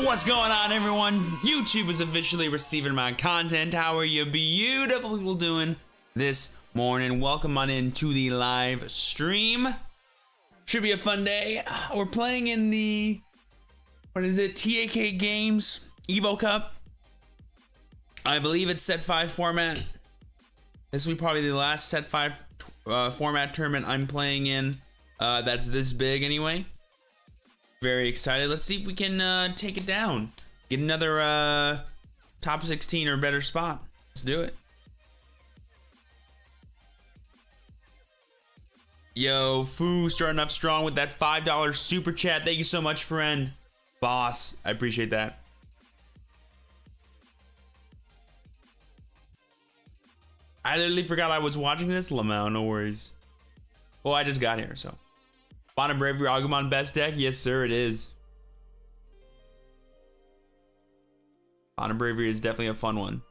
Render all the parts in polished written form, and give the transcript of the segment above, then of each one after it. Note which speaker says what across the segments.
Speaker 1: What's going on, everyone? YouTube is officially receiving my content. How are you beautiful people doing this morning? Welcome on in to the live stream. Should be a fun day. We're playing in the, what is it, Tak Games Evo Cup. I believe it's set 5 format. This will be probably the last set 5 format tournament I'm playing in. That's this big anyway. Very excited. Let's see if we can take it down. Get another top 16 or better spot. Let's do it. Yo, Foo starting up strong with that $5 super chat. Thank you so much, friend. Boss, I appreciate that. I literally forgot I was watching this. Lamau, no worries. Well, I just got here, so. Bottom Bravery Agumon best deck? Yes, sir, it is. Bottom Bravery is definitely a fun one.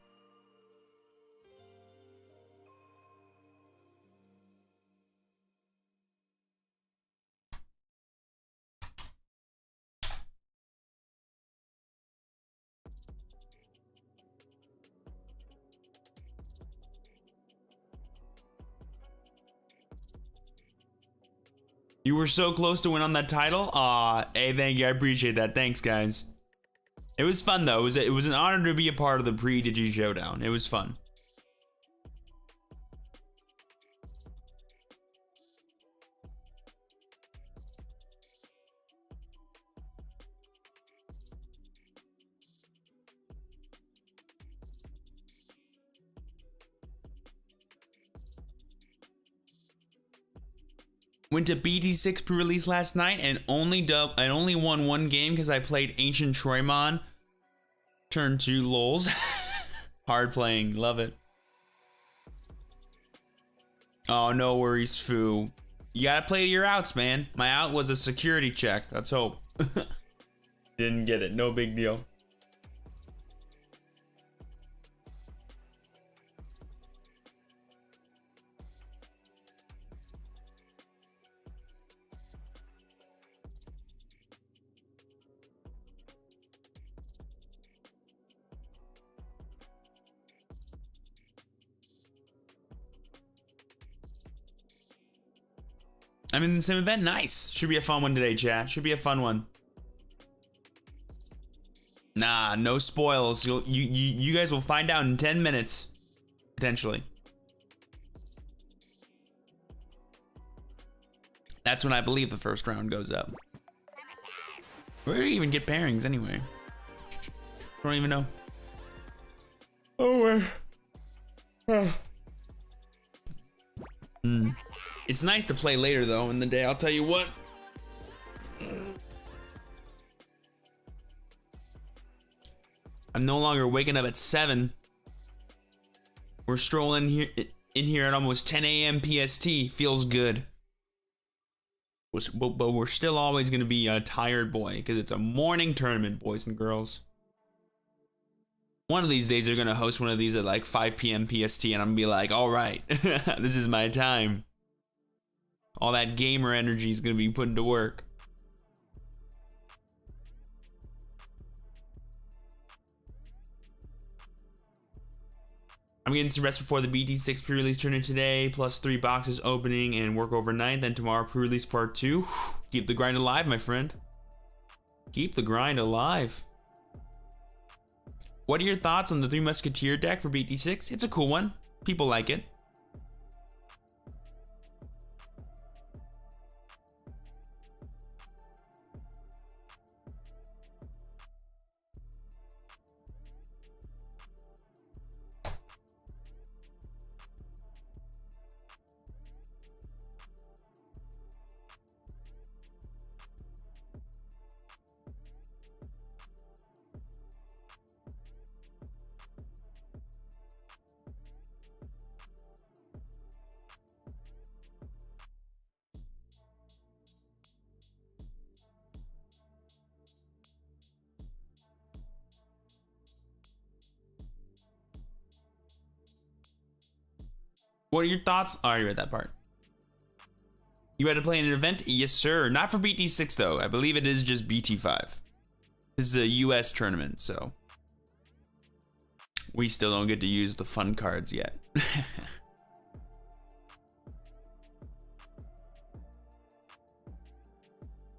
Speaker 1: You were so close to win on that title. Aw, hey, thank you. I appreciate that. Thanks, guys. It was fun though. It was an honor to be a part of the pre-Digi Showdown. It was fun. Went to BT6 pre-release last night and only won one game because I played Ancient Troymon. Turn 2 lols. Hard playing, love it. Oh, no worries, Foo. You gotta play your outs, man. My out was a security check. Let's hope. Didn't get it, no big deal. I'm in the same event. Nice. Should be a fun one today, chat. Should be a fun one. Nah, no spoils. You guys will find out in 10 minutes, potentially. That's when I believe the first round goes up. Where do you even get pairings anyway? Don't even know. Oh, It's nice to play later though in the day, I'll tell you what. I'm no longer waking up at 7. We're strolling in here at almost 10 a.m. PST. Feels good. But we're still always gonna be a tired boy because it's a morning tournament, boys and girls. One of these days they're gonna host one of these at like 5 p.m. PST and I'm gonna be like, all right, this is my time. All that gamer energy is gonna be put into work. I'm getting some rest before the BT6 pre-release tournament today, plus 3 boxes opening and work overnight. Then tomorrow pre-release part 2. Keep the grind alive, my friend. Keep the grind alive. What are your thoughts on the 3 Musketeer deck for BT6? It's a cool one. People like it. What are your thoughts? Oh, I already read that part. You had to play in an event? Yes, sir. Not for BT6 though. I believe it is just BT5. This is a US tournament, so we still don't get to use the fun cards yet.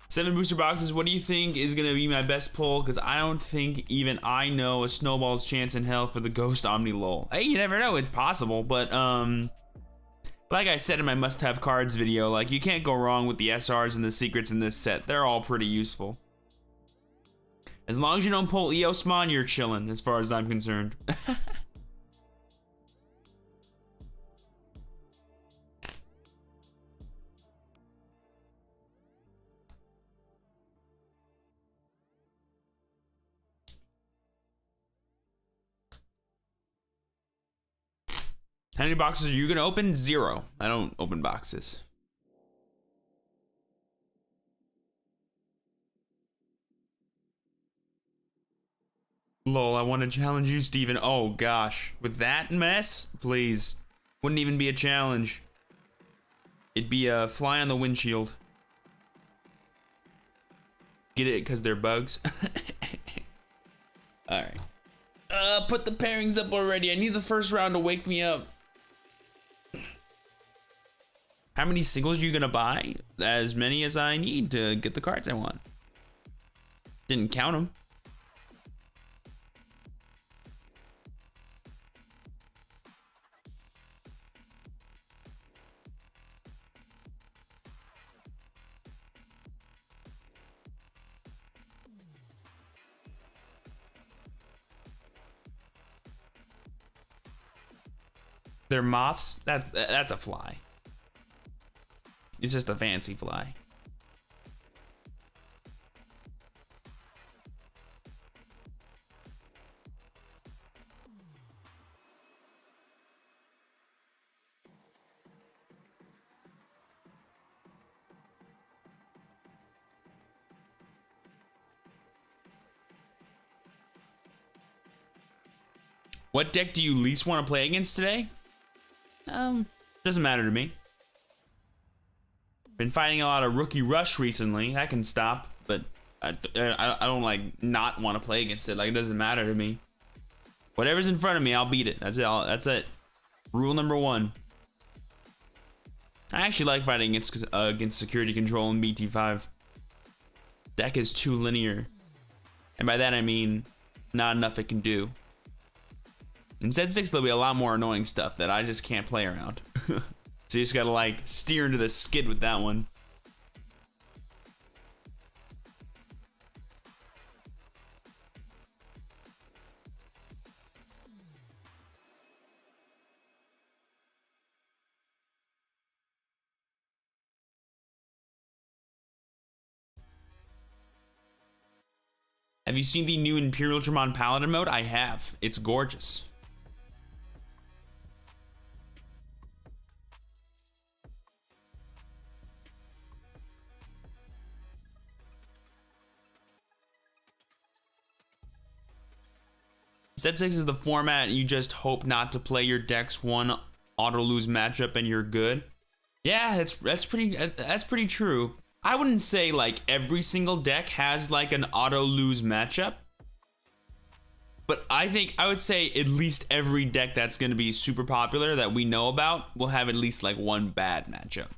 Speaker 1: 7 booster boxes. What do you think is gonna be my best pull? Because I don't think even I know a snowball's chance in hell for the Ghost Omni Lol. Hey, you never know, it's possible. But like I said in my must-have cards video, like you can't go wrong with the SRs and the secrets in this set. They're all pretty useful. As long as you don't pull Eosmon, you're chilling, as far as I'm concerned. How many boxes are you gonna open? 0. I don't open boxes. Lol, I want to challenge you, Steven. Oh gosh, with that mess, please. Wouldn't even be a challenge. It'd be a fly on the windshield. Get it? Because they're bugs. All right. Put the pairings up already. I need the first round to wake me up. How many singles are you gonna buy? As many as I need to get the cards I want. Didn't count them. They're moths? That's a fly. It's just a fancy fly. What deck do you least want to play against today? Doesn't matter to me. Been fighting a lot of Rookie Rush recently. That can stop, but I don't like not want to play against it. Like, it doesn't matter to me. Whatever's in front of me, I'll beat it. That's it. That's it. Rule number 1. I actually like fighting against Security Control in BT5. Deck is too linear, and by that I mean not enough it can do. In Set 6, there'll be a lot more annoying stuff that I just can't play around. So you just gotta like steer into the skid with that one. Have you seen the new Imperial Dramon Paladin mode? I have. It's gorgeous. Set 6 is the format you just hope not to play your deck's one auto lose matchup and you're good. Yeah, that's pretty true. I wouldn't say like every single deck has like an auto lose matchup, but I would say at least every deck that's going to be super popular that we know about will have at least like one bad matchup.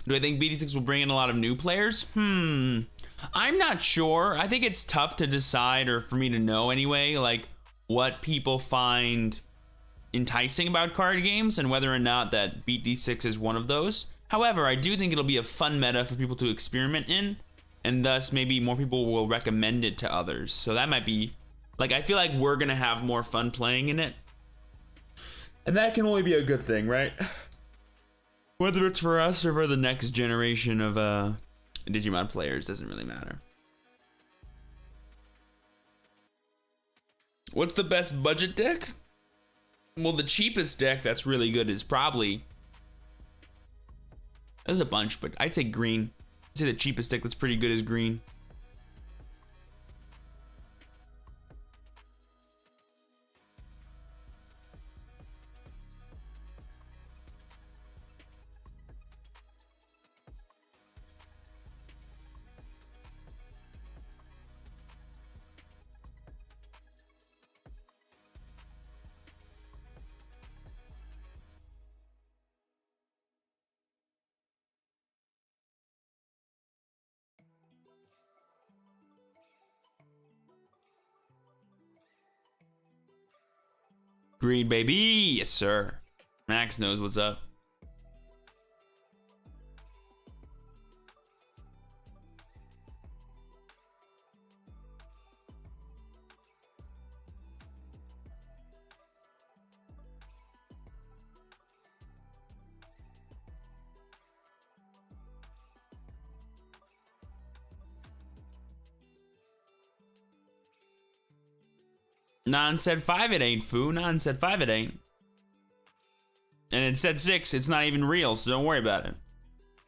Speaker 1: Do I think BT6 will bring in a lot of new players? I'm not sure. I think it's tough to decide, or for me to know anyway, like what people find enticing about card games and whether or not that BT6 is one of those. However, I do think it'll be a fun meta for people to experiment in, and thus maybe more people will recommend it to others. So that might be, like, I feel like we're gonna have more fun playing in it, and that can only be a good thing, right? Whether it's for us or for the next generation of Digimon players, doesn't really matter. What's the best budget deck? Well, the cheapest deck that's really good is probably... There's a bunch, but I'd say green. I'd say the cheapest deck that's pretty good is green. Green, baby. Yes, sir. Max knows what's up. Non said 5 it ain't, foo. Non said 5 it ain't. And it said 6, it's not even real, so don't worry about it.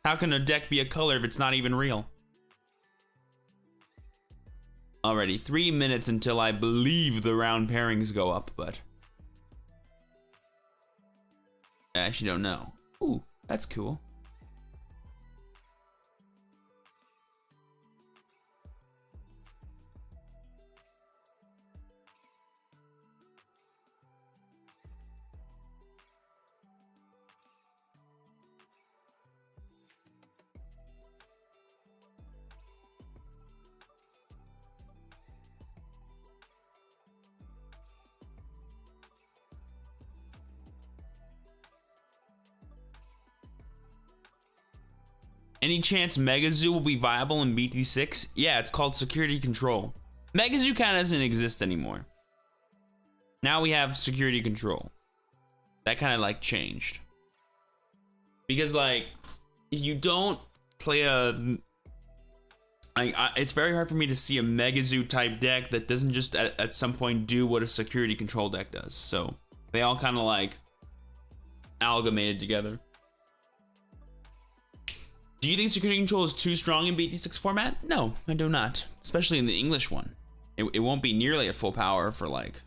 Speaker 1: How can a deck be a color if it's not even real? Already 3 minutes until I believe the round pairings go up, but I actually don't know. Ooh, that's cool. Any chance Megazoo will be viable in BT6? Yeah, it's called security control. Megazoo kind of doesn't exist anymore. Now we have security control. That kind of like changed. Because like, if you don't play it's very hard for me to see a Megazoo type deck that doesn't just at some point do what a security control deck does. So they all kind of like amalgamated together. Do you think security control is too strong in BT6 format? No, I do not. Especially in the English one. It won't be nearly at full power for like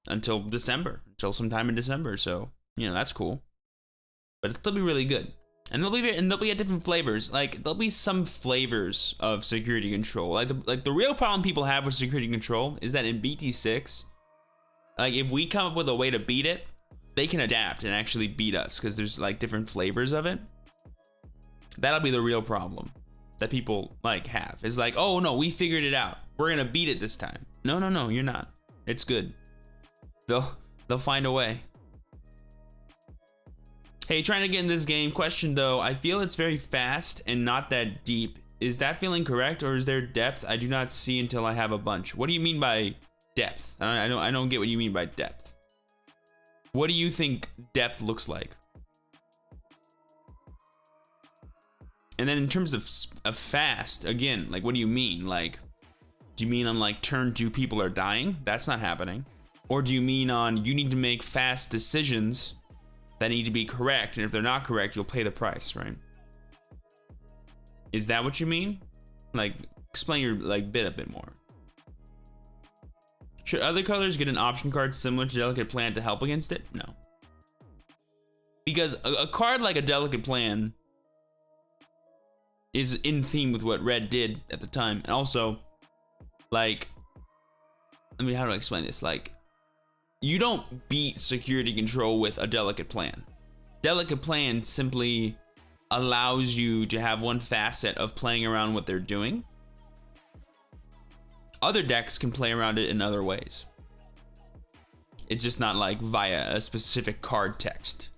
Speaker 1: until December, until sometime in December. So, you know, that's cool. But it'll still be really good. And there'll be at different flavors. Like there'll be some flavors of security control. Like the real problem people have with security control is that in BT6, like if we come up with a way to beat it, they can adapt and actually beat us because there's like different flavors of it. That'll be the real problem that people like have. Is like, oh no, we figured it out. We're gonna beat it this time. No, you're not. It's good. They'll find a way. Hey, trying to get in this game. Question though, I feel it's very fast and not that deep. Is that feeling correct, or is there depth I do not see until I have a bunch? What do you mean by depth? I don't get what you mean by depth. What do you think depth looks like? And then in terms of fast, again, like what do you mean? Like, do you mean on like turn 2 people are dying? That's not happening. Or do you mean on you need to make fast decisions that need to be correct, and if they're not correct, you'll pay the price, right? Is that what you mean? Like, explain your like bit a bit more. Should other colors get an option card similar to Delicate Plan to help against it? No. Because a card like a Delicate Plan is in theme with what Red did at the time. And also, like, I mean, how do I explain this? Like, you don't beat security control with a Delicate Plan. Delicate Plan simply allows you to have one facet of playing around what they're doing. Other decks can play around it in other ways. It's just not like via a specific card text.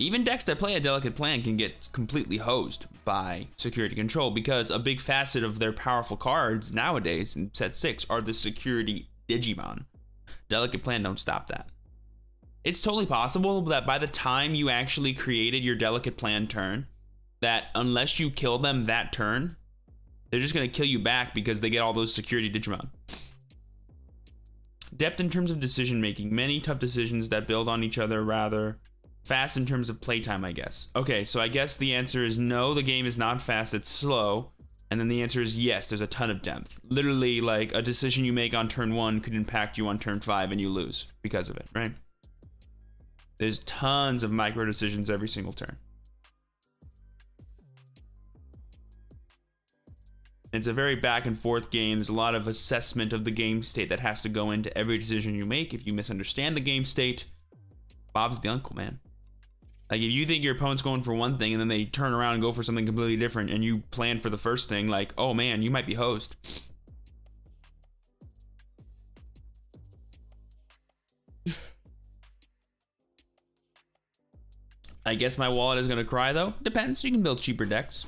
Speaker 1: Even decks that play a Delicate Plan can get completely hosed by security control because a big facet of their powerful cards nowadays in set 6 are the security Digimon. Delicate Plan don't stop that. It's totally possible that by the time you actually created your Delicate Plan turn, that unless you kill them that turn, they're just gonna kill you back because they get all those security Digimon. Depth in terms of decision making. Many tough decisions that build on each other rather. Fast in terms of playtime, I guess. Okay, so I guess the answer is no, the game is not fast, it's slow. And then the answer is yes, there's a ton of depth. Literally, like, a decision you make on turn 1 could impact you on turn 5 and you lose because of it, right? There's tons of micro decisions every single turn. It's a very back and forth game. There's a lot of assessment of the game state that has to go into every decision you make. If you misunderstand the game state, Bob's the uncle, man. Like, if you think your opponent's going for one thing and then they turn around and go for something completely different and you plan for the first thing, like, oh man, you might be hosed. I guess my wallet is gonna cry though. Depends. You can build cheaper decks.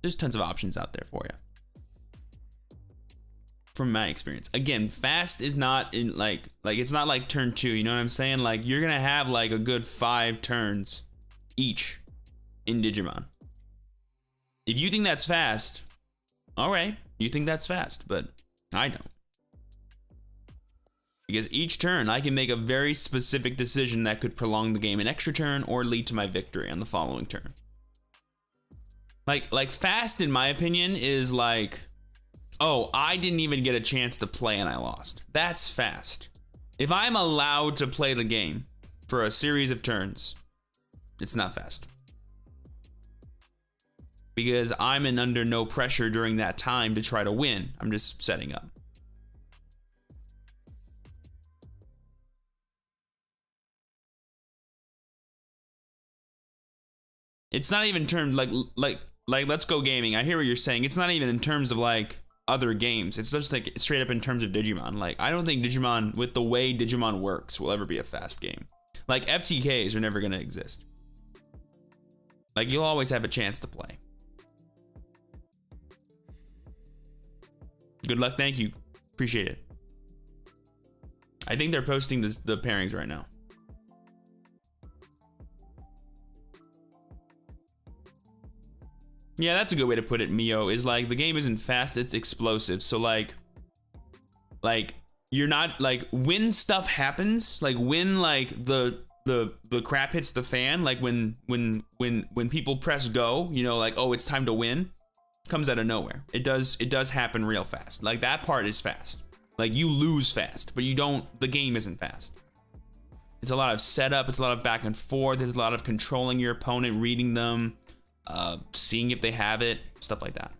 Speaker 1: There's tons of options out there for you. From my experience, again, fast is not in like it's not like turn 2. You know what I'm saying? Like you're gonna have like a good 5 turns each in Digimon. If you think that's fast, all right, you think that's fast, but I don't. Because each turn I can make a very specific decision that could prolong the game an extra turn or lead to my victory on the following turn. Like fast, in my opinion, is like, oh, I didn't even get a chance to play and I lost. That's fast. If I'm allowed to play the game for a series of turns, it's not fast. Because I'm under no pressure during that time to try to win. I'm just setting up. It's not even terms like Let's Go Gaming. I hear what you're saying. It's not even in terms of like other games. It's just like straight up in terms of Digimon. Like I don't think Digimon, with the way Digimon works, will ever be a fast game. Like FTKs are never gonna exist. Like you'll always have a chance to play. Good luck, thank you. Appreciate it. I think they're posting the pairings right now. Yeah, that's a good way to put it, Mio, is like the game isn't fast, it's explosive. So like you're not like when stuff happens, like when like the crap hits the fan, like when people press go, you know, like, oh, it's time to win, comes out of nowhere. It does happen real fast. Like that part is fast. Like you lose fast, but the game isn't fast. It's a lot of setup, it's a lot of back and forth, there's a lot of controlling your opponent, reading them, seeing if they have it, stuff like that.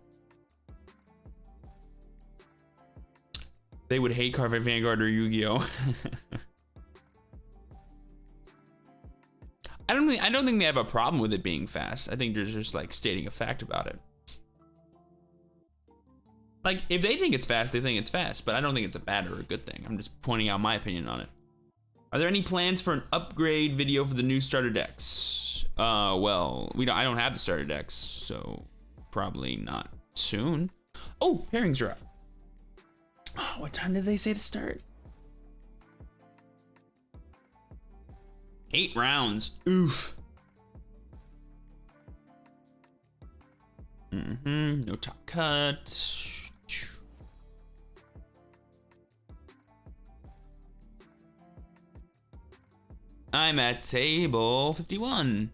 Speaker 1: They would hate Carve Vanguard or Yu-Gi-Oh. I don't think they have a problem with it being fast. I think they're just like stating a fact about it. Like if they think it's fast, they think it's fast, but I don't think it's a bad or a good thing. I'm just pointing out my opinion on it. Are there any plans for an upgrade video for the new starter decks? Well, I don't have the starter decks, so probably not soon. Oh, pairings are up. Oh, what time did they say to start? 8 rounds. Oof. No top cut. I'm at table 51.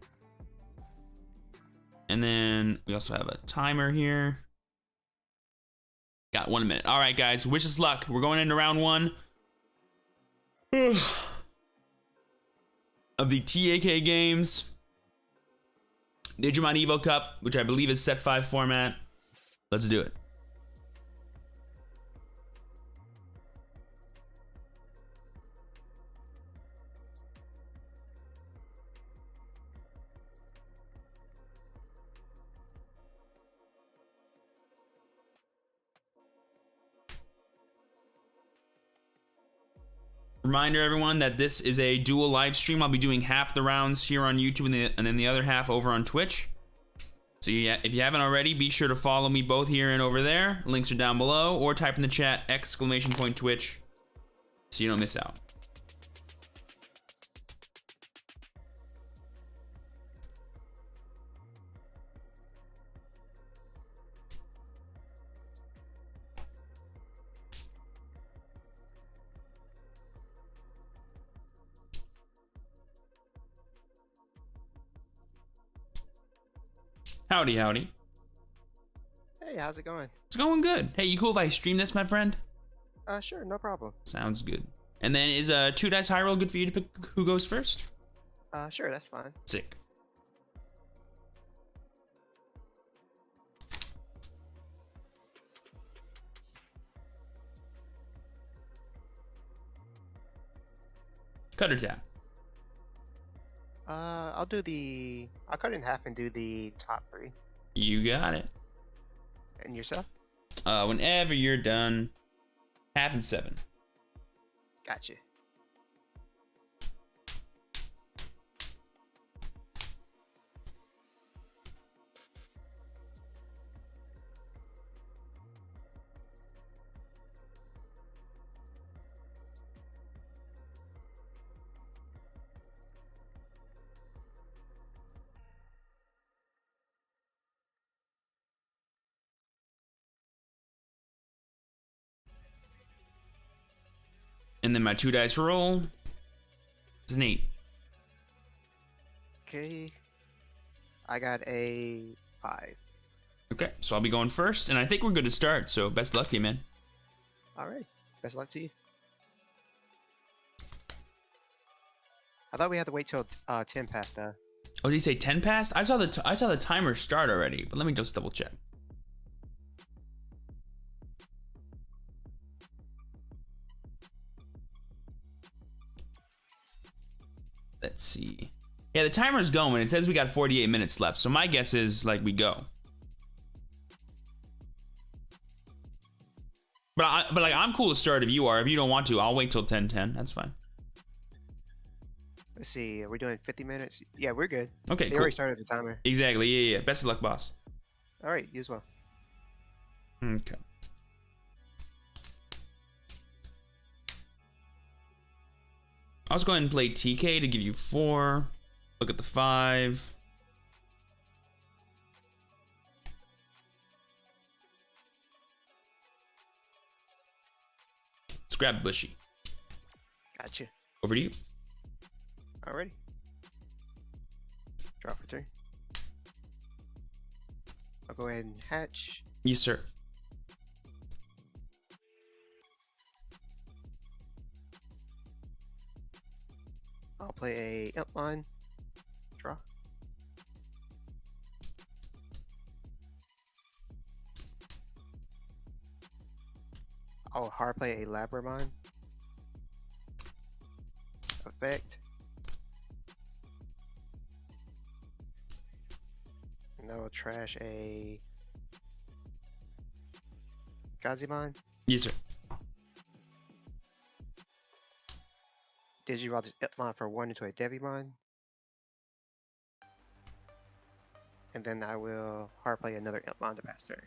Speaker 1: And then we also have a timer here. Got 1 minute. All right, guys, wish us luck. We're going into round 1 of the Tak Games Digimon Evo Cup, which I believe is set 5 format. Let's do it. Reminder, everyone, that this is a dual live stream. I'll be doing half the rounds here on YouTube and then the other half over on Twitch. So yeah, if you haven't already, be sure to follow me both here and over there. Links are down below, or type in the chat !Twitch so you don't miss out. Howdy, howdy.
Speaker 2: Hey, how's it going?
Speaker 1: It's going good. Hey, you cool if I stream this, my friend?
Speaker 2: Sure, no problem.
Speaker 1: Sounds good. And then is 2 dice high roll good for you to pick who goes first?
Speaker 2: Sure, that's fine.
Speaker 1: Sick. Cut or tap?
Speaker 2: I'll cut it in half and do the top 3.
Speaker 1: You got it.
Speaker 2: And yourself?
Speaker 1: Whenever you're done, half and 7.
Speaker 2: Gotcha.
Speaker 1: And then my 2 dice roll. It's an 8.
Speaker 2: Okay. I got a 5.
Speaker 1: Okay, so I'll be going first, and I think we're good to start, so best luck to you, man.
Speaker 2: Alright. Best luck to you. I thought we had to wait till 10 past though.
Speaker 1: Oh, did he say 10 past? I saw the timer start already, but let me just double check. Let's see. Yeah, the timer's going. It says we got 48 minutes left, so my guess is like we go. But like I'm cool to start if you are. If you don't want to, I'll wait till 10:10. That's fine.
Speaker 2: Let's see. Are we doing 50 minutes? Yeah, we're good.
Speaker 1: Okay,
Speaker 2: They
Speaker 1: cool.
Speaker 2: already started the timer.
Speaker 1: Exactly. Yeah. Best of luck, boss.
Speaker 2: Alright, you as well.
Speaker 1: Okay. I'll just go ahead and play TK to give you 4. Look at the 5. Let's grab Bushy.
Speaker 2: Gotcha.
Speaker 1: Over to you.
Speaker 2: Alrighty. Draw for turn. I'll go ahead and hatch.
Speaker 1: Yes, sir.
Speaker 2: I'll play a Impmon. Draw. I'll hard play a Labramon. Effect. And I will trash a Gazimon.
Speaker 1: Yes, sir.
Speaker 2: Digiroll this Impmon for 1 into a Devimon. And then I will hard play another Impmon to pass turn.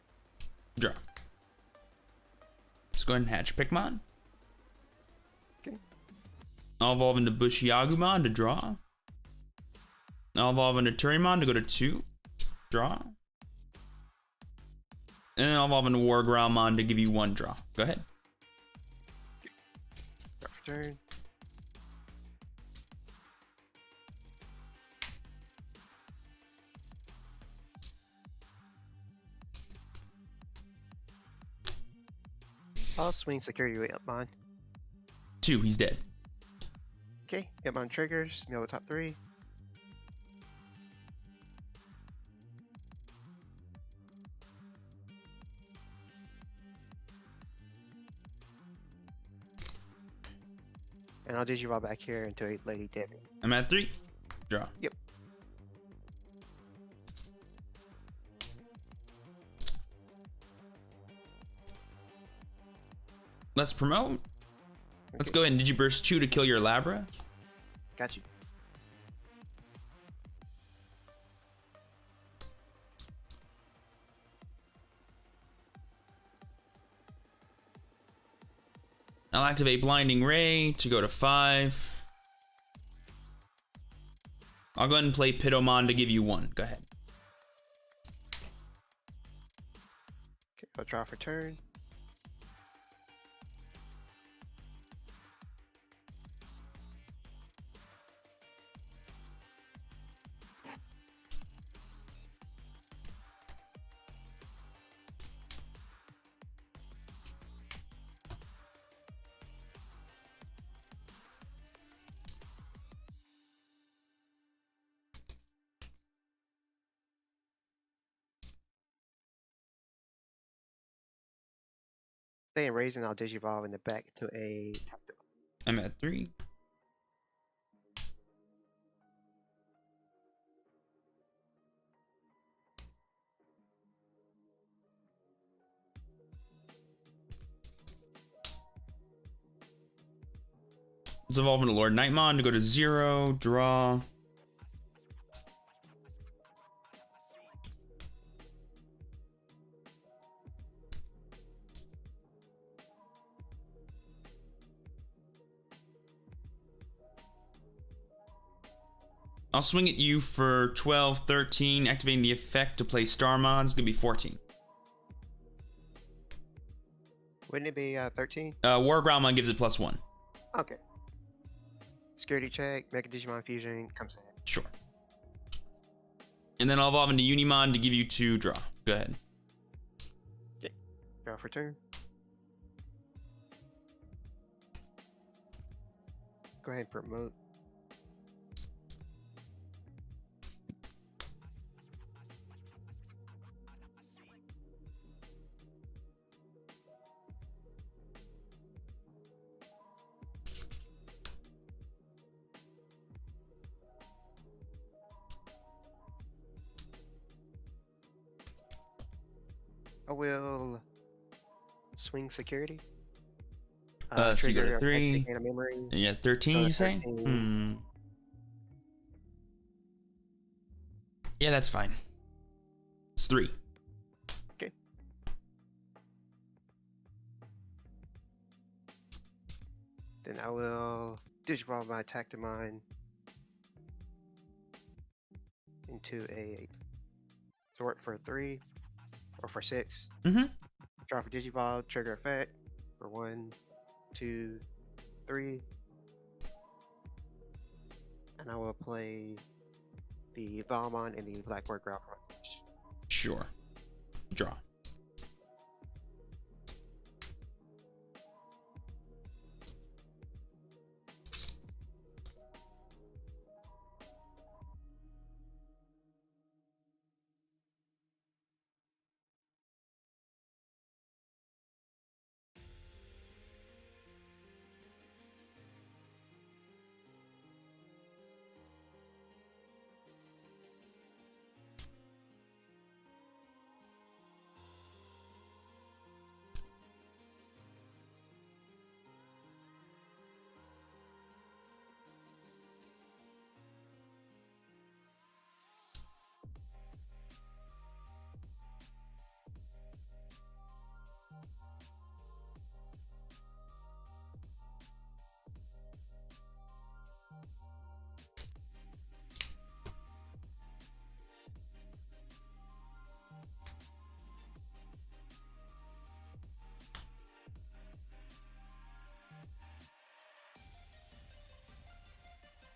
Speaker 1: Draw. Let's go ahead and hatch Pikmon.
Speaker 2: Okay.
Speaker 1: I'll evolve into Bushiagumon to draw. I'll evolve into Turimon to go to 2. Draw. And then I'll evolve into Wargrowlmon to give you 1 draw. Go ahead.
Speaker 2: Draw for turn. I'll swing security with Impmon.
Speaker 1: 2, he's dead.
Speaker 2: Okay, Impmon triggers, mill the top 3. And I'll Digiroll back here into a Lady Debbie.
Speaker 1: I'm at 3. Draw.
Speaker 2: Yep.
Speaker 1: Let's promote.
Speaker 2: Okay.
Speaker 1: Let's go ahead and Digiburst 2 to kill your Labra.
Speaker 2: Got you.
Speaker 1: I'll activate Blinding Ray to go to 5. I'll go ahead and play Pitomon to give you 1. Go ahead.
Speaker 2: Okay, I'll draw for turn. Stay and raise, and I'll Digivolve in the back to a top 2.
Speaker 1: I'm at 3. Let's evolve into Lord Nightmon to go to 0. Draw. I'll swing at you for 12, 13, activating the effect to play Starmon. It's gonna be 14.
Speaker 2: Wouldn't it be 13?
Speaker 1: Wargrowlmon gives it +1.
Speaker 2: Okay. Security check, Mega Digimon Fusion comes in.
Speaker 1: Sure. And then I'll evolve into Unimon to give you 2 draw. Go ahead.
Speaker 2: Okay. Draw for turn. Go ahead and promote. I will swing security.
Speaker 1: So you go to
Speaker 2: Trigger
Speaker 1: 3.
Speaker 2: a memory.
Speaker 1: Yeah, 13 you say?
Speaker 2: 13.
Speaker 1: Yeah, that's fine. It's 3.
Speaker 2: Okay. Then I will digivolve my Tactimon into a sort for 3 or for 6.
Speaker 1: Mm-hmm.
Speaker 2: Draw for digivolve, trigger effect for 1, 2, 3. And I will play the Valmon and the Blackboard Growl from my bench.
Speaker 1: Sure. Draw.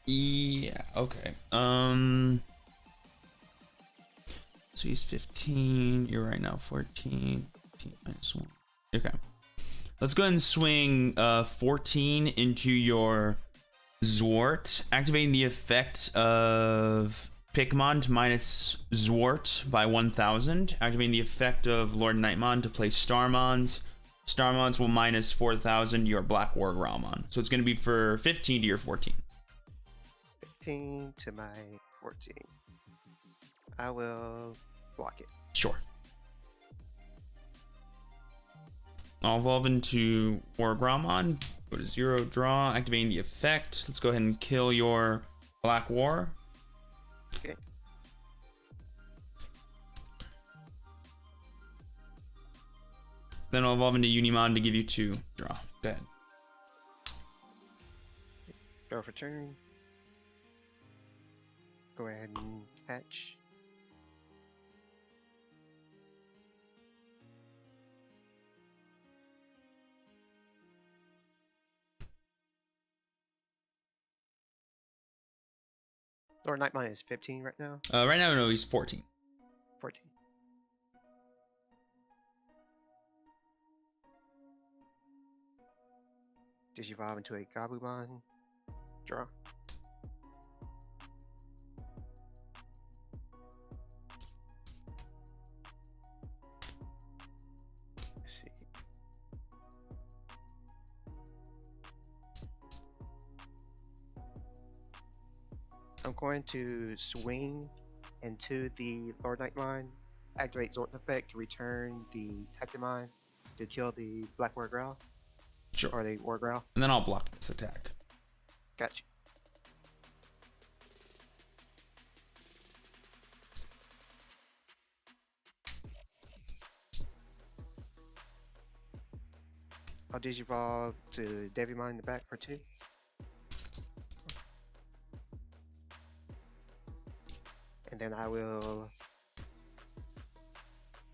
Speaker 1: Yeah, okay. So he's 15. You're right now 14. 15 minus 1. Okay. Let's go ahead and swing 14 into your Zwart, activating the effect of Pikmon to minus Zwart by 1000, activating the effect of Lord Nightmon to play Starmons. Starmons will minus 4000 your Black War Growlmon. So it's going to be for 15 to your 14.
Speaker 2: 15 to my 14. I will block it.
Speaker 1: Sure. I'll evolve into War Growlmon. Go to 0, draw, activating the effect. Let's go ahead and kill your Black War.
Speaker 2: Okay.
Speaker 1: Then I'll evolve into Unimon to give you 2, draw. Go ahead.
Speaker 2: Draw for turn. Go ahead and hatch. Lord Nightmon is 15 right now.
Speaker 1: Right now, no, he's 14.
Speaker 2: 14. Digivolve into a Gabumon. Draw. Let's see. I'm going to swing into the Lord Nightmon, activate Zort effect to return the Tactimon to kill the Black War Growl.
Speaker 1: Sure.
Speaker 2: Or the War Growl.
Speaker 1: And then I'll block this attack.
Speaker 2: Gotcha. I'll Digivolve to Devimon in the back for 2. And then I will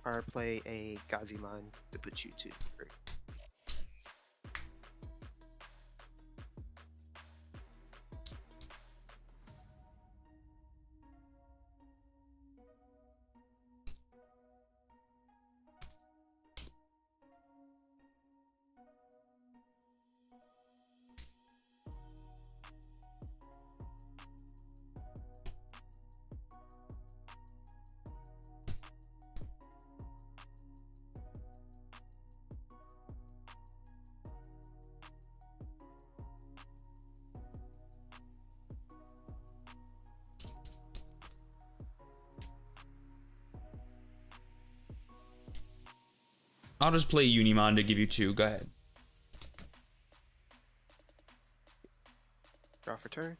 Speaker 2: power play a Gazimon to put you to 3.
Speaker 1: I'll just play Unimon to give you 2. Go ahead.
Speaker 2: Draw for turn.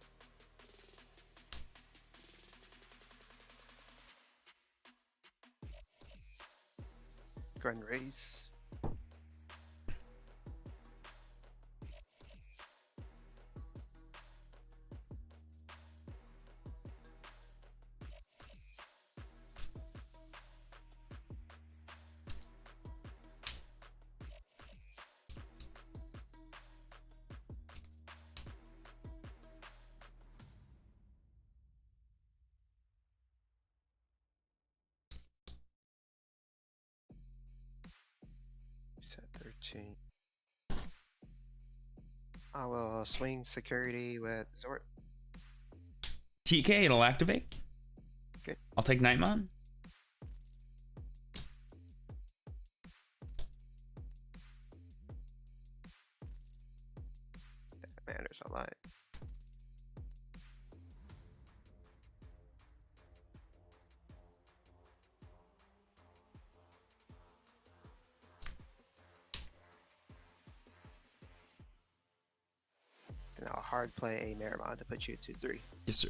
Speaker 2: Go ahead and raise. Set 13. I will swing security with Zort.
Speaker 1: TK, it'll activate.
Speaker 2: Okay.
Speaker 1: I'll take Nightmon.
Speaker 2: That matters a lot. Then I'll hard play a Marimon to put you to 3.
Speaker 1: Yes, sir.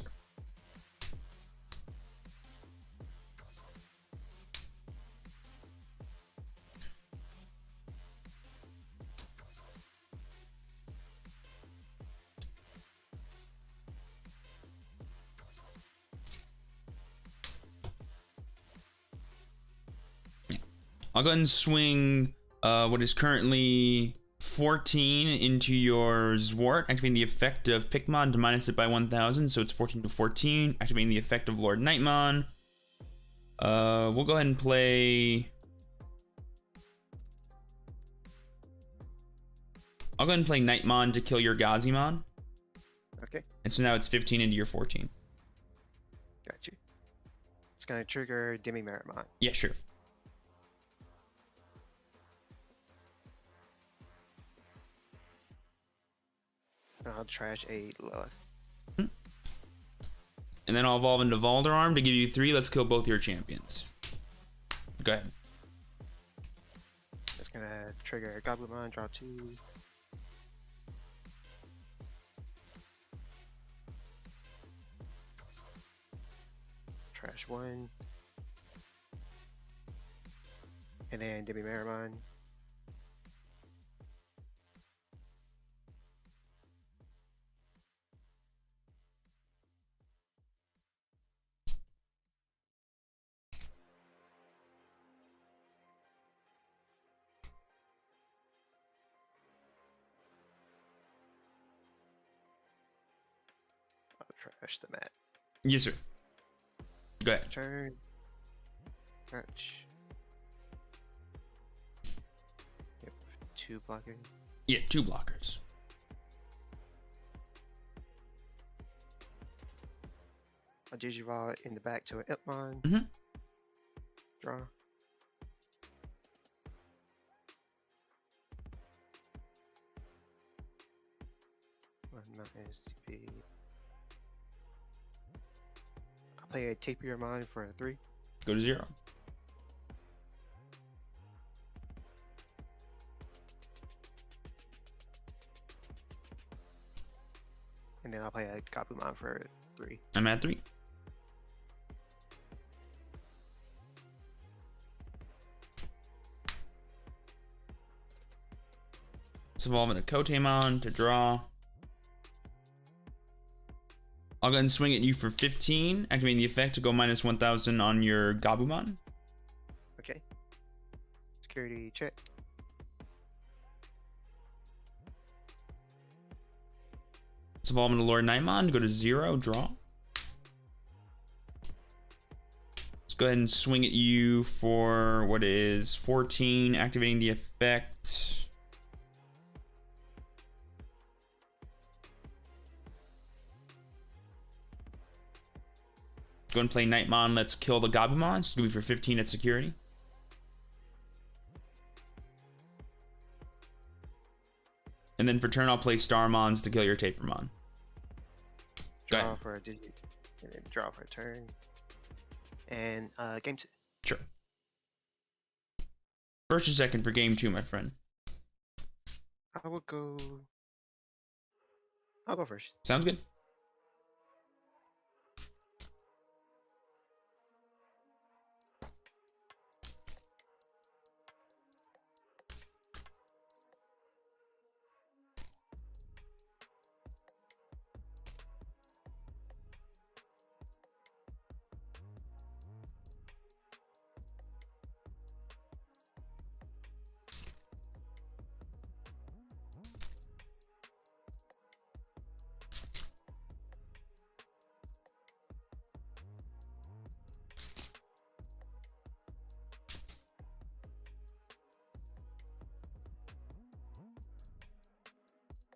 Speaker 1: I'll go ahead and swing what is currently 14 into your Zwart, activating the effect of Pikmon to minus it by 1,000, so it's 14 to 14. Activating the effect of Lord Nightmon. We'll go ahead and play... I'll go ahead and play Nightmon to kill your Gazimon.
Speaker 2: Okay,
Speaker 1: And so now it's 15 into your 14.
Speaker 2: got you. It's gonna trigger Demi Marimon.
Speaker 1: Yeah, sure.
Speaker 2: I'll trash a Lilith.
Speaker 1: And then I'll evolve into Valderarm to give you 3. Let's kill both your champions. Go ahead.
Speaker 2: It's gonna trigger Goblimon, draw 2. Trash 1. And then Demi Marimon. I'll trash the mat.
Speaker 1: Yes, sir. Go ahead.
Speaker 2: Turn. Catch. Yep. 2 blocking.
Speaker 1: Yeah, 2 blockers.
Speaker 2: I'll Digivolve in the back to an Ipmon.
Speaker 1: Mhm.
Speaker 2: Draw. One minus TP. I'll play a Taper Your Mind for a 3.
Speaker 1: Go to 0.
Speaker 2: And then I'll play a Gabumon for a 3.
Speaker 1: I'm at 3. Let's evolve into Kotemon to draw. I'll go ahead and swing at you for 15, activating the effect to go minus 1,000 on your Gabumon.
Speaker 2: Okay. Security check.
Speaker 1: Let's evolve into Lord Nightmon, go to 0, draw. Let's go ahead and swing at you for what is 14, activating the effect. Go and play Nightmon, let's kill the Gabumon. It's gonna be for 15 at security. And then for turn, I'll play Starmons to kill your Tapermon. Go
Speaker 2: Draw
Speaker 1: ahead.
Speaker 2: for a Digi. And then draw for a turn. And game 2.
Speaker 1: Sure. First or second for game 2, my friend?
Speaker 2: I will go. I'll go first.
Speaker 1: Sounds good.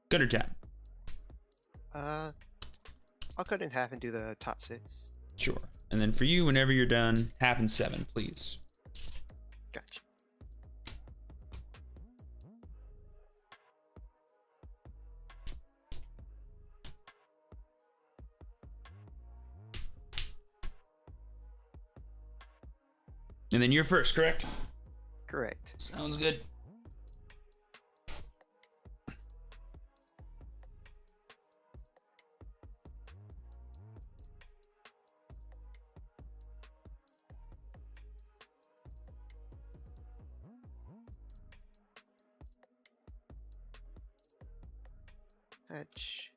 Speaker 1: Good or tap?
Speaker 2: I'll cut it in half and do the top 6.
Speaker 1: Sure. And then for you, whenever you're done, happen 7, please.
Speaker 2: Gotcha.
Speaker 1: And then you're first, correct?
Speaker 2: Correct.
Speaker 1: Sounds good.
Speaker 2: Hatch.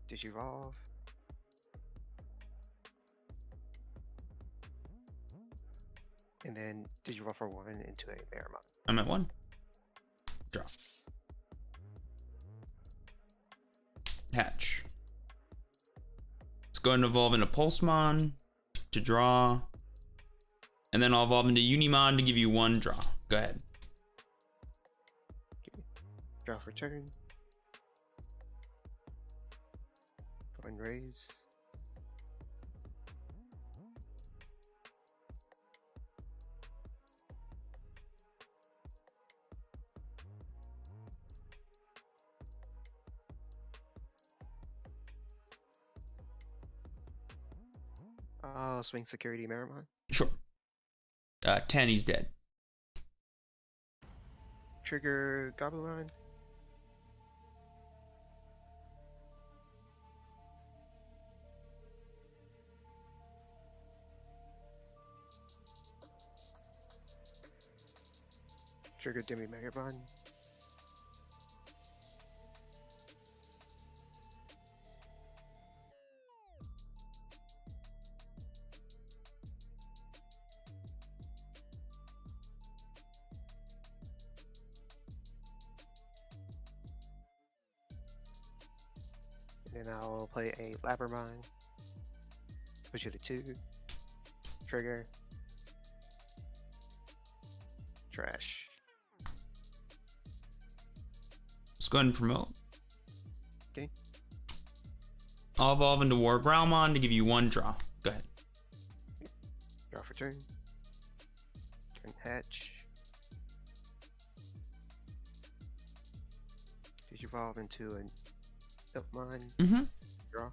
Speaker 2: Digivolve. And then Digivolve for 1 into a Meramon.
Speaker 1: I'm at 1. Draw. Hatch. Let's go ahead and evolve into Pulsemon to draw. And then I'll evolve into Unimon to give you 1 draw. Go ahead.
Speaker 2: Okay. Draw for turn. Go and raise. I'll swing security Meramon.
Speaker 1: Sure. 10, he's dead.
Speaker 2: Trigger Goblimon. Trigger Demi Megamon. And then I'll play a Labramon. Push it to 2. Trigger. Trash.
Speaker 1: Let's go ahead and promote.
Speaker 2: Okay.
Speaker 1: I'll evolve into War Growlmon to give you 1 draw. Go ahead.
Speaker 2: Draw for turn. Turn hatch. Digivolve into an Ilpmon.
Speaker 1: Mm-hmm.
Speaker 2: Draw.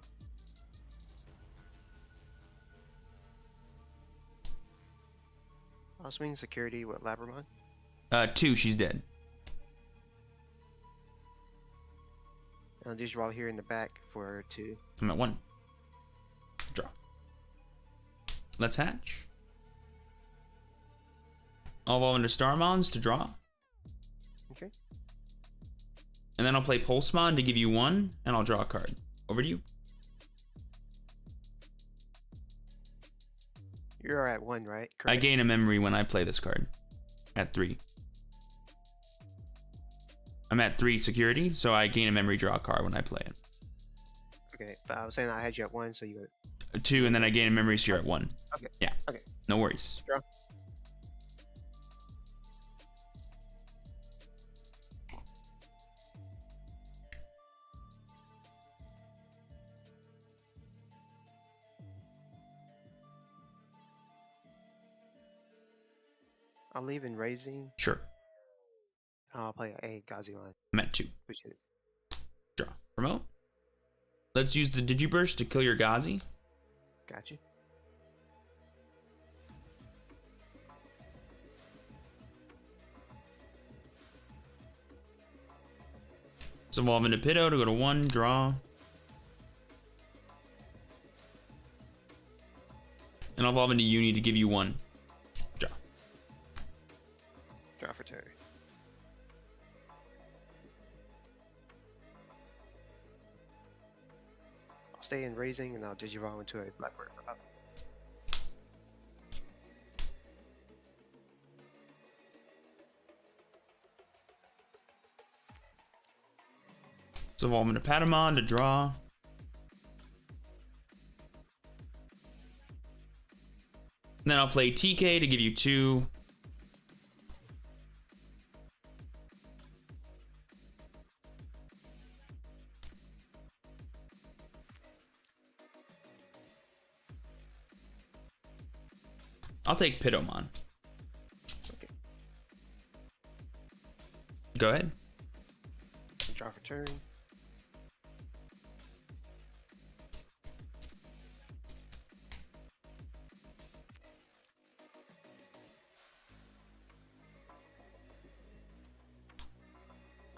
Speaker 2: I'll swing security with Labramon.
Speaker 1: 2, she's dead.
Speaker 2: And I'll Digivolve here in the back for 2.
Speaker 1: I'm at 1. Draw. Let's hatch. I'll evolve into Starmons to draw.
Speaker 2: Okay.
Speaker 1: And then I'll play Pulsemon to give you 1, and I'll draw a card. Over to you.
Speaker 2: You're at 1, right?
Speaker 1: I
Speaker 2: Correct.
Speaker 1: gain a memory when I play this card. At 3. I'm at 3 security, so I gain a memory, draw a card when I play it.
Speaker 2: Okay, but I was saying I had you at 1, so you got
Speaker 1: 2, and then I gain a memory, so you're at 1.
Speaker 2: Okay.
Speaker 1: Yeah.
Speaker 2: Okay.
Speaker 1: No worries.
Speaker 2: Draw. I'll leave in raising.
Speaker 1: Sure.
Speaker 2: I'll play a Gazion.
Speaker 1: I'm at 2.
Speaker 2: Which is
Speaker 1: Draw. Promote. Let's use the Digiburst to kill your Gazi.
Speaker 2: got you.
Speaker 1: So evolve into Pitto to go to 1, draw. And I'll evolve into Uni to give you 1, draw.
Speaker 2: Draw for turn. I'll stay in raising and I'll digivolve into a Blackbird up.
Speaker 1: So evolve into Patamon to draw. And then I'll play TK to give you 2. I'll take Pitomon.
Speaker 2: Okay.
Speaker 1: Go ahead.
Speaker 2: Draw for turn.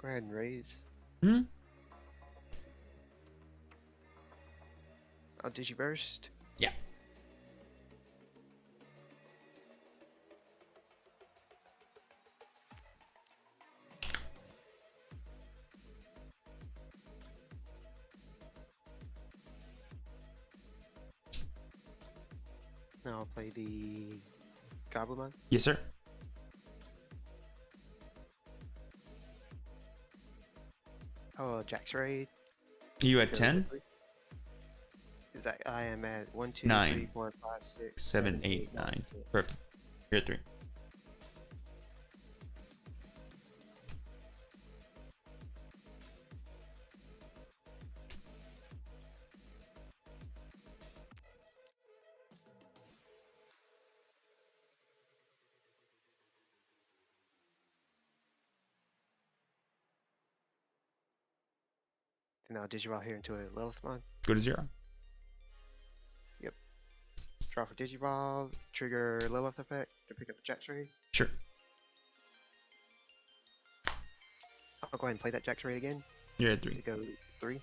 Speaker 2: Go ahead and raise.
Speaker 1: Hmm?
Speaker 2: I'll Digiburst.
Speaker 1: Yeah.
Speaker 2: Now I'll play the Gabumon.
Speaker 1: Yes, sir.
Speaker 2: Oh, Jack's Raid.
Speaker 1: You at 10?
Speaker 2: Is that I am at 1, 2,
Speaker 1: 9,
Speaker 2: 3, 4, 5, 6,
Speaker 1: 7, 8, 9. Perfect. You're at 3.
Speaker 2: And I'll Digivolve here into a Lilithmon.
Speaker 1: Go to 0.
Speaker 2: Draw for Digivolve. Trigger Lilith effect to pick up the Jack's Raid.
Speaker 1: Sure.
Speaker 2: I'll go ahead and play that Jack's Raid again.
Speaker 1: You're at
Speaker 2: To
Speaker 1: 3.
Speaker 2: go 3.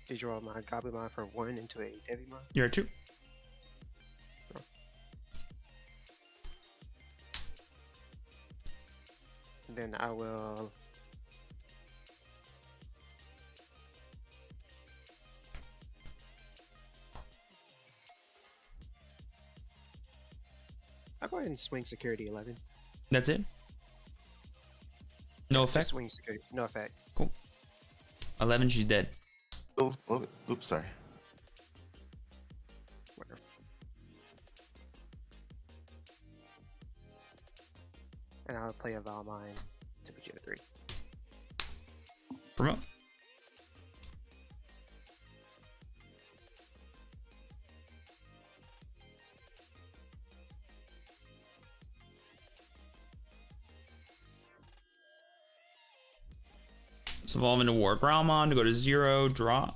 Speaker 2: Digivolve my Gabumon for 1 into a Devimon.
Speaker 1: You're at 2.
Speaker 2: And then I will I'll go ahead and swing security 11.
Speaker 1: That's it? No
Speaker 2: Just
Speaker 1: effect?
Speaker 2: swing security, no effect.
Speaker 1: Cool. 11, she's dead.
Speaker 3: Oh, oops, sorry.
Speaker 2: Wonderful. And I'll play a Valmine to put you at 3.
Speaker 1: Promote. So evolve into War Growlmon to go to 0, draw.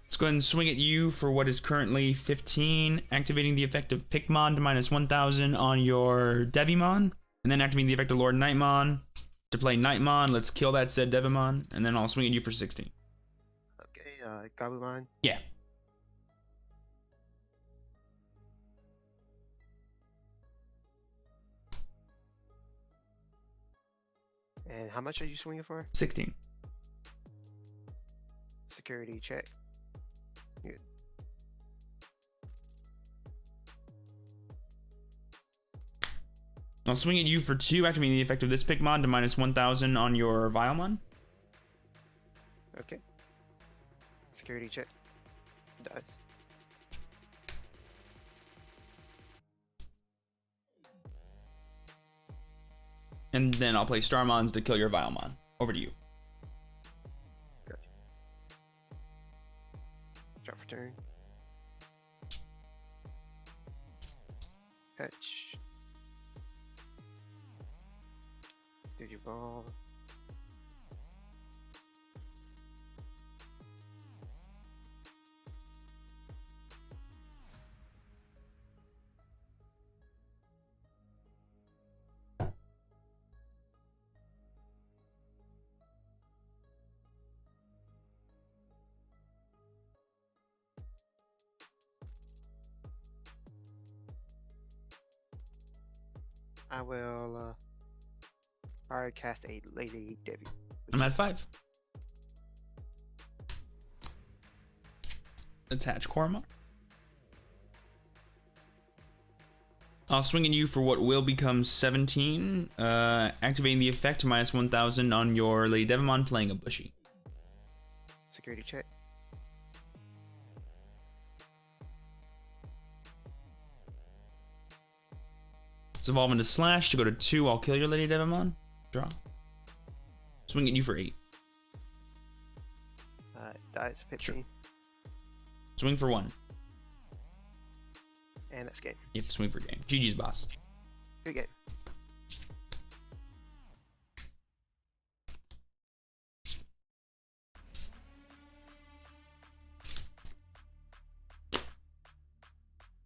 Speaker 1: Let's go ahead and swing at you for what is currently 15, activating the effect of Pikmon to minus 1000 on your Devimon, and then activating the effect of Lord Nightmon to play Nightmon. Let's kill that said Devimon, and then I'll swing at you for 16.
Speaker 2: Okay, Gabumon.
Speaker 1: Yeah.
Speaker 2: And how much are you swinging for?
Speaker 1: 16.
Speaker 2: Security check. Good.
Speaker 1: I'll swing at you for 2, activating the effect of this Pikmon to minus 1000 on your Vilemon.
Speaker 2: Okay. Security check. Dies.
Speaker 1: and then I'll play Starmons to kill your Vilemon. Over to you.
Speaker 2: Gotcha. Drop for turn. Fetch. Digiball. I will fire cast a Lady Devi.
Speaker 1: I'm at 5. Attach Korma. I'll swing at you for what will become 17. Activating the effect -1000 on your Lady Devimon playing a Bushy.
Speaker 2: Security check.
Speaker 1: Let's evolve into Slash to go to 2. I'll kill your Lady Devimon. Draw. Swing at you for 8.
Speaker 2: Dies 15.
Speaker 1: Sure. Swing for 1.
Speaker 2: And that's game.
Speaker 1: You have to swing for game. GG's, boss.
Speaker 2: Good game.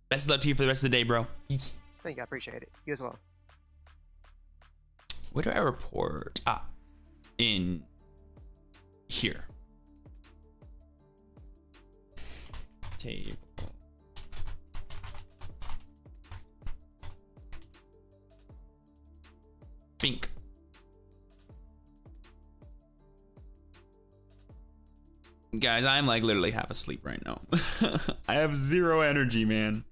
Speaker 1: Best of luck to you for the rest of the day, bro. Peace.
Speaker 2: Thank you, I appreciate it. You as well.
Speaker 1: Where do I report? In here. Table. Bink. Guys, I'm like literally half asleep right now. I have 0 energy, man.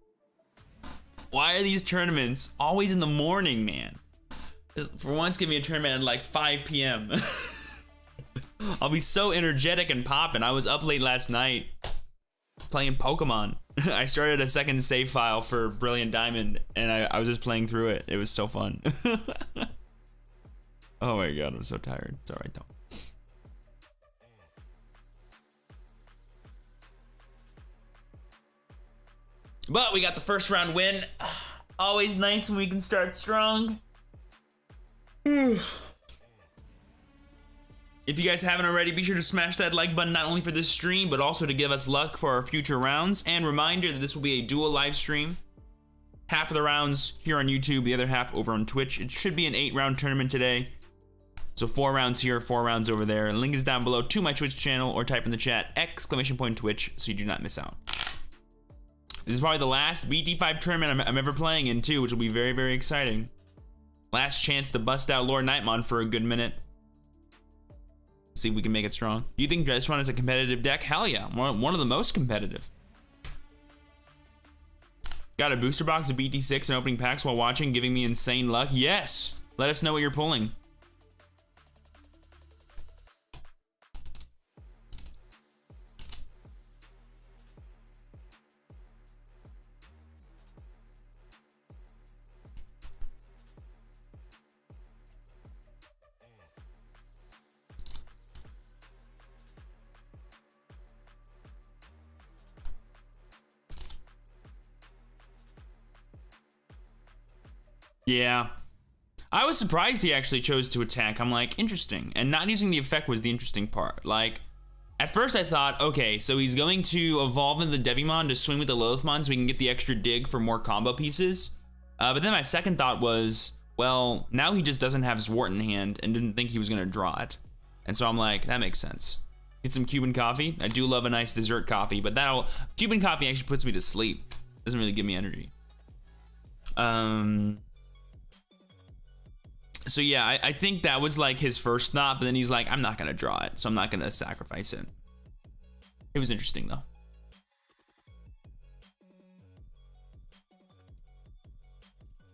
Speaker 1: Why are these tournaments always in the morning, man? Just for once, give me a tournament at like 5 p.m. I'll be so energetic and popping. I was up late last night playing Pokemon. I started a second save file for Brilliant Diamond, and I was just playing through it. It was so fun. Oh my god, I'm so tired. It's alright though. But we got the first round win. Always nice when we can start strong. If you guys haven't already, be sure to smash that like button, not only for this stream, but also to give us luck for our future rounds. And reminder that this will be a dual live stream. Half of the rounds here on YouTube, the other half over on Twitch. It should be an 8-round tournament today. So 4 rounds here, 4 rounds over there. Link is down below to my Twitch channel, or type in the chat !Twitch so you do not miss out. This is probably the last BT5 tournament I'm ever playing in too, which will be very, very exciting. Last chance to bust out Lord Nightmon for a good minute. See if we can make it strong. Do you think Dresron is a competitive deck? Hell yeah, one of the most competitive. Got a booster box of BT6 and opening packs while watching, giving me insane luck? Yes! Let us know what you're pulling. Yeah. I was surprised he actually chose to attack. I'm like, interesting. And not using the effect was the interesting part. Like, at first I thought, okay, so he's going to evolve into the Devimon to swing with the Loathmon so we can get the extra dig for more combo pieces. But then my second thought was, well, now he just doesn't have Zwart in hand and didn't think he was going to draw it. And so I'm like, that makes sense. Get some Cuban coffee. I do love a nice dessert coffee, but Cuban coffee actually puts me to sleep. Doesn't really give me energy. So yeah, I think that was like his first thought, but then he's like, I'm not gonna draw it, so I'm not gonna sacrifice it. It was interesting though.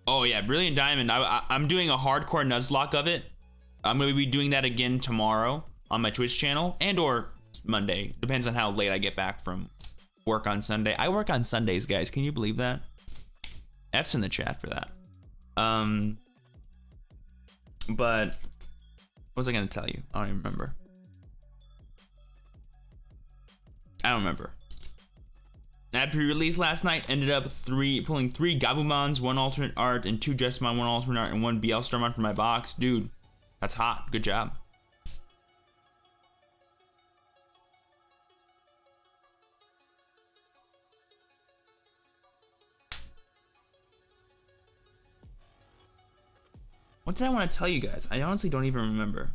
Speaker 1: Oh yeah, Brilliant Diamond. I'm doing a hardcore Nuzlocke of it. I'm gonna be doing that again tomorrow on my Twitch channel, and or Monday. Depends on how late I get back from work on Sunday. I work on Sundays, guys. Can you believe that? F's in the chat for that. But what was I gonna tell you? I don't even remember. I don't remember. At pre-release last night, ended up pulling 3 Gabumons, 1 alternate art, and 2 Jessamon, 1 alternate art, and 1 BL Starmon for my box. Dude, that's hot. Good job. What did I want to tell you guys? I honestly don't even remember.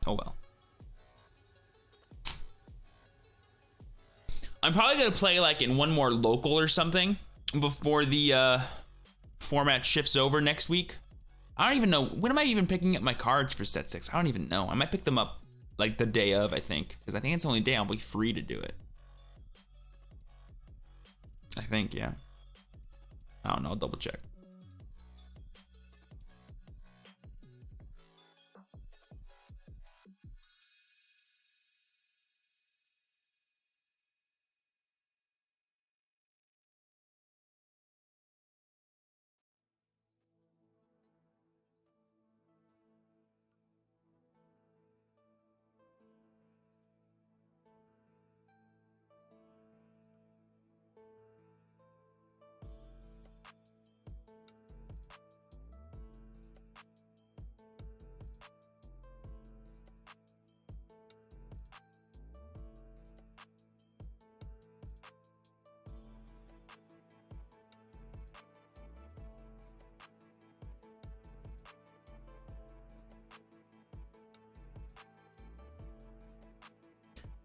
Speaker 1: Oh well. I'm probably gonna play like in one more local or something before the format shifts over next week. I don't even know, when am I even picking up my cards for set 6? I don't even know. I might pick them up like the day of, I think, because I think it's the only day I'll be free to do it. I think, yeah. I don't know, I'll double check.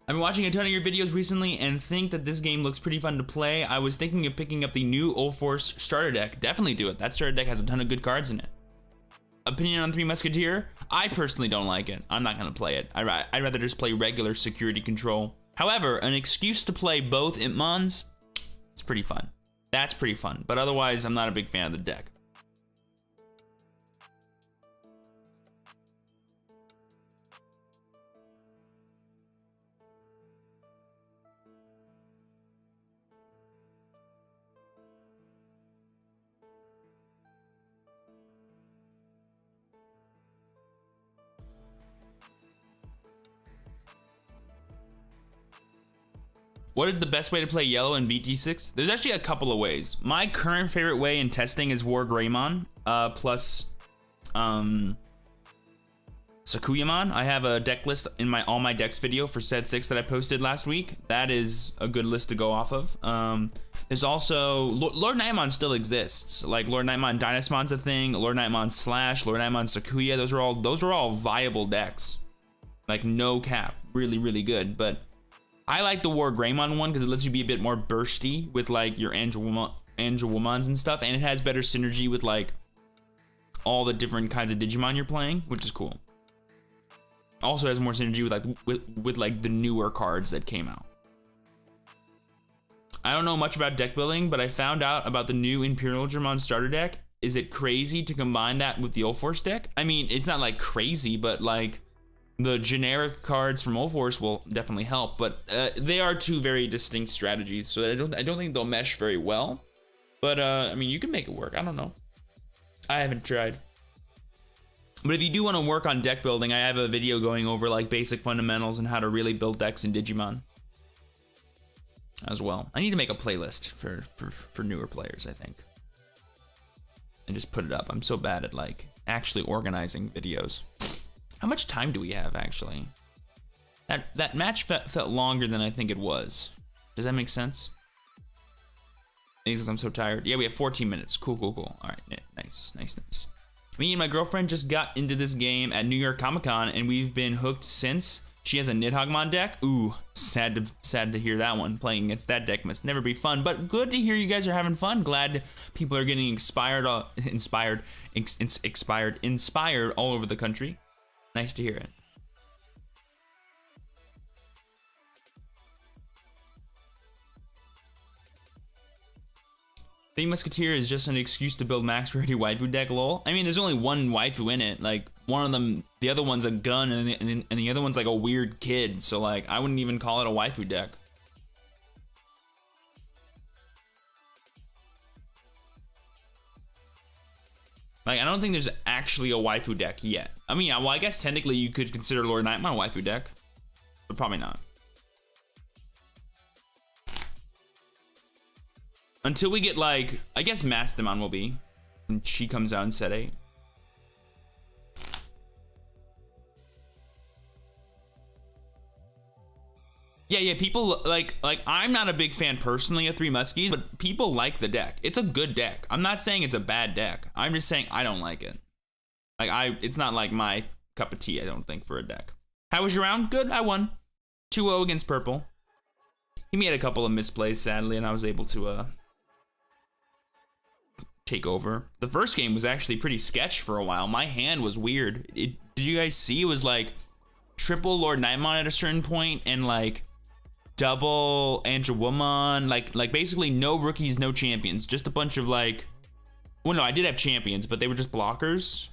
Speaker 1: I've been watching a ton of your videos recently and think that this game looks pretty fun to play. I was thinking of picking up the new Old Force starter deck. Definitely do it. That starter deck has a ton of good cards in it. Opinion on Three Musketeer? I personally don't like it. I'm not gonna play it. I'd rather just play regular security control. However, an excuse to play both Impmons, it's pretty fun. That's pretty fun. But otherwise, I'm not a big fan of the deck. What is the best way to play yellow in BT6? There's actually a couple of ways. My current favorite way in testing is War Greymon plus Sakuyamon. I have a deck list in my all my decks video for set 6 that I posted last week. That is a good list to go off of. There's also Lord Nightmon still exists. Like Lord Nightmon Dynasmon's a thing. Lord Nightmon Slash, Lord Nightmon Sakuya. Those are all viable decks. Like no cap, really really good. But I like the War Greymon one because it lets you be a bit more bursty with like your Angelwomons and stuff, and it has better synergy with like all the different kinds of Digimon you're playing, which is cool. Also has more synergy with like the newer cards that came out. I don't know much about deck building, but I found out about the new Imperial German starter deck. Is it crazy to combine that with the Old Force deck? I mean, it's not like crazy, but like the generic cards from Old Force will definitely help, but they are two very distinct strategies, so I don't think they'll mesh very well. But I mean, you can make it work. I don't know. I haven't tried. But if you do want to work on deck building, I have a video going over like basic fundamentals and how to really build decks in Digimon as well. I need to make a playlist for newer players, I think, and just put it up. I'm so bad at like actually organizing videos. How much time do we have, actually? That match felt longer than I think it was. Does that make sense? Because I'm so tired. Yeah, we have 14 minutes. Cool. All right, nice. Me and my girlfriend just got into this game at New York Comic Con, and we've been hooked since. She has a Nidhoggmon deck. Ooh, sad to hear that one. Playing against that deck must never be fun, but good to hear you guys are having fun. Glad people are getting inspired all over the country. Nice to hear it. Three Musketeer is just an excuse to build max rarity waifu deck, lol. I mean, there's only one waifu in it. Like, one of them, the other one's a gun, and the other one's like a weird kid. So, like, I wouldn't even call it a waifu deck. Like, I don't think there's actually a waifu deck yet. I mean, yeah, well, I guess technically you could consider Lord Nightmon a waifu deck, but probably not. Until we get, like, I guess Mastamon will be when she comes out in set 8. Yeah, people like I'm not a big fan personally of Three Muskies, but people like the deck. It's a good deck. I'm not saying it's a bad deck. I'm just saying I don't like it. Like it's not like my cup of tea, I don't think, for a deck. How was your round? Good, I won. 2-0 against Purple. He made a couple of misplays, sadly, and I was able to take over. The first game was actually pretty sketch for a while. My hand was weird. Did you guys see? It was like triple Lord Nightmon at a certain point, and like double Angewomon, like basically no rookies, no champions, just a bunch of like, well, no, I did have champions, but they were just blockers.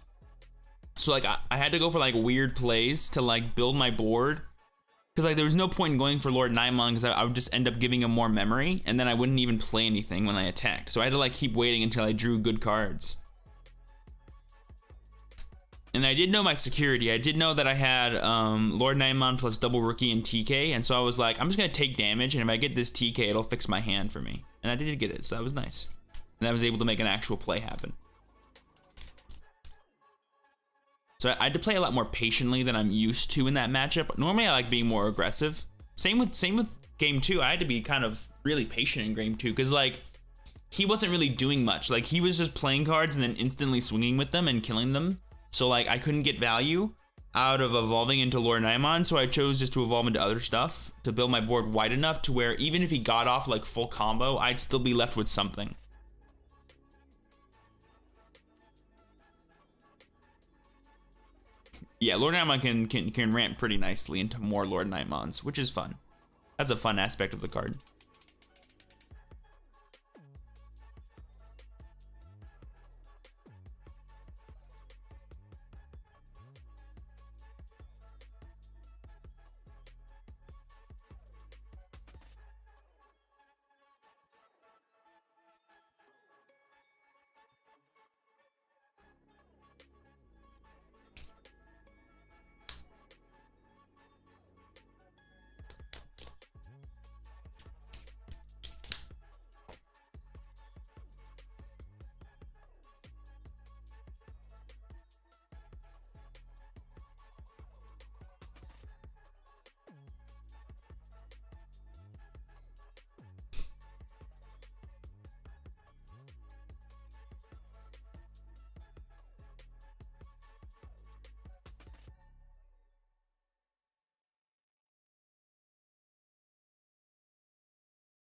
Speaker 1: So like I had to go for like weird plays to like build my board, because like there was no point in going for Lord Nightmon, because I would just end up giving him more memory, and then I wouldn't even play anything when I attacked. So I had to like keep waiting until I drew good cards. And I did know my security. I did know that I had Lord Nightmon plus double rookie and TK, and so I was like, I'm just gonna take damage, and if I get this TK, it'll fix my hand for me. And I did get it, so that was nice. And I was able to make an actual play happen. So I had to play a lot more patiently than I'm used to in that matchup. Normally I like being more aggressive. Same with game 2. I had to be kind of really patient in game 2, because like he wasn't really doing much. Like he was just playing cards and then instantly swinging with them and killing them. So like I couldn't get value out of evolving into Lord Nightmon, so I chose just to evolve into other stuff to build my board wide enough to where even if he got off like full combo, I'd still be left with something. Yeah, Lord Nightmon can ramp pretty nicely into more Lord Nightmons, which is fun. That's a fun aspect of the card.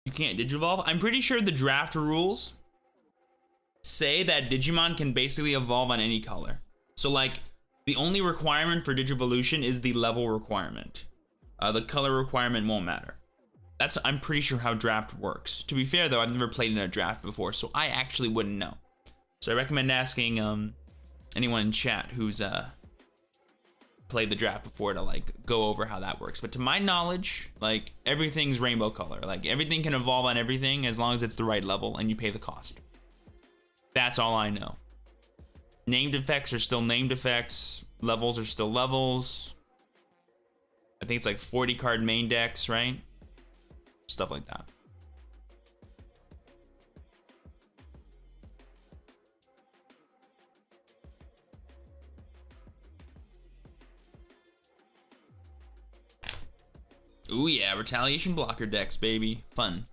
Speaker 1: You can't Digivolve? I'm pretty sure the draft rules say that Digimon can basically evolve on any color. So like, the only requirement for Digivolution is the level requirement. The color requirement won't matter. That's, I'm pretty sure, how draft works. To be fair though, I've never played in a draft before, so I actually wouldn't know. So I recommend asking anyone in chat who's played the draft before to like go over how that works. But to my knowledge, like everything's rainbow color. Like everything can evolve on everything as long as it's the right level and you pay the cost. That's all I know. Named effects are still named effects. Levels are still levels. I think it's like 40 card main decks, right? Stuff like that. Ooh yeah, retaliation blocker decks, baby. Fun.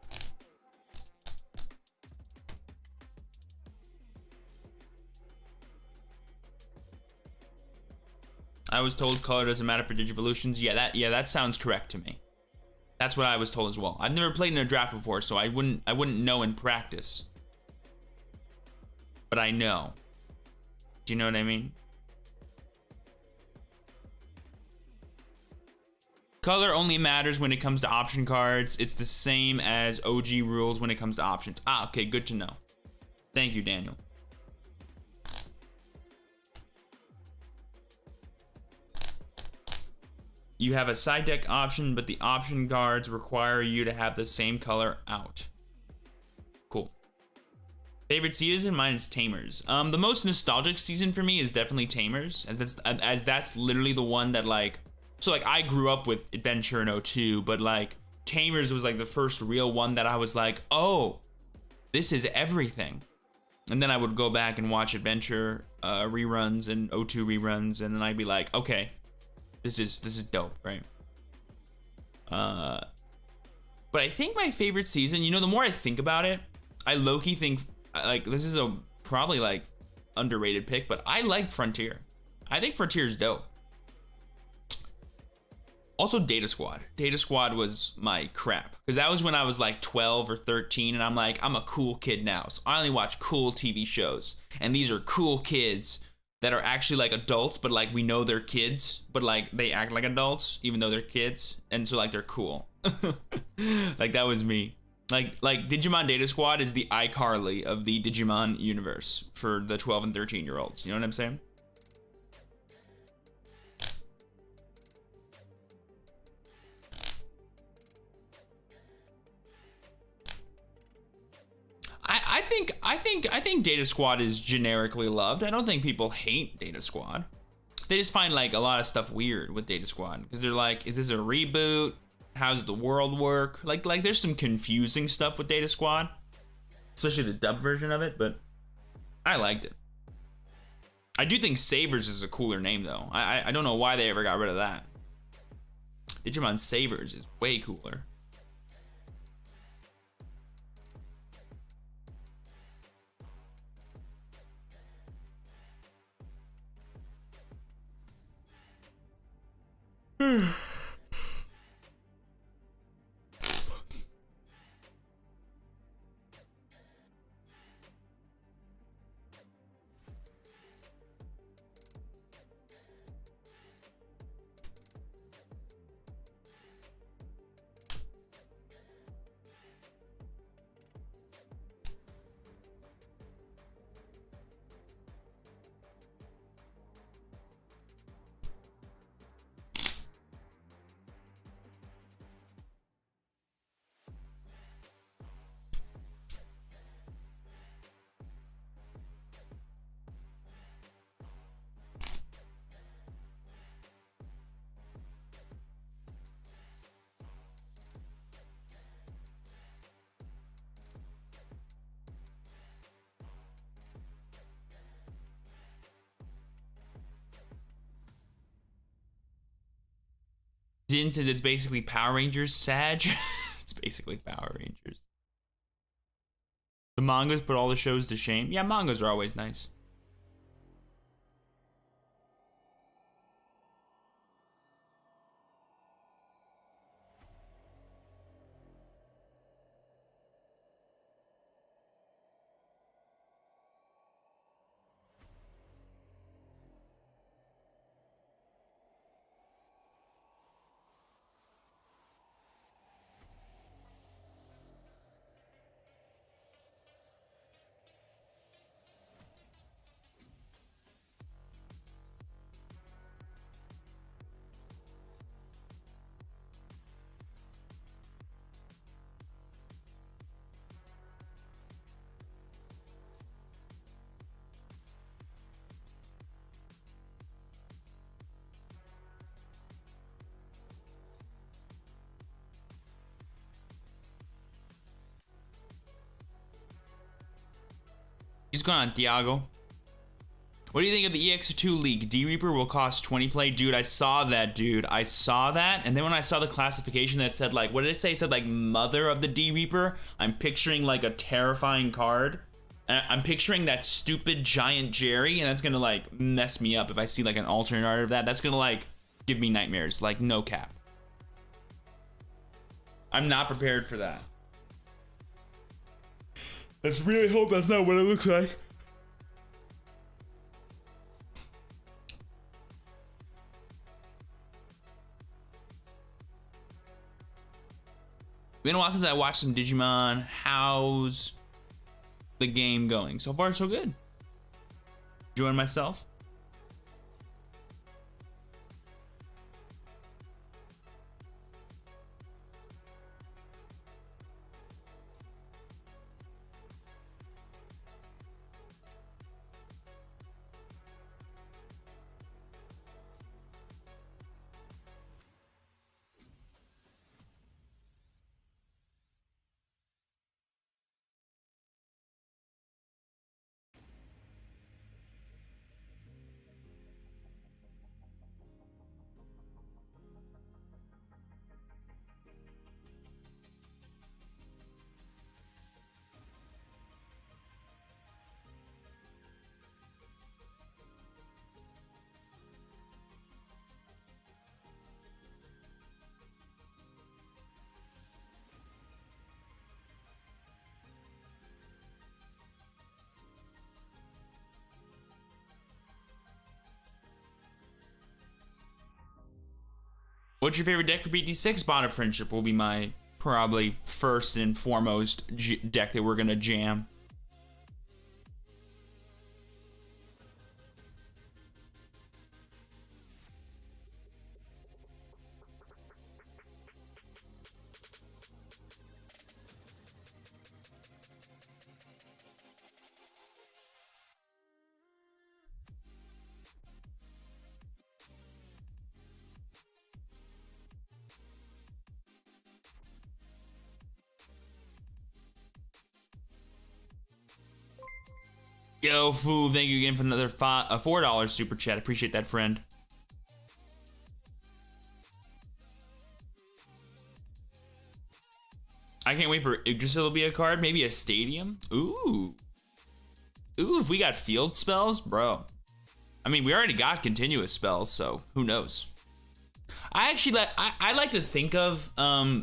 Speaker 1: I was told color doesn't matter for Digivolutions. Yeah, that sounds correct to me. That's what I was told as well. I've never played in a draft before, so I wouldn't know in practice. But I know. Do you know what I mean? Color only matters when it comes to option cards. It's the same as OG rules when it comes to options. Ah, okay, good to know. Thank you, Daniel. You have a side deck option, but the option cards require you to have the same color out. Cool. Favorite season? Mine is Tamers. The most nostalgic season for me is definitely Tamers, as that's literally the one that like, so like I grew up with Adventure in '02, but like Tamers was like the first real one that I was like, oh, this is everything. And then I would go back and watch Adventure reruns and '02 reruns, and then I'd be like, okay, this is dope, right? But I think my favorite season, you know, the more I think about it, I low-key think like this is a probably like underrated pick, but I like Frontier. I think Frontier is dope. Also Data Squad. Data Squad was my crap, because that was when I was like 12 or 13, and I'm like, I'm a cool kid now, so I only watch cool TV shows, and these are cool kids that are actually like adults, but like we know they're kids, but like they act like adults even though they're kids, and so like they're cool. Like that was me. Like Digimon Data Squad is the iCarly of the Digimon universe for the 12 and 13-year-olds. You know what I'm saying? I think Data Squad is generically loved. I don't think people hate Data Squad. They just find like a lot of stuff weird with Data Squad, because they're like, is this a reboot? How's the world work? Like there's some confusing stuff with Data Squad, especially the dub version of it, but I liked it. I do think Sabers is a cooler name though. I don't know why they ever got rid of that. Digimon Sabers is way cooler. Jin says it's basically Power Rangers, Sag. It's basically Power Rangers. The mangas put all the shows to shame. Yeah, mangas are always nice. He's going on Thiago. What do you think of the EX2 league? D-Reaper will cost 20 play. Dude, I saw that, dude. I saw that. And then when I saw the classification that said, like, what did it say? It said, like, Mother of the D-Reaper. I'm picturing, like, a terrifying card. And I'm picturing that stupid giant Jerry. And that's going to, like, mess me up if I see, like, an alternate art of that. That's going to, like, give me nightmares. Like, no cap. I'm not prepared for that. Let's really hope that's not what it looks like. Been a while since I watched some Digimon. How's the game going? So far, so good. Enjoying myself. What's your favorite deck for BT6? Bond of Friendship will be my probably first and foremost deck that we're gonna jam. Yo, Foo, thank you again for another $4 super chat. Appreciate that, friend. I can't wait for Yggdrasil to be a card. Maybe a stadium. Ooh. Ooh, if we got field spells, bro. I mean, we already got continuous spells, so who knows? I actually I like to think of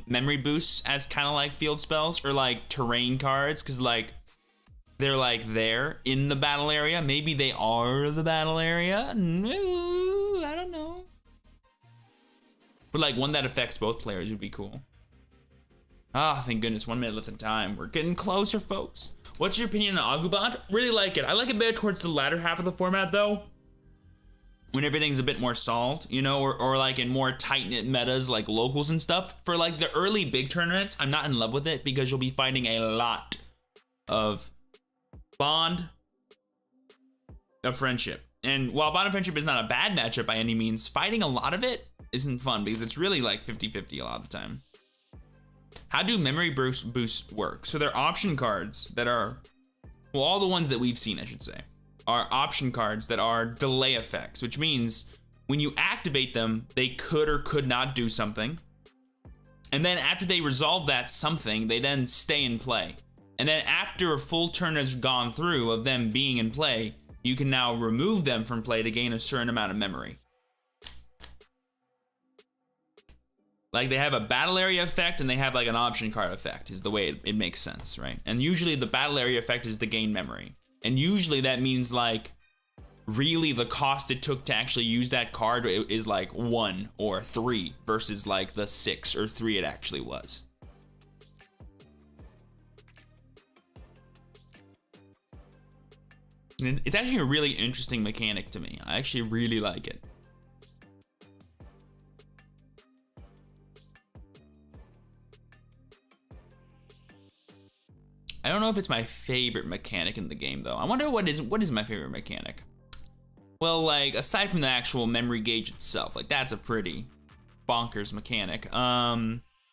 Speaker 1: memory boosts as kind of like field spells or like terrain cards, because like they're like there in the battle area. Maybe they are the battle area. No, I don't know. But like one that affects both players would be cool. Ah, thank goodness, 1 minute left in time. We're getting closer, folks. What's your opinion on Agubot? Really like it. I like it better towards the latter half of the format though, when everything's a bit more solved, you know, or like in more tight-knit metas like locals and stuff. For like the early big tournaments, I'm not in love with it because you'll be fighting a lot of Bond of Friendship. And while Bond of Friendship is not a bad matchup by any means, fighting a lot of it isn't fun because it's really like 50-50 a lot of the time. How do memory boosts work? So they're option cards that are, well, all the ones that we've seen, I should say, are option cards that are delay effects, which means when you activate them, they could or could not do something. And then after they resolve that something, they then stay in play. And then after a full turn has gone through of them being in play, you can now remove them from play to gain a certain amount of memory. Like they have a battle area effect and they have like an option card effect is the way it makes sense, right? And usually the battle area effect is to gain memory. And usually that means like really the cost it took to actually use that card is like 1 or 3 versus like the 6 or 3 it actually was. And it's actually a really interesting mechanic to me. I actually really like it. I don't know if it's my favorite mechanic in the game though. I wonder what is my favorite mechanic? Well, like aside from the actual memory gauge itself, like that's a pretty bonkers mechanic.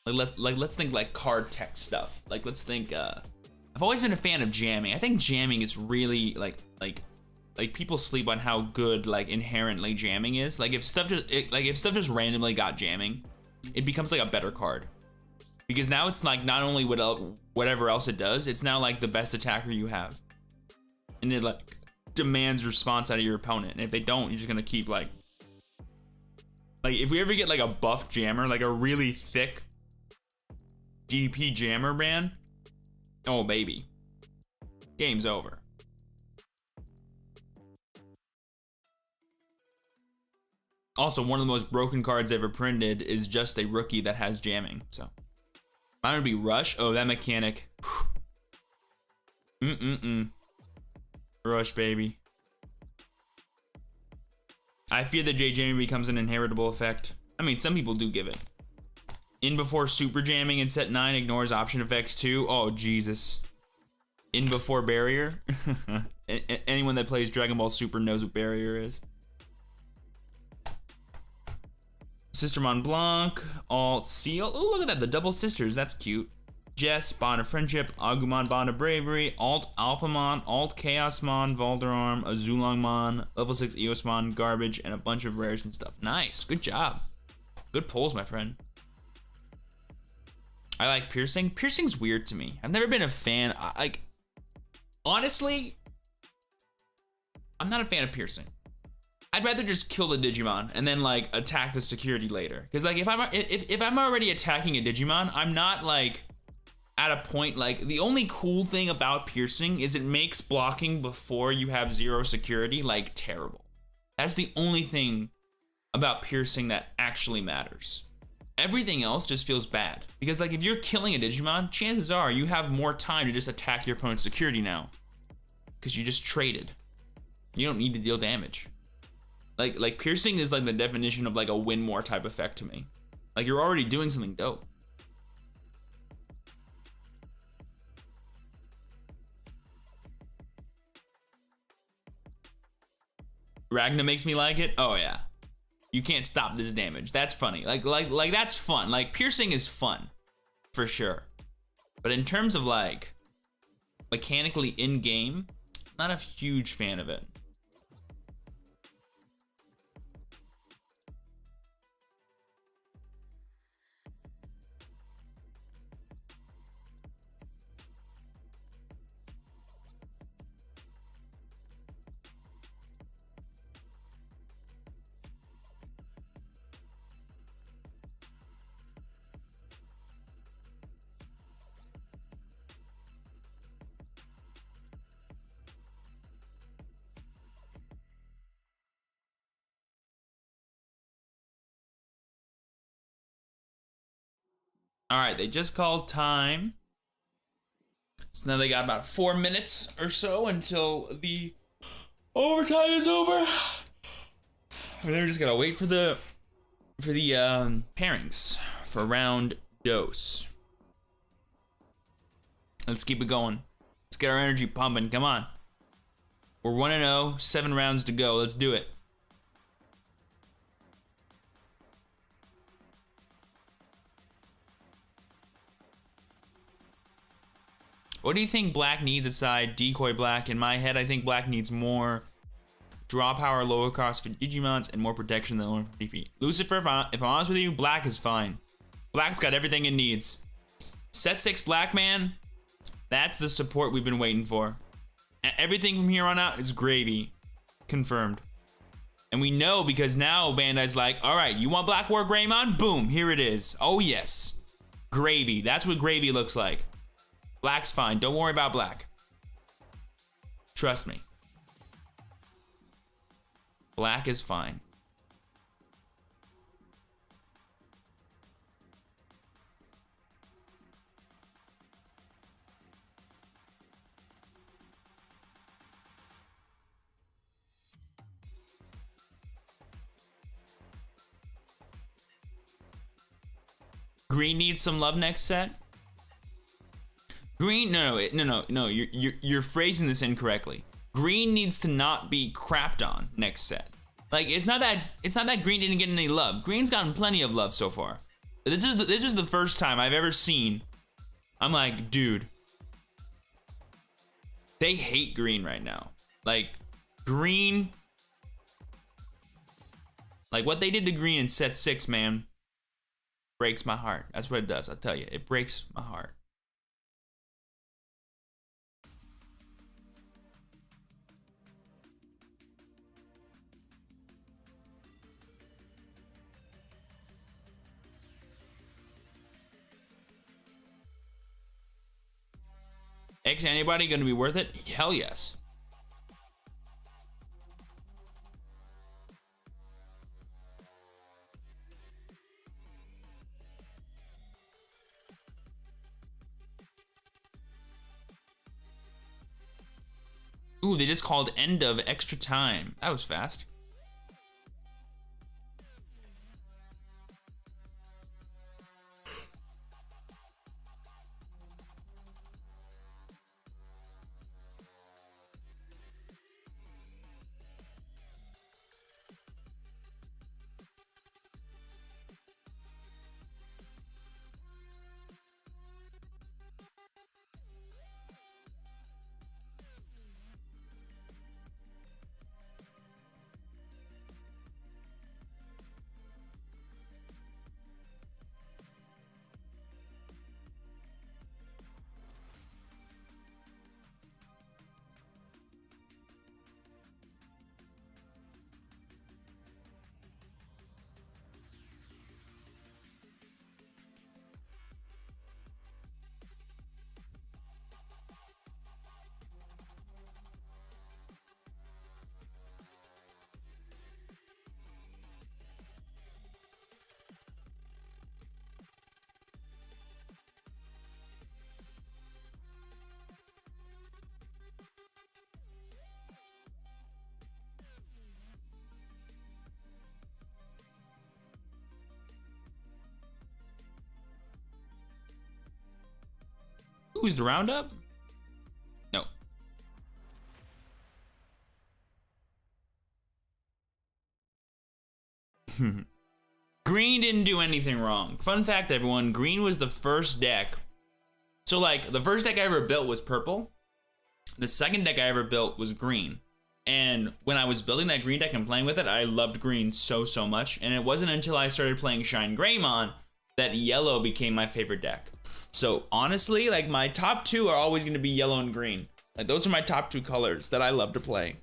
Speaker 1: Let's think like card tech stuff. Like let's think I've always been a fan of jamming. I think jamming is really like people sleep on how good like inherently jamming is. Like if stuff just randomly got jamming, it becomes like a better card. Because now it's like not only whatever else it does, it's now like the best attacker you have. And it like demands response out of your opponent. And if they don't, you're just gonna keep like if we ever get like a buff jammer, like a really thick DP jammer man, oh baby, game's over. Also, one of the most broken cards ever printed is just a rookie that has jamming, so. Mine would be Rush. Oh, that mechanic. Rush, baby. I fear that J jamming becomes an inheritable effect. I mean, some people do give it. In before super jamming in set 9 ignores option effects too. Oh, Jesus. In before barrier. Anyone that plays Dragon Ball Super knows what barrier is. Sister Mont Blanc, Alt Seal. Oh, look at that, the double sisters, that's cute. Jess, Bond of Friendship, Agumon, Bond of Bravery, Alt Alphamon, Alt Chaosmon, Valderarm, Azulongmon, Level 6 Eosmon, Garbage, and a bunch of rares and stuff. Nice, good job. Good pulls, my friend. I like Piercing. Piercing's weird to me. I've never been a fan. Honestly, I'm not a fan of Piercing. I'd rather just kill the Digimon and then like attack the security later. Because like if I'm already attacking a Digimon, I'm not like at a point like the only cool thing about piercing is it makes blocking before you have 0 security like terrible. That's the only thing about piercing that actually matters. everything else just feels bad. Because like if you're killing a Digimon, chances are you have more time to just attack your opponent's security now. Because you just traded. You don't need to deal damage. Like piercing is like the definition of like a win more type effect to me. Like you're already doing something dope. Ragna makes me like it. Oh yeah. You can't stop this damage. That's funny. Like that's fun. Like piercing is fun for sure. But in terms of like mechanically in game, not a huge fan of it. All right, they just called time. So now they got about 4 minutes or so until the overtime is over. And they're just gonna wait for the pairings for round dose. Let's keep it going. Let's get our energy pumping. Come on. We're 1-0, 7 rounds to go. Let's do it. What do you think Black needs aside Decoy Black? In my head, I think Black needs more draw power, lower cost for Digimons, and more protection than lower defeat. Lucifer, if I'm honest with you, Black is fine. Black's got everything it needs. Set 6 Black, man, that's the support we've been waiting for. Everything from here on out is gravy. Confirmed. And we know because now Bandai's like, all right, you want Black War Greymon? Boom, here it is. Oh yes. Gravy, that's what gravy looks like. Black's fine. Don't worry about Black. Trust me. Black is fine. Green needs some love next set. Green, no, you're phrasing this incorrectly. Green needs to not be crapped on next set. Like it's not that Green didn't get any love. Green's gotten plenty of love so far. This is the first time I've ever seen. I'm like, dude, they hate Green right now. Like Green, like what they did to Green in set 6, man, breaks my heart. That's what it does. I'll tell you, it breaks my heart. X antibody gonna be worth it? Hell yes. Ooh, they just called end of extra time. That was fast. Who's the roundup? No. Green didn't do anything wrong. Fun fact, everyone, green was the first deck. So like, the first deck I ever built was purple. The second deck I ever built was green. And when I was building that green deck and playing with it, I loved green so much. And it wasn't until I started playing Shine Greymon that yellow became my favorite deck. So honestly, like my top two are always gonna be yellow and green. Like those are my top two colors that I love to play.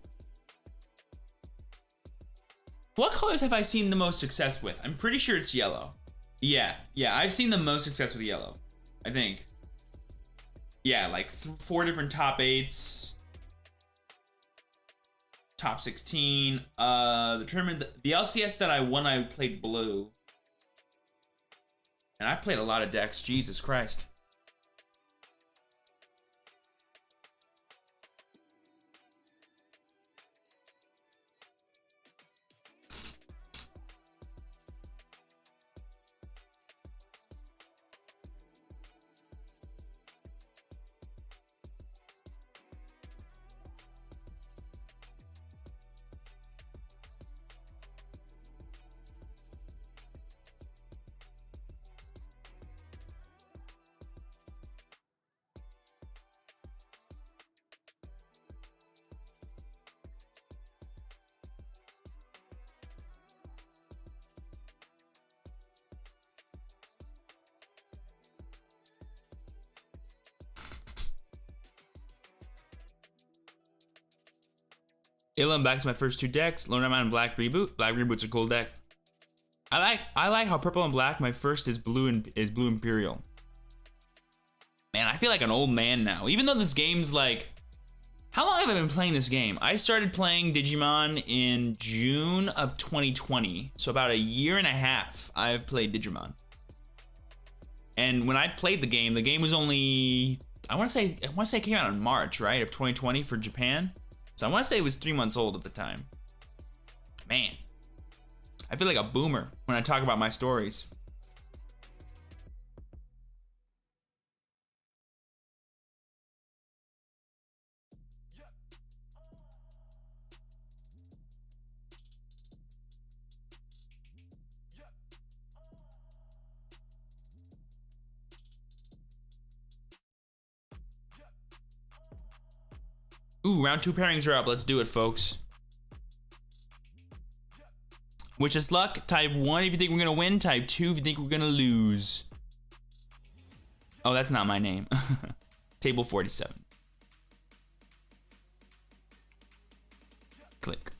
Speaker 1: What colors have I seen the most success with? I'm pretty sure it's yellow. Yeah, I've seen the most success with yellow, I think. Yeah, like 4 different top 8s. Top 16. The tournament, the LCS that I won, I played blue. And I played a lot of decks, Jesus Christ. Ilan back to my first 2 decks. Lone Diamond and Black Reboot. Black Reboot's a cool deck. I like how purple and black. My first is blue and blue Imperial. Man, I feel like an old man now. Even though this game's like, how long have I been playing this game? I started playing Digimon in June of 2020. So about a year and a half I've played Digimon. And when I played the game was only, I want to say it came out in March, right, of 2020 for Japan. So I want to say it was 3 months old at the time. Man, I feel like a boomer when I talk about my stories. Ooh, round 2 pairings are up. Let's do it, folks. Wish us luck. Type 1 if you think we're gonna win. Type 2 if you think we're gonna lose. Oh, that's not my name. Table 47. Click.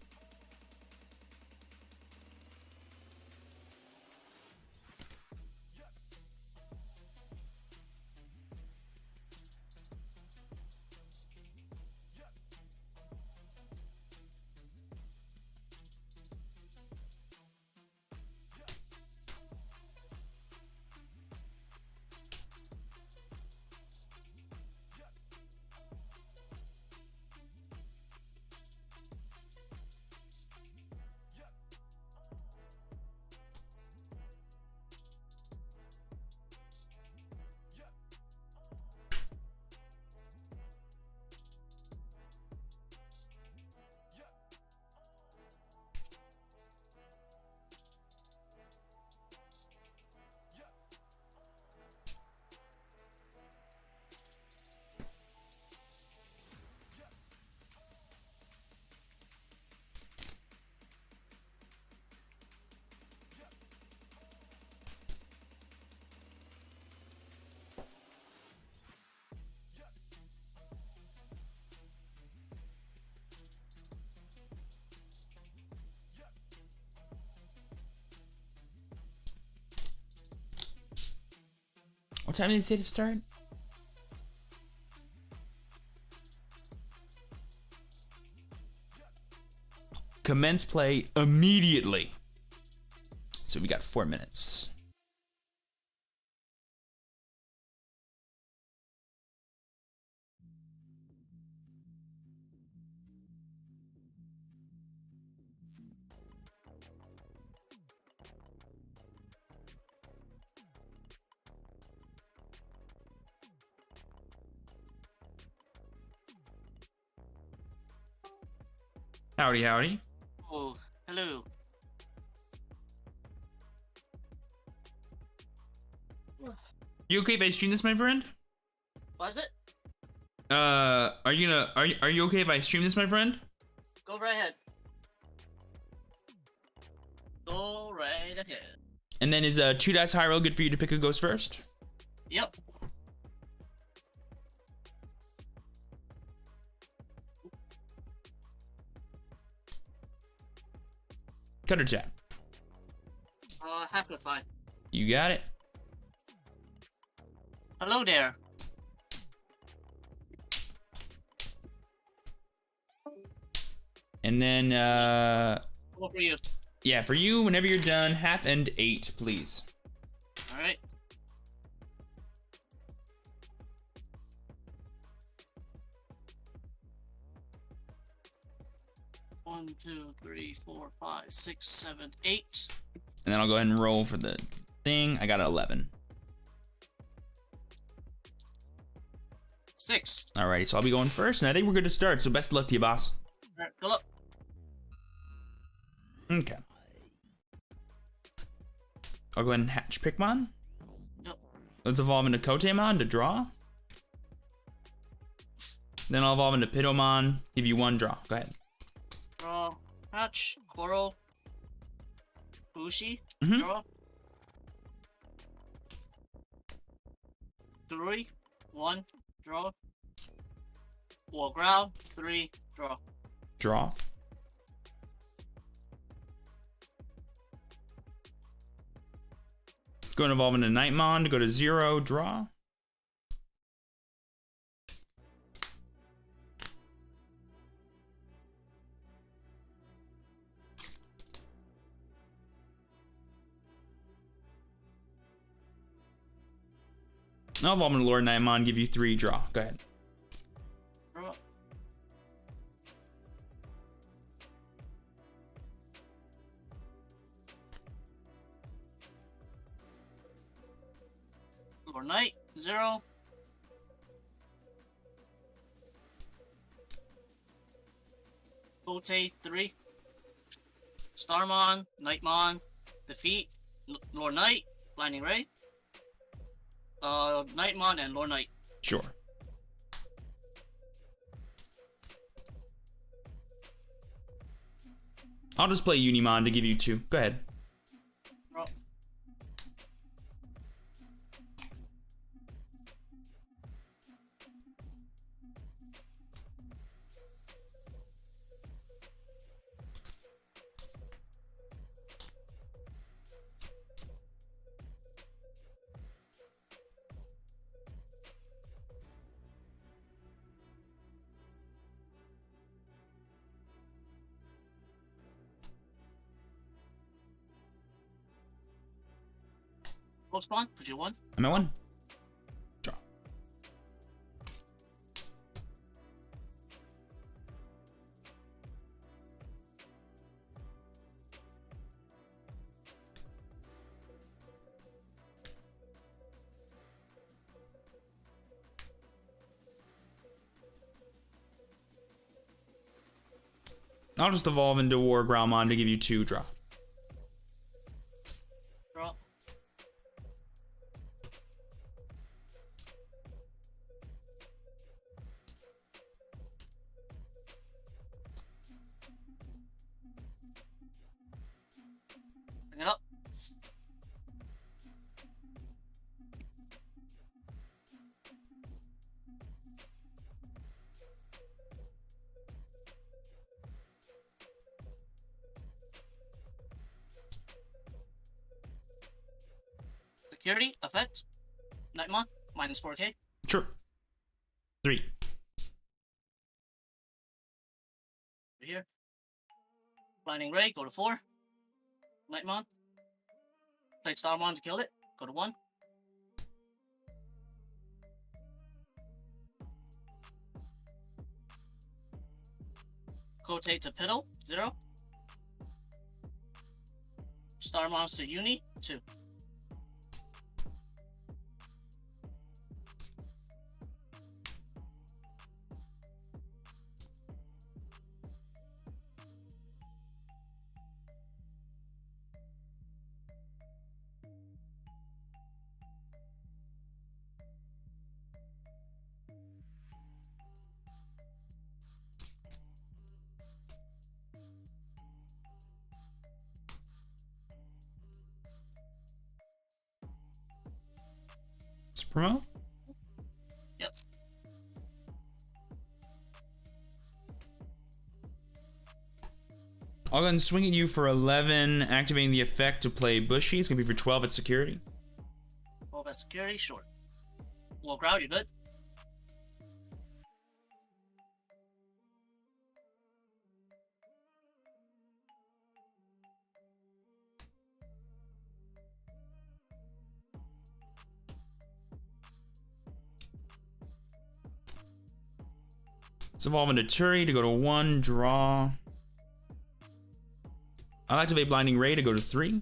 Speaker 1: What time did it say to start? Commence play immediately. So we got 4 minutes. Howdy, howdy.
Speaker 4: Oh, hello.
Speaker 1: You okay if I stream this, my friend?
Speaker 4: Was it?
Speaker 1: Are you okay if I stream this, my friend?
Speaker 4: Go right ahead. Go right ahead.
Speaker 1: And then is 2 dice high roll good for you to pick who goes first?
Speaker 4: Yep.
Speaker 1: Cut or chat?
Speaker 4: Half is fine.
Speaker 1: You got it.
Speaker 4: Hello there.
Speaker 1: And then
Speaker 4: Go for you.
Speaker 1: yeah, for you, whenever you're done, half and 8, please.
Speaker 4: All right. One, two, three, four, five, six, 7, 8.
Speaker 1: And then I'll go ahead and roll for the thing. I got an 11.
Speaker 4: 6.
Speaker 1: Alrighty, so I'll be going first, and I think we're good to start. So best of luck to you, boss.
Speaker 4: All right, go up.
Speaker 1: Okay. I'll go ahead and hatch Pikmon.
Speaker 4: Yep.
Speaker 1: Let's evolve into Kotemon to draw. Then I'll evolve into Pitomon, give you 1 draw. Go ahead.
Speaker 4: Draw. Hatch. Coral. Bushi.
Speaker 1: Mhm.
Speaker 4: Draw. 3. 1. Draw. Wargrowl. 3. Draw.
Speaker 1: Draw. Go and evolve into Nightmon to go to 0, draw. I'll evolve into Lord Nightmon, give you 3, draw. Go ahead.
Speaker 4: Draw. Lord Knight. 0. Bote. 3. Starmon. Nightmon. Defeat. Lord Knight. Blinding Ray. Nightmon and Lord Knight.
Speaker 1: Sure. I'll just play Unimon to give you 2. Go ahead.
Speaker 4: Draw. Full spawn. Put you 1.
Speaker 1: I'm at 1. Draw. I'll just evolve into War Growlmon to give you 2, draw.
Speaker 4: Draw. Bring it up. Security effect. Nightmon. Minus 4k.
Speaker 1: Sure. 3.
Speaker 4: Over here. Blinding Ray. Go to 4. Nightmon. Play Starmon to kill it. Go to 1. Kote to Piddle. 0. Star Monster Uni. 2.
Speaker 1: Promote?
Speaker 4: Yep.
Speaker 1: I'll go ahead and swing at you for 11, activating the effect to play Bushy. It's gonna be for 12 at security.
Speaker 4: 12 at security, sure. Well, crowd, you good?
Speaker 1: Let's evolve into Turi to go to 1, draw. I'll activate Blinding Ray to go to 3.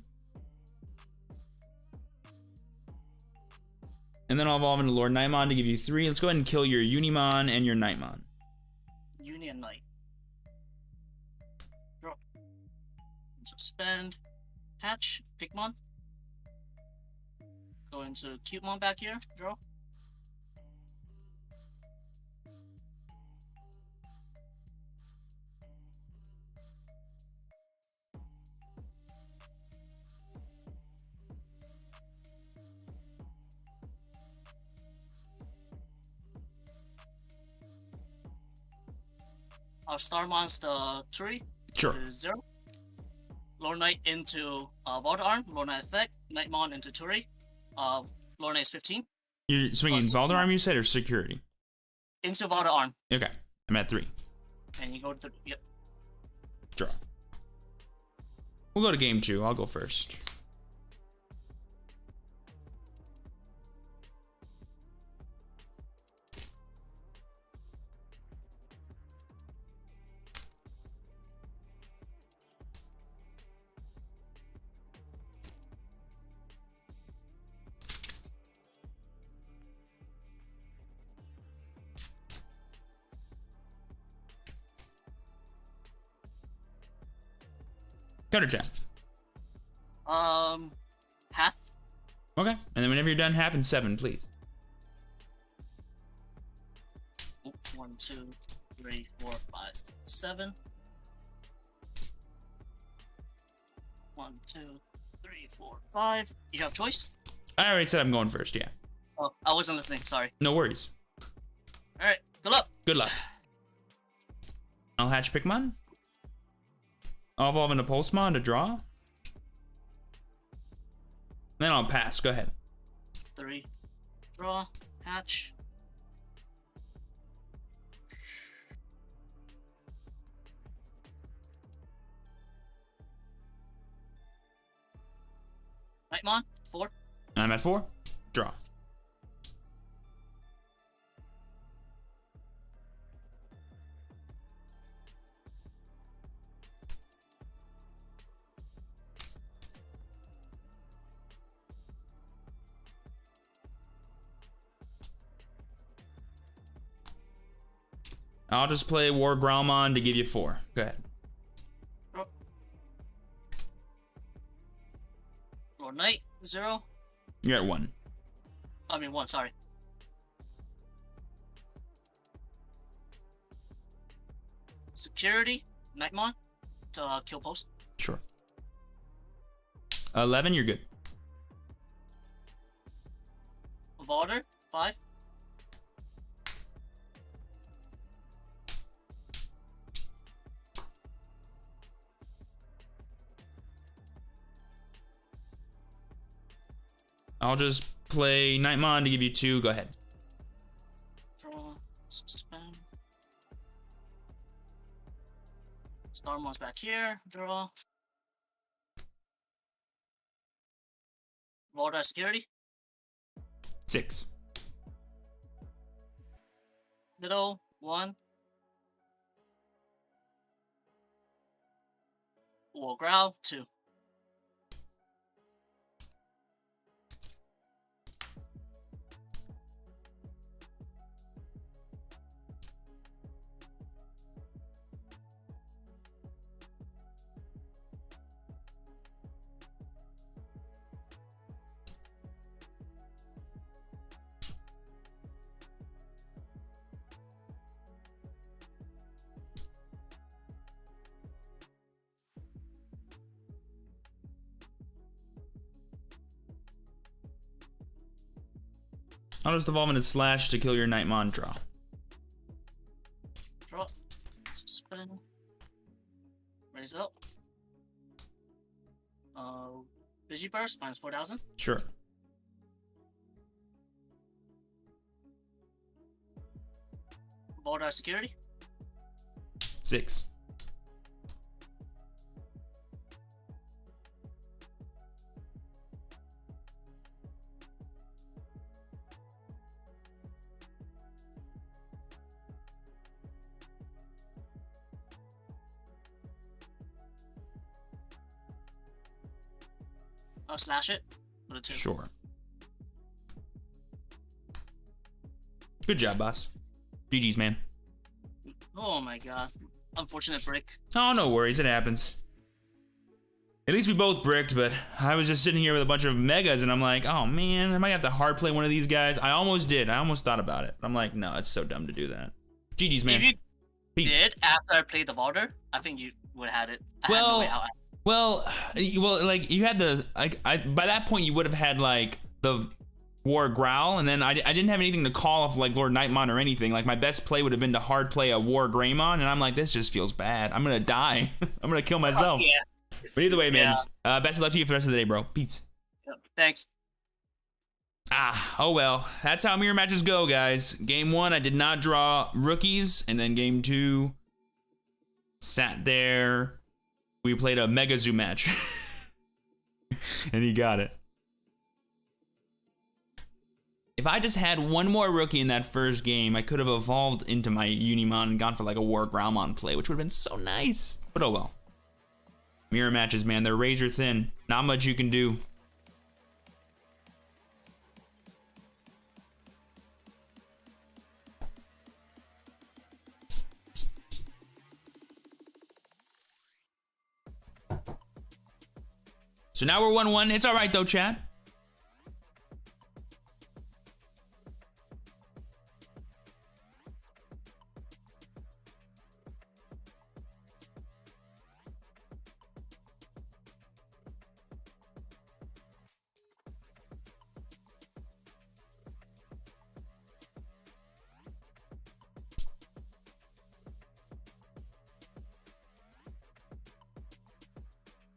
Speaker 1: And then I'll evolve into Lord Nightmon to give you 3. Let's go ahead and kill your Unimon and your Nightmon.
Speaker 4: Union Knight. Draw. Suspend. Hatch. Pikmon. Go into Cutemon back here. Draw. Our Starmon's the Turi.
Speaker 1: Sure.
Speaker 4: Is 0. Lord Knight into Vault Arm. Lord Knight effect. Nightmon into Turi. Lord Knight is 15.
Speaker 1: You're swinging Valdarm, you said, or security?
Speaker 4: Into Vault Arm.
Speaker 1: Okay, I'm at 3.
Speaker 4: And you go to the. Yep.
Speaker 1: Draw. We'll go to game 2. I'll go first. Counter tap.
Speaker 4: Half.
Speaker 1: Okay, and then whenever you're done, happen 7, please.
Speaker 4: 1, 2, 3, 4, 5, 6, 7. 1, 2, 3, 4, 5. You have choice?
Speaker 1: I already said I'm going first, yeah.
Speaker 4: Oh, I wasn't listening. Sorry.
Speaker 1: No worries.
Speaker 4: All right. Good luck.
Speaker 1: Good luck. I'll hatch Pikmon. I'll evolve into Pulsemon to draw. Then I'll pass. Go ahead.
Speaker 4: 3. Draw. Hatch. Nightmon. 4.
Speaker 1: I'm at 4. Draw. I'll just play War Growlmon to give you 4. Go ahead.
Speaker 4: Draw. Lord Knight. 0.
Speaker 1: You're at 1.
Speaker 4: I mean 1. Sorry. Security. Nightmon. To kill post.
Speaker 1: Sure. 11, you're good.
Speaker 4: Vaulter. 5.
Speaker 1: I'll just play Nightmon to give you 2. Go ahead.
Speaker 4: Draw. Suspend. Starmon's back here. Draw. Vaulter security.
Speaker 1: 6.
Speaker 4: Middle. 1. War Growl. 2.
Speaker 1: I'll just evolve into Slash to kill your Nightmon. Draw.
Speaker 4: Draw. Spin. Raise it up. Digiburst minus 4,000.
Speaker 1: Sure.
Speaker 4: Border security.
Speaker 1: 6.
Speaker 4: I'll slash it with a 2.
Speaker 1: Sure. Good job, boss. GG's, man.
Speaker 4: Oh my god. Unfortunate break.
Speaker 1: Oh, no worries. It happens. At least we both bricked, but I was just sitting here with a bunch of megas, and I'm like, oh man, I might have to hard play one of these guys. I almost did. I almost thought about it. But I'm like, no, it's so dumb to do that. GG's, man.
Speaker 4: If you
Speaker 1: Peace.
Speaker 4: did after I played the border, I think you would have had it. I had no way out.
Speaker 1: Well, like you had the by that point you would have had like the War Growl, and then I didn't have anything to call off like Lord Nightmon or anything. Like my best play would have been to hard play a War Greymon, and I'm like, this just feels bad. I'm gonna die. I'm gonna kill myself.
Speaker 4: Yeah.
Speaker 1: But either way, man. Best of luck to you for the rest of the day, bro. Peace.
Speaker 4: Yep. Thanks.
Speaker 1: Oh well. That's how mirror matches go, guys. Game 1, I did not draw rookies, and then game 2, sat there. We played a Mega Zoo match. And he got it. If I just had one more rookie in that first game, I could have evolved into my Unimon and gone for like a War Growlmon play, which would have been so nice. But oh well. Mirror matches, man, they're razor thin. Not much you can do. So now we're 1-1. It's all right though, chat.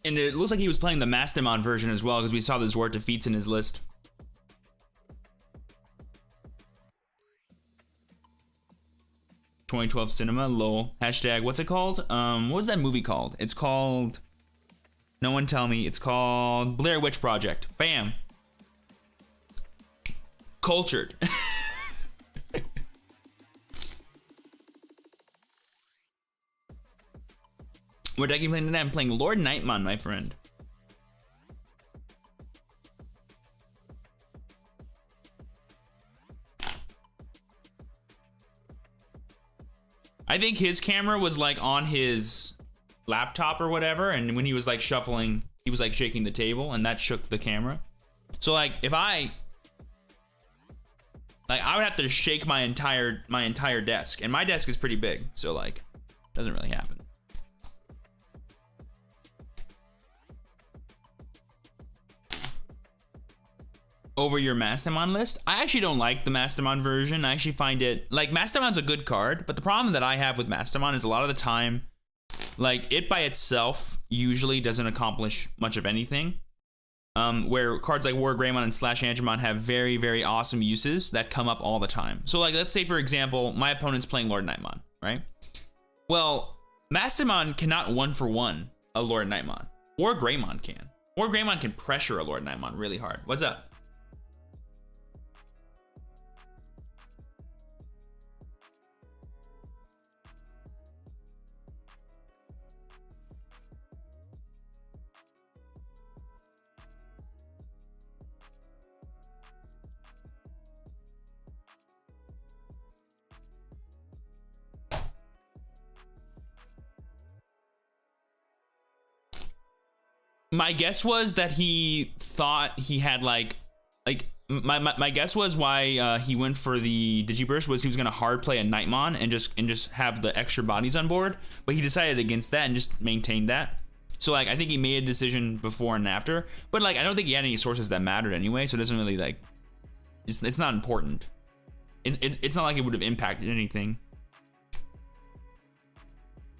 Speaker 1: And it looks like he was playing the Mastamon version as well, because we saw the Zwart defeats in his list. "2012 cinema, lol. Hashtag, what's it called? What was that movie called? It's called... No one tell me. It's called Blair Witch Project. Bam. Cultured. What deck are you playing today? I'm playing Lord Nightmon, my friend. I think his camera was like on his laptop or whatever, and when he was like shuffling, he was like shaking the table, and that shook the camera. So like if I would have to shake my entire desk, and my desk is pretty big, so like doesn't really happen. Over your Mastamon list? I actually don't like the Mastamon version. I actually find it, like, Mastamon's a good card, but the problem that I have with Mastamon is a lot of the time, like, it by itself usually doesn't accomplish much of anything. Where cards like War Greymon and Slash Angemon have very, very awesome uses that come up all the time. So, like, let's say, for example, my opponent's playing Lord Nightmon, right? Well, Mastamon cannot 1-for-1 a Lord Nightmon. War Greymon can. War Greymon can pressure a Lord Nightmon really hard. What's up? My guess was that he thought he had like my guess was why he went for the Digiburst was he was gonna hard play a Nightmon and just have the extra bodies on board, but he decided against that and just maintained that. So like I think he made a decision before and after, but like I don't think he had any sources that mattered anyway, so it doesn't really like It's not important. It's not like it would have impacted anything.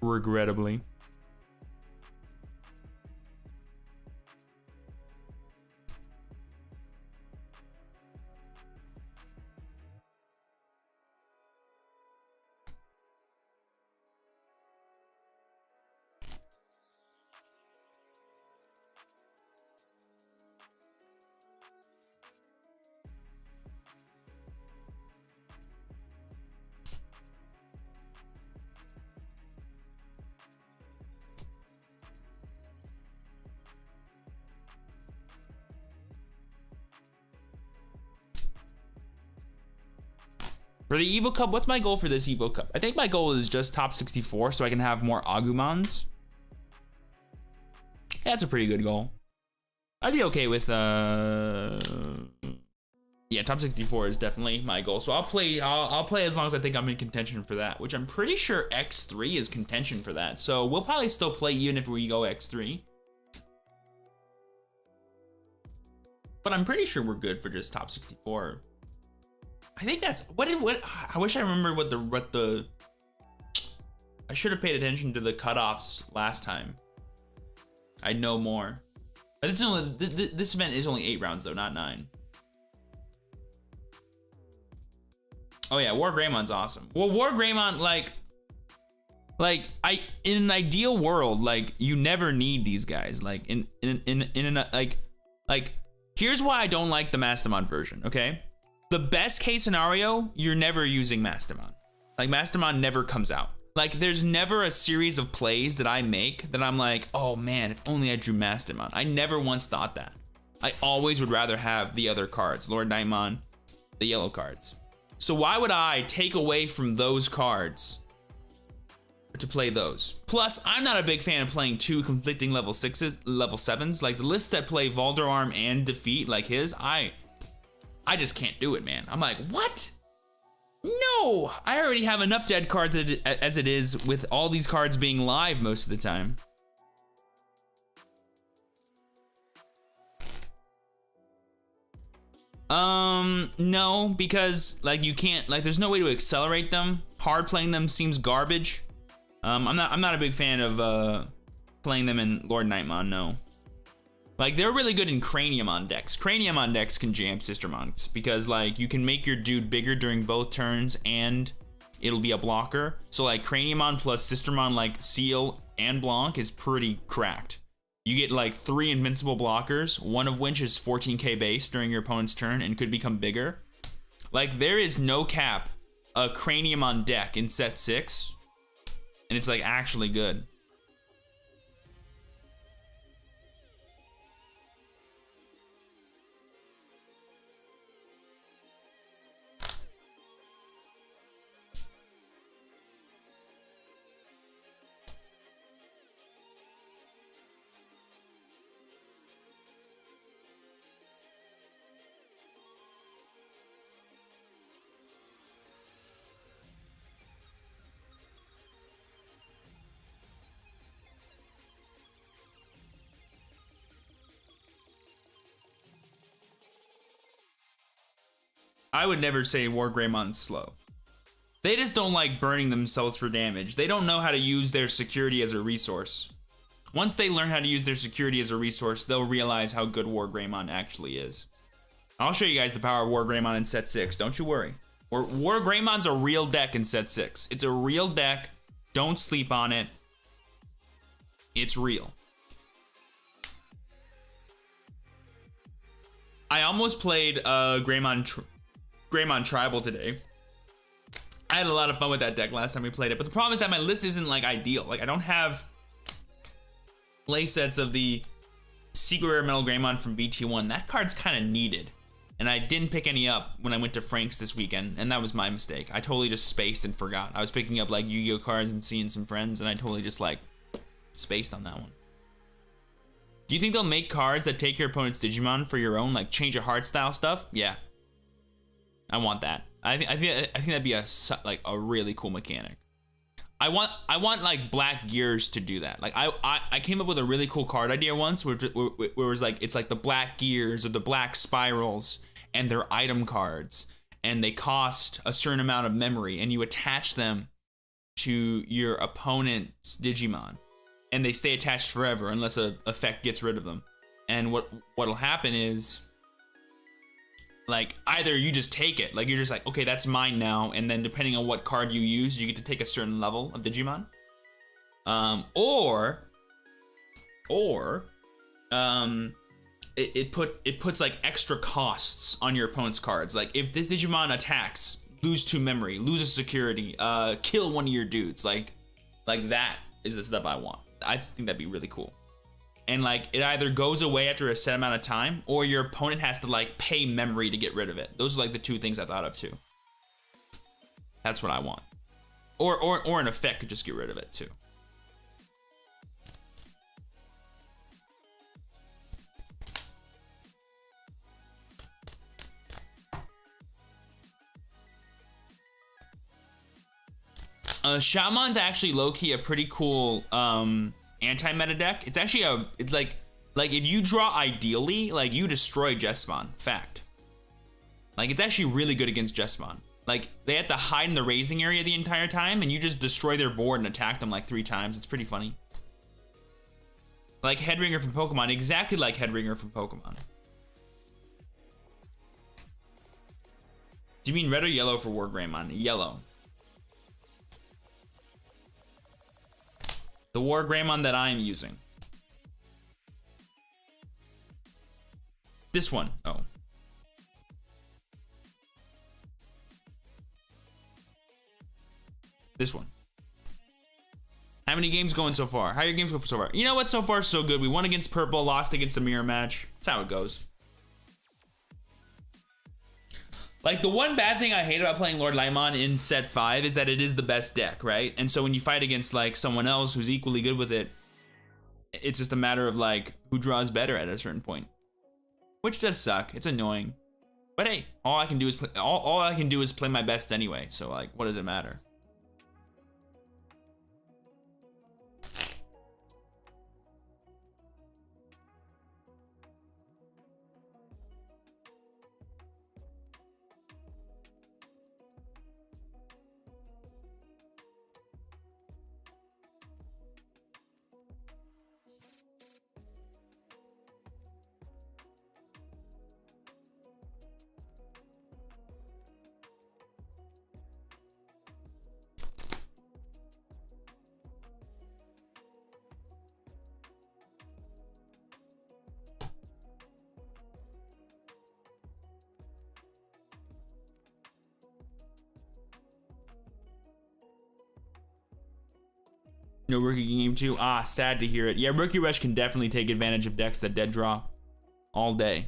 Speaker 1: Regrettably. For the Evo Cup, what's my goal for this Evo Cup? I think my goal is just top 64 so I can have more Agumons. Yeah, that's a pretty good goal. I'd be okay with, yeah, top 64 is definitely my goal. So I'll play as long as I think I'm in contention for that, which I'm pretty sure X3 is contention for that. So we'll probably still play even if we go X3. But I'm pretty sure we're good for just top 64. I think that's what I wish I remembered what the I should have paid attention to the cutoffs last time. I know more. But it's only this event is only 8 rounds though, not 9. Oh yeah, War Greymon's awesome. Well, War Greymon, like in an ideal world, like you never need these guys. Like in like here's why I don't like the Mastamon version, okay? The best case scenario, you're never using Mastamon. Like Mastamon never comes out. Like there's never a series of plays that I make that I'm like, oh man, if only I drew Mastamon. I never once thought that. I always would rather have the other cards, Lord Nightmon, the yellow cards. So why would I take away from those cards to play those? Plus, I'm not a big fan of playing 2 conflicting level 7s. Like the lists that play Valderarm and Defeat like his, I just can't do it, man. I'm like, what? No, I already have enough dead cards as it is with all these cards being live most of the time. No, because like you can't, like there's no way to accelerate them. Hard playing them seems garbage. I'm not a big fan of playing them in Lord Nightmon, no. Like they're really good in Craniumon decks. Craniumon decks can jam Sistermons because like you can make your dude bigger during both turns and it'll be a blocker. So like Craniumon plus Sistermon like Seal and Blanc is pretty cracked. You get like 3 invincible blockers, one of which is 14k base during your opponent's turn and could become bigger. Like there is no cap a Craniumon deck in set 6 and it's like actually good. I would never say War Greymon's slow. They just don't like burning themselves for damage. They don't know how to use their security as a resource. Once they learn how to use their security as a resource, they'll realize how good War Greymon actually is. I'll show you guys the power of War Greymon in set 6, don't you worry. War Greymon's a real deck in set 6. It's a real deck, don't sleep on it. It's real. I almost played Greymon Tribal today. I had a lot of fun with that deck last time we played it, but the problem is that my list isn't like ideal. Like I don't have play sets of the Secret Rare Metal Greymon from BT1. That card's kind of needed, and I didn't pick any up when I went to Frank's this weekend, and that was my mistake. I totally just spaced and forgot. I was picking up like Yu-Gi-Oh cards and seeing some friends, and I totally just like spaced on that one. Do you think they'll make cards that take your opponent's Digimon for your own, like change of heart style stuff? Yeah, I want that. I think that'd be a really cool mechanic. I want like Black Gears to do that. Like I came up with a really cool card idea once where it was like it's like the Black Gears or the Black Spirals, and they're item cards, and they cost a certain amount of memory, and you attach them to your opponent's Digimon, and they stay attached forever unless a effect gets rid of them. And what'll happen is, like, either you just take it, like you're just like, okay, that's mine now, and then depending on what card you use, you get to take a certain level of Digimon. Or it puts like extra costs on your opponent's cards. Like if this Digimon attacks, lose 2 memory, loses security, kill one of your dudes. Like that is the stuff I want. I think that'd be really cool. And like it either goes away after a set amount of time, or your opponent has to like pay memory to get rid of it. Those are like the 2 things I thought of too. That's what I want. Or an effect could just get rid of it too. Shaman's actually low-key a pretty cool anti-meta deck. It's actually it's like if you draw ideally, like you destroy Jessamon. Fact. Like it's actually really good against Jessamon. Like they have to hide in the raising area the entire time, and you just destroy their board and attack them like 3 times. It's pretty funny. Like Headringer from Pokemon, exactly like Headringer from Pokemon. Do you mean red or yellow for War Greymon? Yellow. The War Greymon that I'm using. This one. Oh. This one. How many games going so far? How are your games going so far? You know what? So far, so good. We won against Purple, lost against the mirror match. That's how it goes. Like, the one bad thing I hate about playing Lord Lightmon in set 5 is that it is the best deck, right? And so when you fight against, like, someone else who's equally good with it, it's just a matter of, like, who draws better at a certain point. Which does suck. It's annoying. But hey, all I can do is play, all I can do is play my best anyway, so, like, what does it matter? No Rookie Game 2. Ah, sad to hear it. Yeah, Rookie Rush can definitely take advantage of decks that dead draw all day.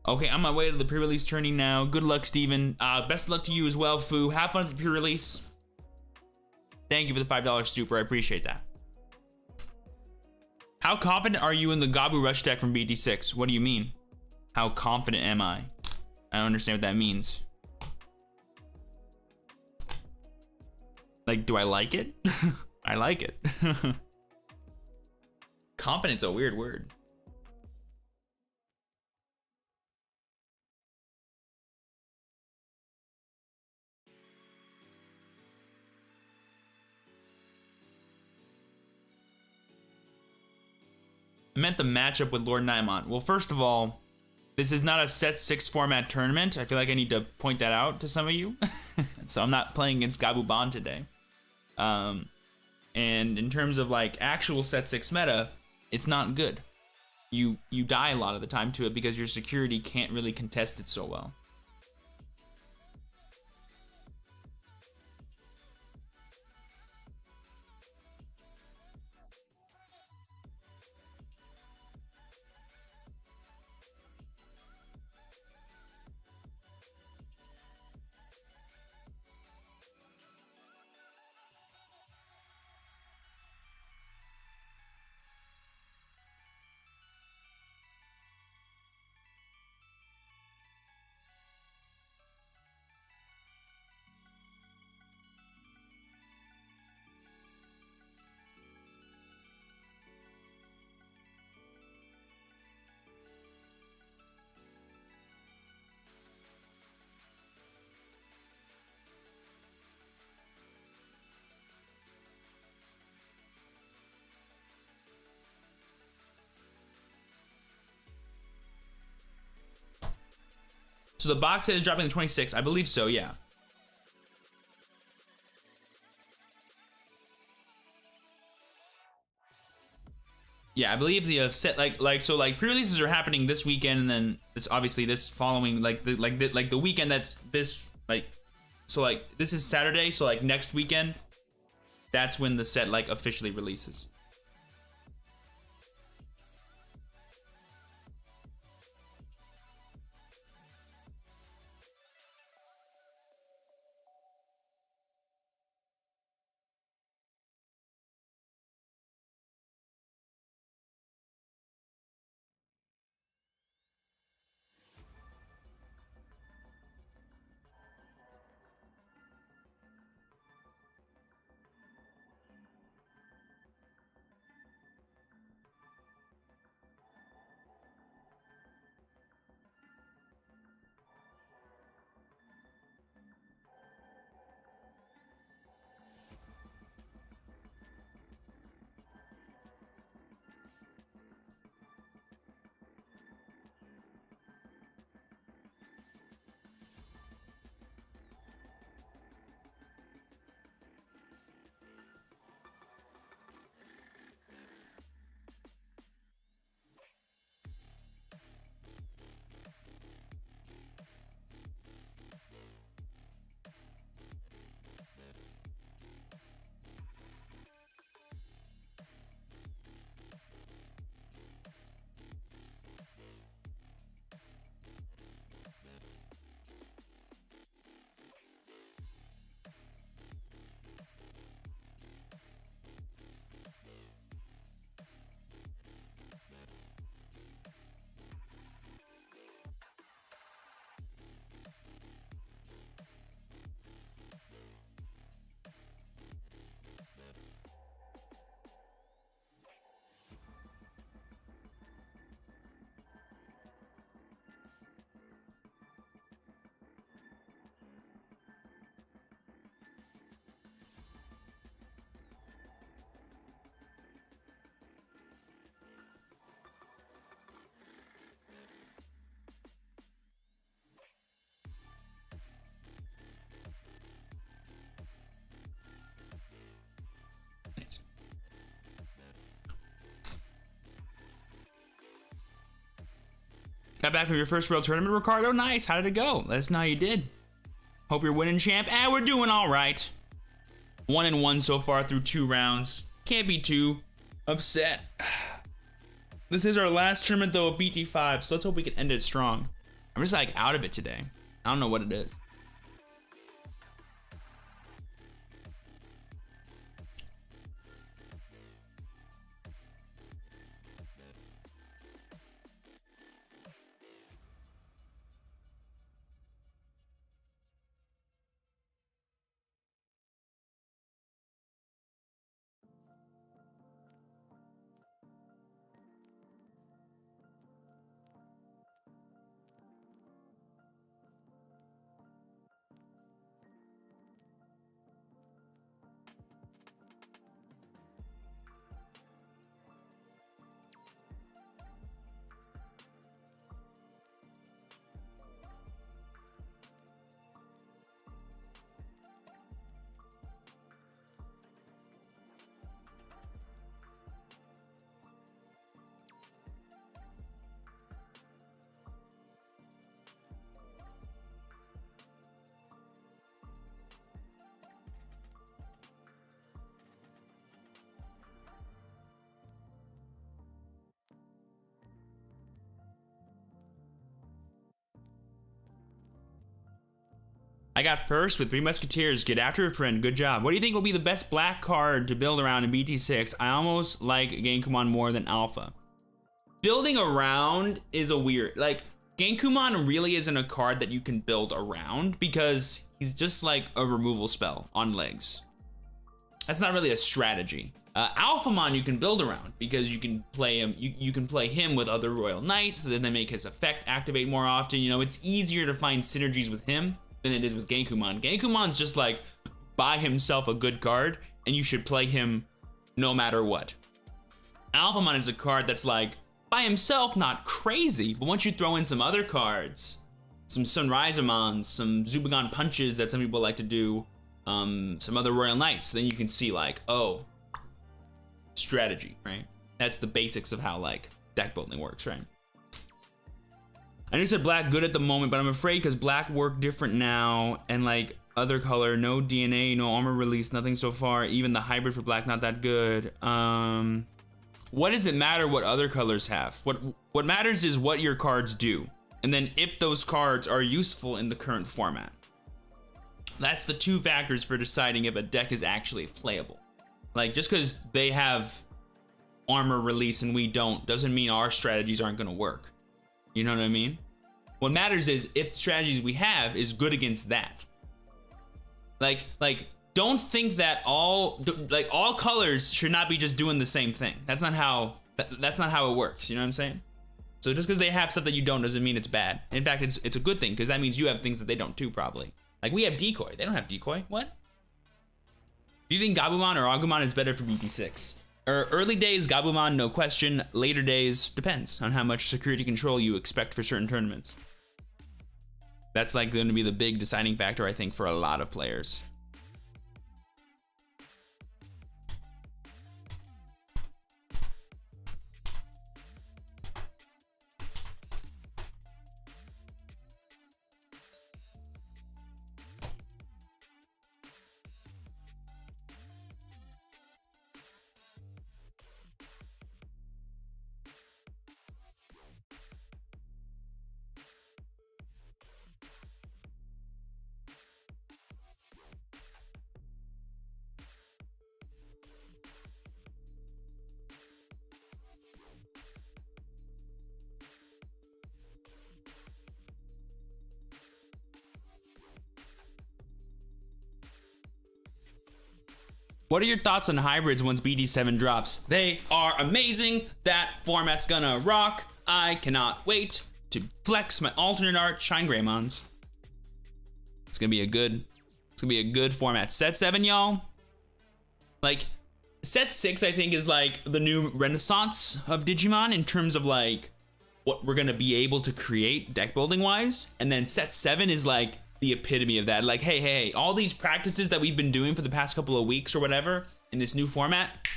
Speaker 1: Okay, on my way to the pre-release tourney now. Good luck, Steven. Best of luck to you as well, Fu. Have fun at the pre-release. Thank you for the $5 super. I appreciate that. How confident are you in the Gabu Rush deck from BT6? What do you mean? How confident am I? I don't understand what that means. Like, do I like it? I like it. Confident's a weird word. I meant the matchup with Lord Nymon. Well, first of all, this is not a set 6 format tournament. I feel like I need to point that out to some of you. So I'm not playing against Gabu Ban today. And in terms of like actual set 6 meta, it's not good. You die a lot of the time to it because your security can't really contest it so well. So the box set is dropping the 26th. I believe so, yeah. Yeah, I believe the set so pre-releases are happening this weekend, and then this obviously this following the weekend that's this this is Saturday, so like next weekend, that's when the set like officially releases. Got back from your first World Tournament, Ricardo? Nice. How did it go? Let us know how you did. Hope you're winning, champ. We're doing all right. 1-1 so far through 2 rounds. Can't be too upset. This is our last tournament, though, of BT5, so let's hope we can end it strong. I'm just, like, out of it today. I don't know what it is. I got first with 3 Musketeers. Get after it, friend. Good job. What do you think will be the best black card to build around in BT6? I almost like Genkumon more than Alpha. Building around is a weird... Like, Genkumon really isn't a card that you can build around because he's just like a removal spell on legs. That's not really a strategy. Alphamon you can build around because you can play him. You can play him with other Royal Knights, so then they make his effect activate more often. You know, it's easier to find synergies with him than it is with Genkumon. Genkumon's just like by himself a good card, and you should play him no matter what. Alphamon is a card that's like by himself not crazy, but once you throw in some other cards, Sunrisemons, some Zubagon punches that some people like to do, some other Royal Knights. Then you can see like, oh, strategy, right? That's the basics of how like deck building works, right? I know you said black good at the moment, but I'm afraid because black work different now, and like other color, no DNA, no armor release, nothing so far. Even the hybrid for black, not that good. What does it matter what other colors have? What matters is what your cards do, and then if those cards are useful in the current format. That's the two factors for deciding if a deck is actually playable. Like, just because they have armor release and we don't, doesn't mean our strategies aren't gonna work. You know what I mean? What matters is if the strategies we have is good against that. Like, don't think that all colors should not be just doing the same thing. That's not how it works. You know what I'm saying? So just because they have stuff that you don't doesn't mean it's bad. In fact, it's a good thing, because that means you have things that they don't too, probably. Like, we have decoy. They don't have decoy. What? Do you think Gabumon or Agumon is better for BP6? Early days, Gabumon, no question. Later days, depends on how much security control you expect for certain tournaments. That's like going to be the big deciding factor, I think, for a lot of players. What are your thoughts on hybrids once BD7 drops? They are amazing. That format's gonna rock. I cannot wait to flex my alternate art Shine Greymons. It's gonna be a good format. Set 7, y'all. Like, set 6, I think, is like the new renaissance of Digimon in terms of like what we're gonna be able to create deck building wise. And then set 7 is like the epitome of that. Like, hey, all these practices that we've been doing for the past couple of weeks or whatever in this new format,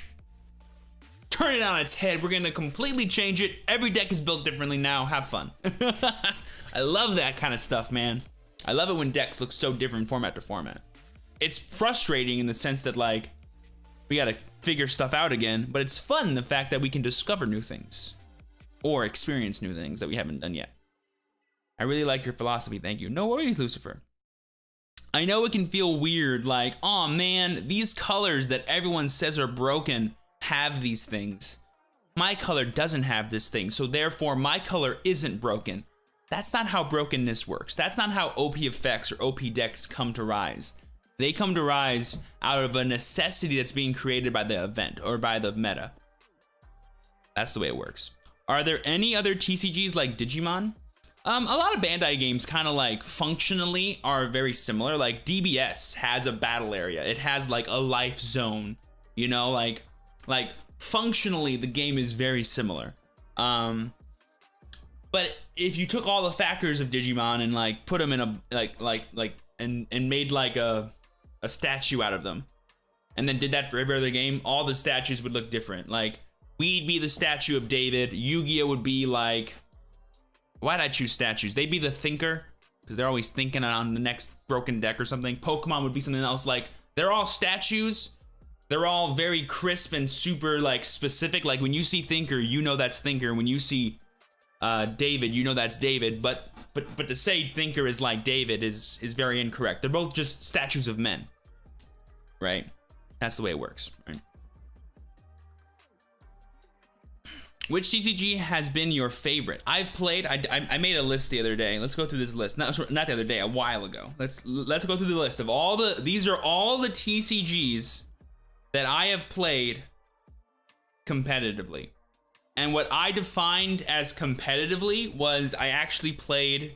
Speaker 1: turn it on its head. We're gonna completely change it. Every deck is built differently now. Have fun. I love that kind of stuff, man. I love it when decks look so different format to format. It's frustrating in the sense that like we gotta figure stuff out again, but it's fun the fact that we can discover new things or experience new things that we haven't done yet. I really like your philosophy, thank you. No worries, Lucifer. I know it can feel weird, like, oh man, these colors that everyone says are broken have these things. My color doesn't have this thing, so therefore my color isn't broken. That's not how brokenness works. That's not how OP effects or OP decks come to rise. They come to rise out of a necessity that's being created by the event or by the meta. That's the way it works. Are there any other TCGs like Digimon? A lot of Bandai games kind of like functionally are very similar. Like DBS has a battle area. It has like a life zone, you know, like functionally the game is very similar. But if you took all the factors of Digimon and like put them in a and made like a statue out of them, and then did that for every other game, all the statues would look different. Like we'd be the statue of David. Yu-Gi-Oh would be like, why'd I choose statues? They'd be the thinker, because they're always thinking on the next broken deck or something. Pokemon would be something else. Like, they're all statues. They're all very crisp and super, like, specific. Like, when you see Thinker, you know that's Thinker. When you see David, you know that's David. But to say Thinker is like David is very incorrect. They're both just statues of men, right? That's the way it works, right? Which TCG has been your favorite? I've played, I made a list the other day. Let's go through this list. Not the other day, a while ago. Let's go through the list of all the, these are all the TCGs that I have played competitively. And what I defined as competitively was I actually played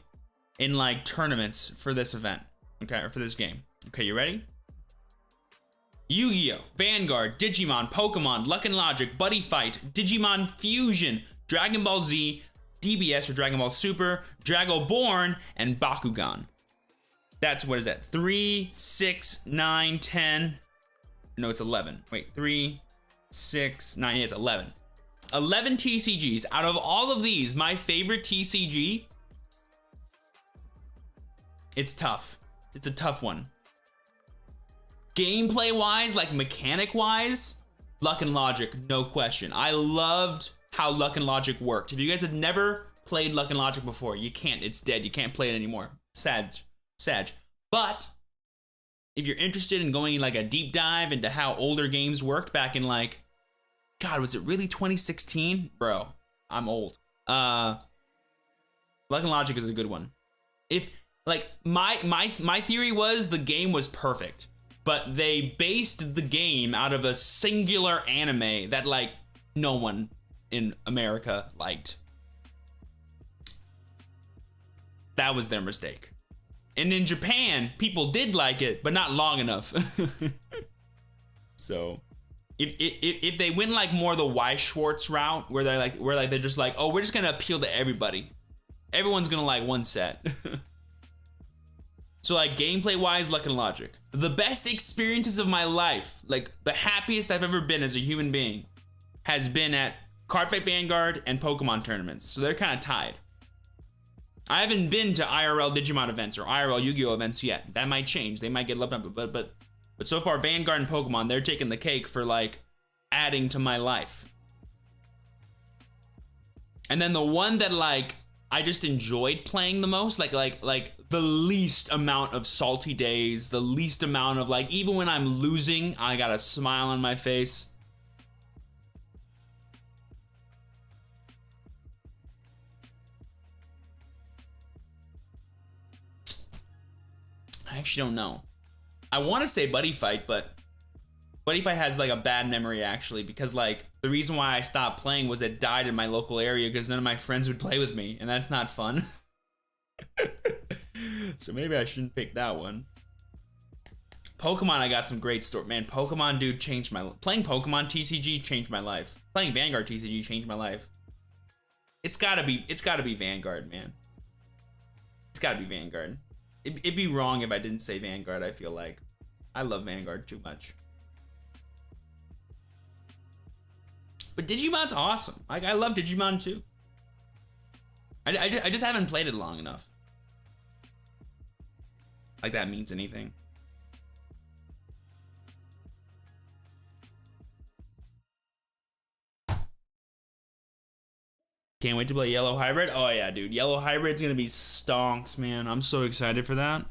Speaker 1: in like tournaments for this event, okay, or for this game. Okay, you ready? Yu-Gi-Oh, Vanguard, Digimon, Pokemon, Luck and Logic, Buddy Fight, Digimon Fusion, Dragon Ball Z, DBS or Dragon Ball Super, Dragoborn, and Bakugan. That's, what is that? 3, 6, 9, 10. No, it's 11. Wait, 3, 6, 9. Yeah, it's 11. 11 TCGs. Out of all of these, my favorite TCG, it's tough. It's a tough one. Gameplay wise, like mechanic wise, Luck and Logic, no question. I loved how Luck and Logic worked. If you guys have never played Luck and Logic before, you can't. It's dead. You can't play it anymore. Sad. But if you're interested in going like a deep dive into how older games worked back in like, God, was it really 2016? Bro, I'm old. Luck and Logic is a good one. If like my theory was the game was perfect, but they based the game out of a singular anime that like no one in America liked. That was their mistake. And in Japan, people did like it, but not long enough. So if they went like more the Y Schwartz route, where they're just like, oh, we're just gonna appeal to everybody. Everyone's gonna like one set. So like gameplay wise, Luck and Logic. The best experiences of my life, like the happiest I've ever been as a human being, has been at Cardfight Vanguard and Pokemon tournaments. So they're kind of tied. I haven't been to IRL Digimon events or IRL Yu-Gi-Oh events yet. That might change. They might get left up, but so far Vanguard and Pokemon, they're taking the cake for like adding to my life. And then the one that like I just enjoyed playing the most, like the least amount of salty days, the least amount of like, even when I'm losing, I got a smile on my face. I actually don't know. I want to say Buddy Fight, but Buddy Fight has like a bad memory actually, because like the reason why I stopped playing was it died in my local area because none of my friends would play with me, and that's not fun. So maybe I shouldn't pick that one. Pokemon, I got some great story. Man, Pokemon, dude, changed my life. Playing Pokemon TCG changed my life. Playing Vanguard TCG changed my life. It's gotta be Vanguard, man. It's gotta be Vanguard. It'd be wrong if I didn't say Vanguard, I feel like. I love Vanguard too much. But Digimon's awesome. Like, I love Digimon too. I just haven't played it long enough. Like that means anything. Can't wait to play Yellow Hybrid. Oh yeah, dude. Yellow Hybrid's gonna be stonks, man. I'm so excited for that.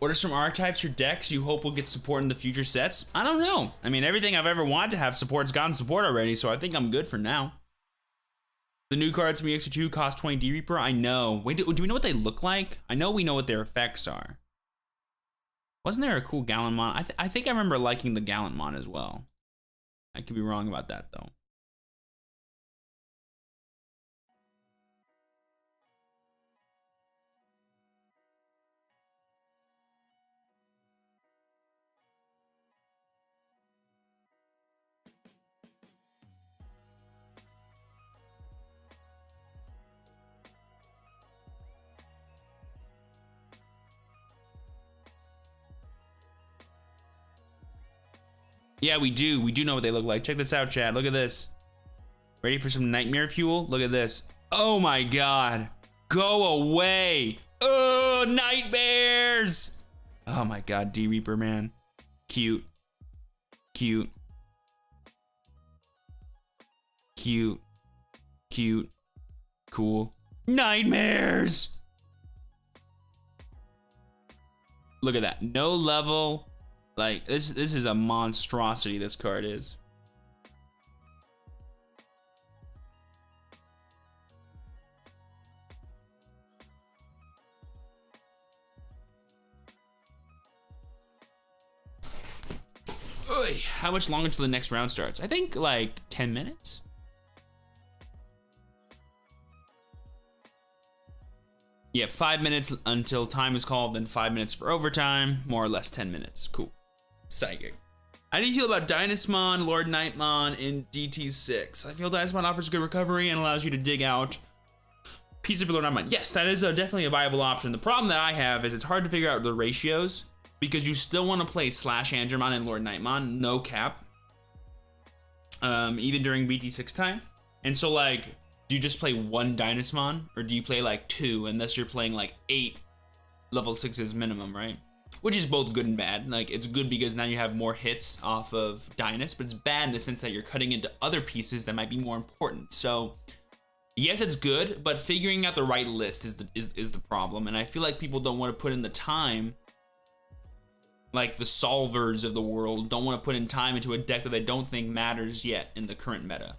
Speaker 1: What are some archetypes or decks you hope will get support in the future sets? I don't know. I mean, everything I've ever wanted to have support's gotten support already, so I think I'm good for now. The new cards from EX2 cost 20 D Reaper. I know. Wait, do we know what they look like? I know we know what their effects are. Wasn't there a cool Gallantmon? I think I remember liking the Gallantmon as well. I could be wrong about that though. Yeah, we do. We do know what they look like. Check this out, chat. Look at this. Ready for some nightmare fuel? Look at this. Oh my god. Go away. Oh, nightmares. Oh my god, D Reaper, man. Cute. Cute. Cute. Cute. Cool. Nightmares. Look at that. No level. Like, this is a monstrosity, this card is. Oy, how much longer until the next round starts? I think like 10 minutes. Yep, 5 minutes until time is called, then 5 minutes for overtime, more or less 10 minutes. Cool. Psychic. How do you feel about Dynasmon, Lord Nightmon in DT6? I feel Dynasmon offers good recovery and allows you to dig out pieces of Lord Nightmon. Yes, that is definitely a viable option. The problem that I have is it's hard to figure out the ratios because you still want to play Slash Andromon and Lord Nightmon, no cap, even during BT6 time. And so, like, do you just play one Dynasmon or do you play like 2 unless you're playing like 8 level 6s minimum, right? Which is both good and bad. Like, it's good because now you have more hits off of Dynus, but it's bad in the sense that you're cutting into other pieces that might be more important. So, yes, it's good, but figuring out the right list is the problem. And I feel like people don't want to put in the time, like the solvers of the world don't want to put in time into a deck that they don't think matters yet in the current meta.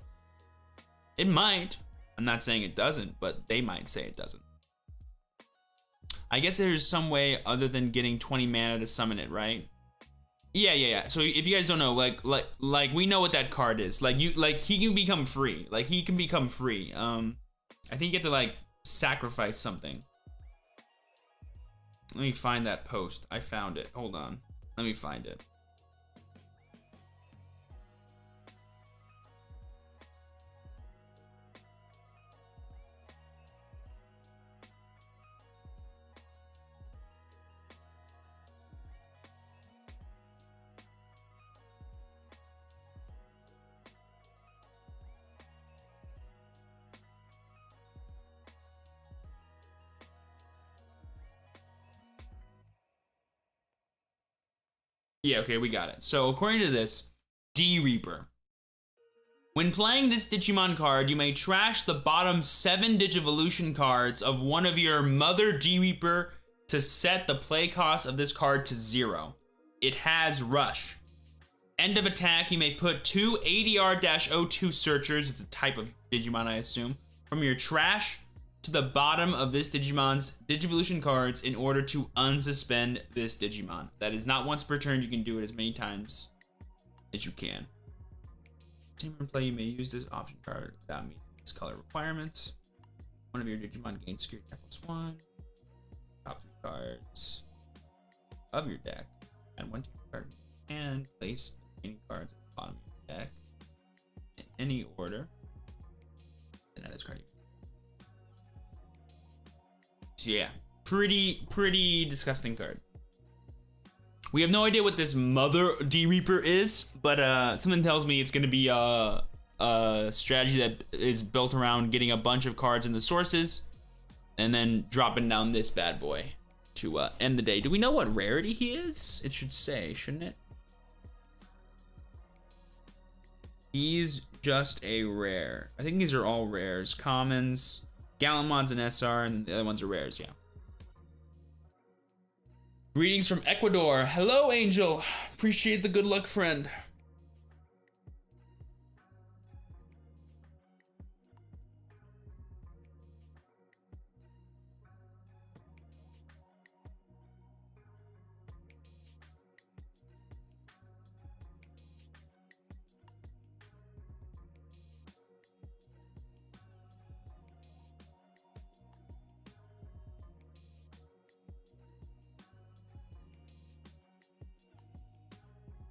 Speaker 1: It might. I'm not saying it doesn't, but they might say it doesn't. I guess there's some way other than getting 20 mana to summon it, right? Yeah. So if you guys don't know, like we know what that card is. Like he can become free. Like he can become free. I think you have to like sacrifice something. Let me find that post. I found it. Hold on. Let me find it. Yeah, okay, we got it. So according to this, D Reaper. When playing this Digimon card, you may trash the bottom 7 Digivolution cards of one of your Mother D Reaper to set the play cost of this card to 0. It has Rush. End of attack, you may put 2 ADR-02 searchers, it's a type of Digimon I assume, from your trash to the bottom of this Digimon's Digivolution cards in order to unsuspend this Digimon. That is not once per turn, you can do it as many times as you can. Team play, you may use this option card without meeting its color requirements. One of your Digimon gains security attack +1. Top 3 cards of your deck. Add 1 team card and place the remaining cards at the bottom of your deck in any order. And add this card. So yeah, pretty disgusting card. We have no idea what this Mother D Reaper is, but something tells me it's gonna be a strategy that is built around getting a bunch of cards in the sources and then dropping down this bad boy to end the day. Do we know what rarity he is? It should say, shouldn't it? He's just a rare. I think these are all rares. Commons, Gallantmon's an SR, and the other ones are rares, yeah. Greetings from Ecuador. Hello, Angel. Appreciate the good luck, friend.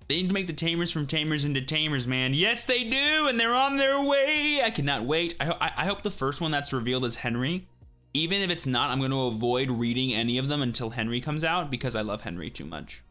Speaker 1: They need to make the tamers from tamers into tamers, man. Yes, they do, and they're on their way. I cannot wait. I hope the first one that's revealed is Henry. Even if it's not, I'm going to avoid reading any of them until Henry comes out because I love Henry too much.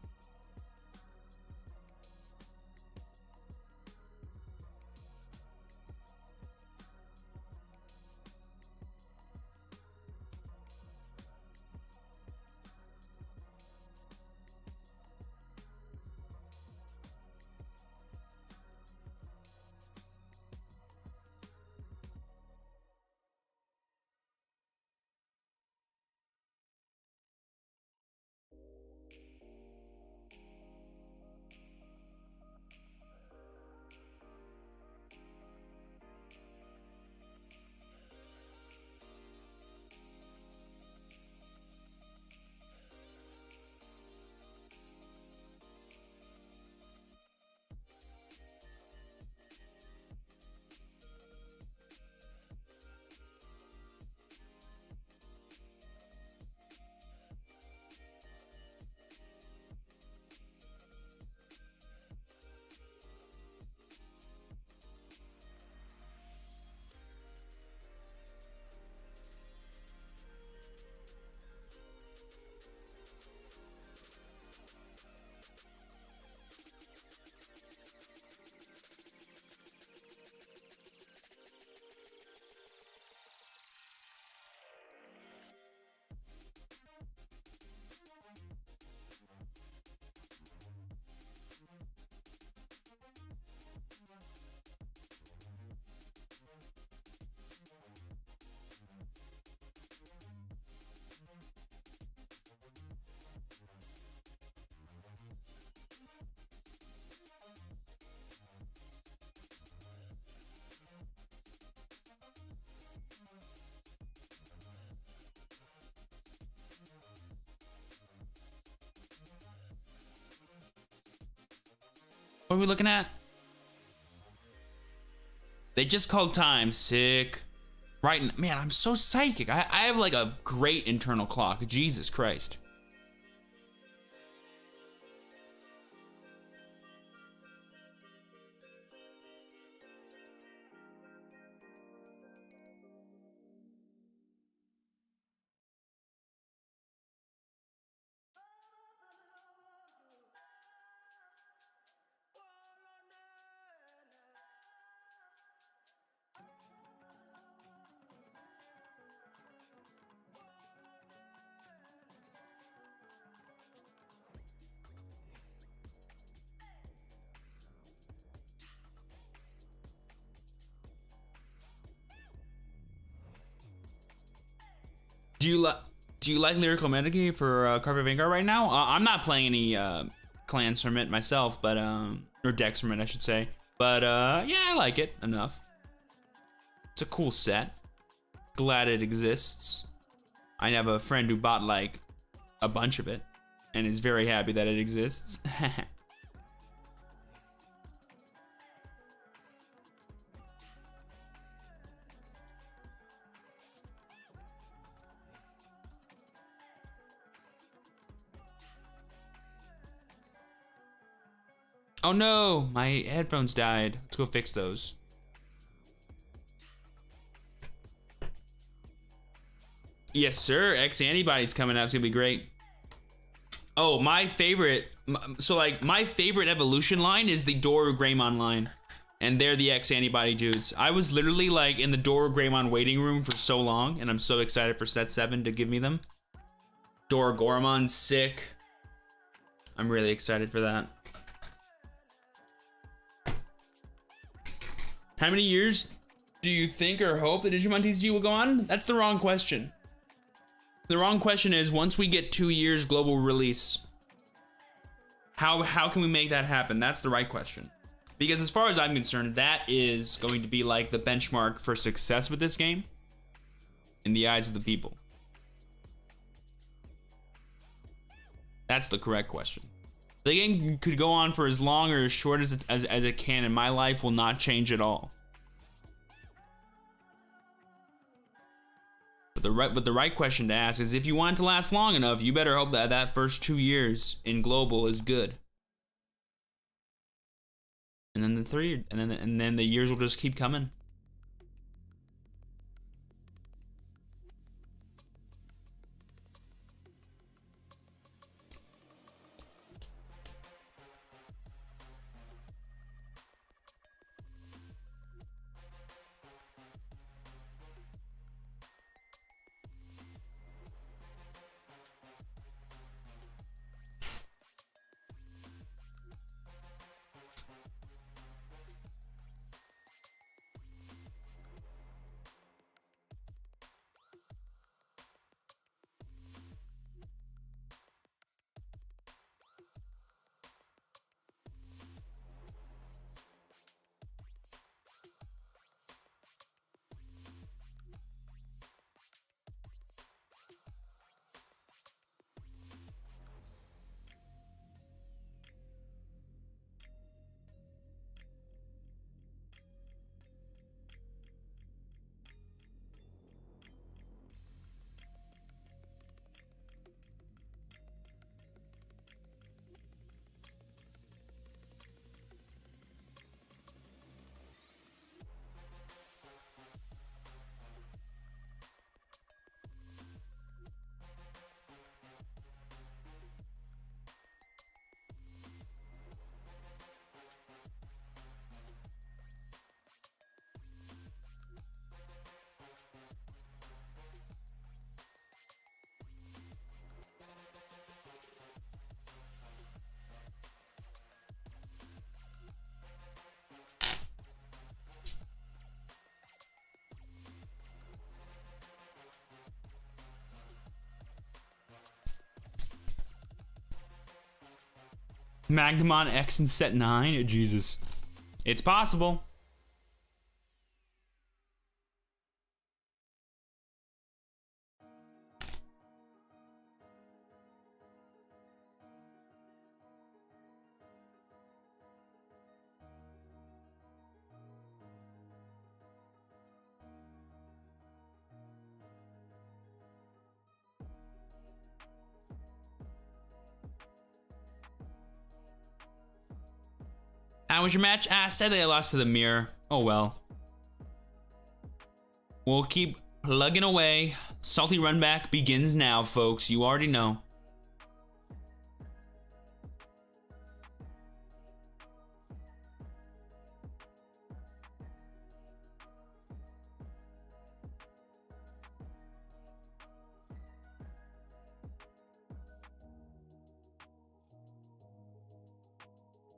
Speaker 1: What are we looking at? They just called time. Sick. Right, man, I'm so psychic. I have like a great internal clock. Jesus Christ. Do you like Lyrical Metagame for Carver Vanguard right now? I'm not playing any clans from it myself, but or decks from it, I should say. But yeah, I like it enough. It's a cool set. Glad it exists. I have a friend who bought like a bunch of it and is very happy that it exists. Oh no, my headphones died. Let's go fix those. Yes, sir. X Antibody's coming out. It's gonna be great. Oh, my favorite. So like my favorite evolution line is the Doru Greymon line, and they're the X Antibody dudes. I was literally like in the Doru Greymon waiting room for so long, and I'm so excited for set 7 to give me them. Doru Goremon's sick. I'm really excited for that. How many years do you think or hope the Digimon TCG will go on? That's the wrong question. The wrong question is, once we get 2 years global release, how can we make that happen? That's the right question. Because as far as I'm concerned, that is going to be like the benchmark for success with this game in the eyes of the people. That's the correct question. The game could go on for as long or as short as it can, and my life will not change at all. But the right question to ask is, if you want it to last long enough, you better hope that that first 2 years in global is good. And then and then the years will just keep coming. Magnemon X in set 9? Oh, Jesus. It's possible. How was your match? Sadly I lost to the mirror. Oh well. We'll keep plugging away. Salty run back begins now, folks. You already know.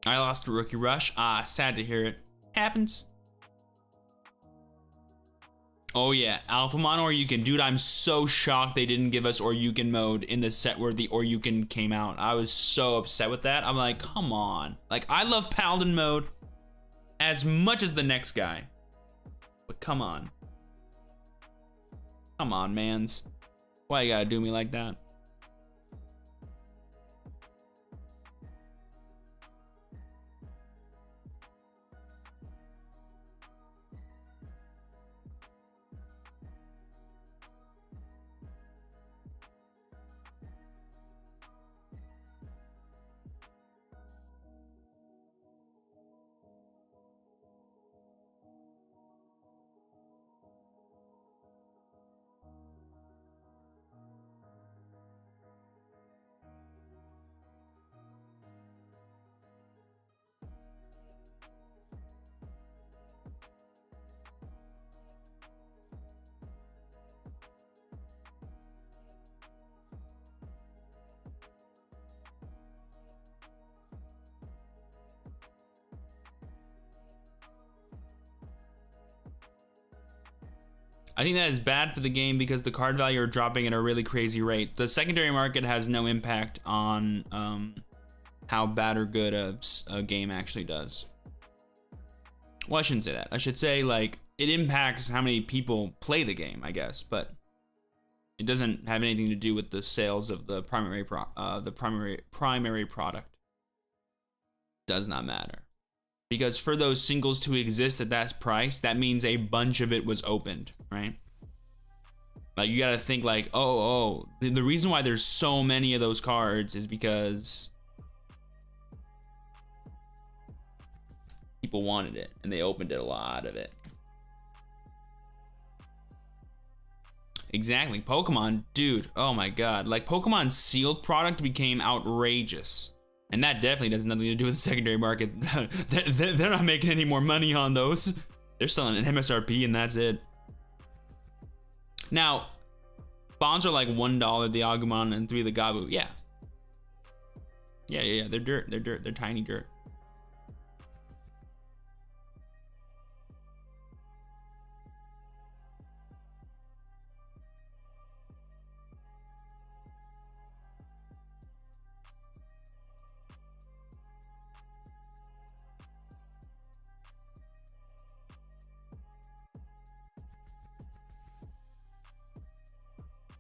Speaker 1: I lost a rookie rush. Sad to hear it. Happens. Oh yeah, Alphamon Oryukin. Dude, I'm so shocked they didn't give us Oryukin mode in the set where the Oryukin came out. I was so upset with that. I'm like, come on. Like, I love Paladin mode as much as the next guy. But come on. Come on, mans. Why you gotta do me like that? I think that is bad for the game because the card value are dropping at a really crazy rate. The secondary market has no impact on how bad or good a game actually does. Well, I shouldn't say that. I should say, like, it impacts how many people play the game, I guess, but it doesn't have anything to do with the sales of the primary product. Does not matter. Because for those singles to exist at that price, that means a bunch of it was opened, right? Like, you gotta think like, the reason why there's so many of those cards is because people wanted it, and they opened it, a lot of it. Exactly, Pokemon, dude, oh my god. Like, Pokemon's sealed product became outrageous. And that definitely has nothing to do with the secondary market. They're not making any more money on those. They're selling an MSRP and that's it. Now, bonds are like $1, the Agumon and 3 the Gabu. Yeah. Yeah. They're dirt. They're tiny dirt.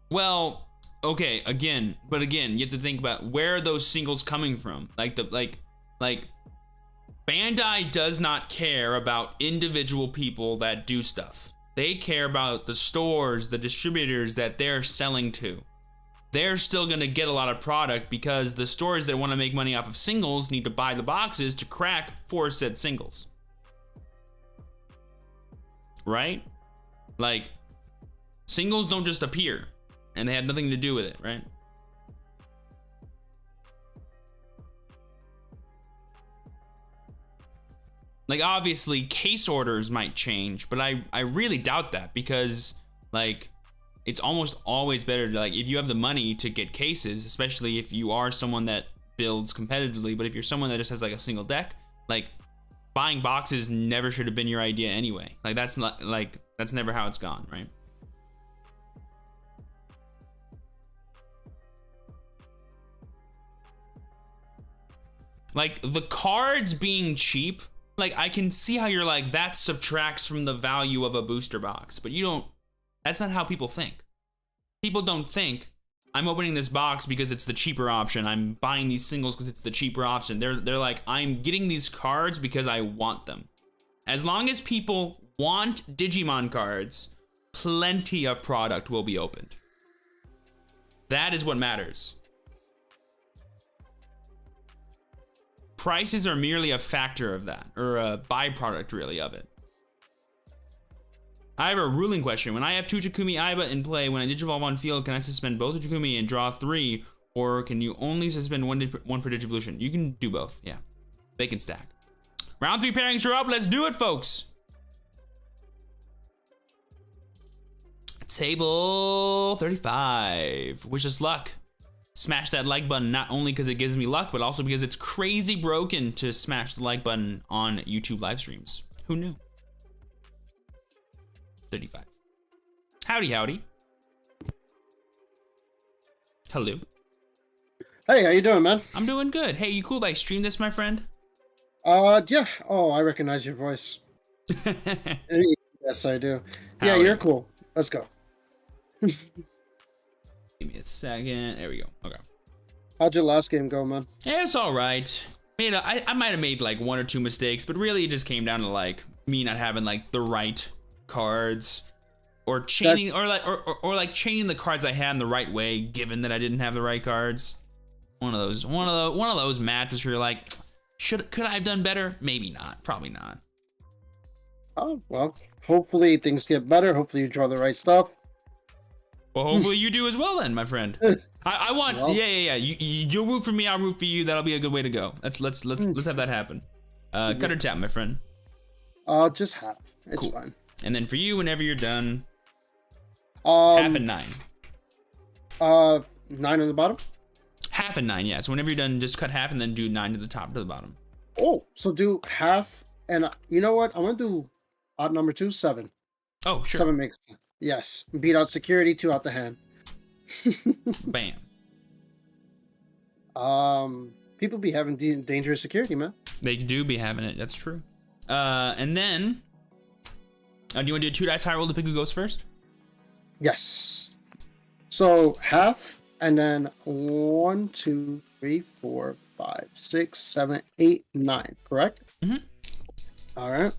Speaker 1: Well, okay, again, you have to think about where are those singles coming from? Like Bandai does not care about individual people that do stuff. They care about the stores, the distributors that they're selling to. They're still gonna get a lot of product because the stores that want to make money off of singles need to buy the boxes to crack 4 said singles. Right? Like, singles don't just appear. And they had nothing to do with it, right? Like, obviously, case orders might change, but I really doubt that because, like, it's almost always better to, like, if you have the money to get cases, especially if you are someone that builds competitively, but if you're someone that just has, like, a single deck, like, buying boxes never should have been your idea anyway. Like, that's not, like, that's never how it's gone, right? Like, the cards being cheap, like, I can see how you're like, that subtracts from the value of a booster box, but you don't, that's not how people think. People don't think, I'm opening this box because it's the cheaper option, I'm buying these singles because it's the cheaper option. They're like, I'm getting these cards because I want them. As long as people want Digimon cards, plenty of product will be opened. That is what matters. Prices are merely a factor of that, or a byproduct, really, of it. I have a ruling question. When I have 2 Takumi Aiba in play, when I Digivolve on field, can I suspend both the Takumi and draw 3, or can you only suspend one per Digivolution? You can do both, yeah. They can stack. Round 3 pairings are up. Let's do it, folks. Table 35. Wish us luck. Smash that like button, not only because it gives me luck, but also because it's crazy broken to smash the like button on YouTube live streams. Who knew? 35. Howdy. Hello.
Speaker 5: Hey, how you doing, man?
Speaker 1: I'm doing good. Hey, you cool if I stream this, my friend?
Speaker 5: Yeah. Oh, I recognize your voice. Yes, I do.
Speaker 1: Howdy.
Speaker 5: Yeah, you're cool. Let's go.
Speaker 1: Give me a second. There we go. Okay.
Speaker 5: How'd your last game go, man?
Speaker 1: Yeah, it's all right. I might have made like 1 or 2 mistakes, but really it just came down to like me not having like the right cards, or chaining, or like chaining the cards I had in the right way, given that I didn't have the right cards. One of those matches where you're like, could I have done better? Maybe not. Probably not.
Speaker 5: Oh well. Hopefully things get better. Hopefully you draw the right stuff.
Speaker 1: Well, hopefully you do as well, then, my friend. I want, well, yeah. You'll root for me, I'll root for you. That'll be a good way to go. Let's have that happen. Cut or tap, my friend.
Speaker 5: Just half. It's
Speaker 1: cool.
Speaker 5: Fine.
Speaker 1: And then for you, whenever you're done, half and 9.
Speaker 5: 9 on the bottom.
Speaker 1: Half and 9, yeah. So whenever you're done, just cut half and then do 9 to the top to the bottom.
Speaker 5: Oh, so do half, and you know what? I'm gonna do odd number 2, 7.
Speaker 1: Oh, sure.
Speaker 5: 7 makes. Yes. Beat out security, 2 out the hand.
Speaker 1: Bam.
Speaker 5: People be having dangerous security, man.
Speaker 1: They do be having it. That's true. And then, do you want to do a 2 dice high roll to pick who goes first?
Speaker 5: Yes. So half, and then 1, 2, 3, 4, 5, 6, 7, 8, 9. Correct?
Speaker 1: Mm-hmm.
Speaker 5: All right.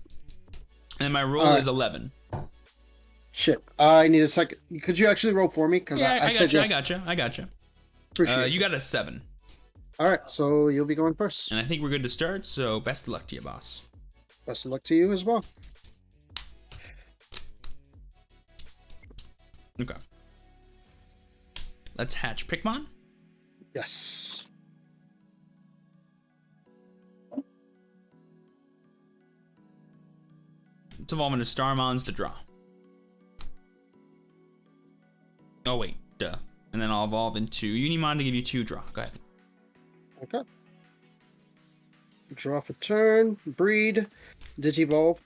Speaker 1: And my roll
Speaker 5: All
Speaker 1: is 11.
Speaker 5: Shit. I need a second. Could you actually roll for me? Because
Speaker 1: Yeah,
Speaker 5: I said yes.
Speaker 1: I gotcha.
Speaker 5: Appreciate
Speaker 1: You got a 7.
Speaker 5: All right. So you'll be going first.
Speaker 1: And I think we're good to start, so best of luck to you, boss.
Speaker 5: Best of luck to you as well.
Speaker 1: Okay. Let's hatch Pikmon.
Speaker 5: Yes.
Speaker 1: Let's evolve into Starmons to draw. Oh, wait. Duh. And then I'll evolve into Unimon to give you 2 draw. Go ahead.
Speaker 5: Okay. Draw for turn. Breed. Digivolve.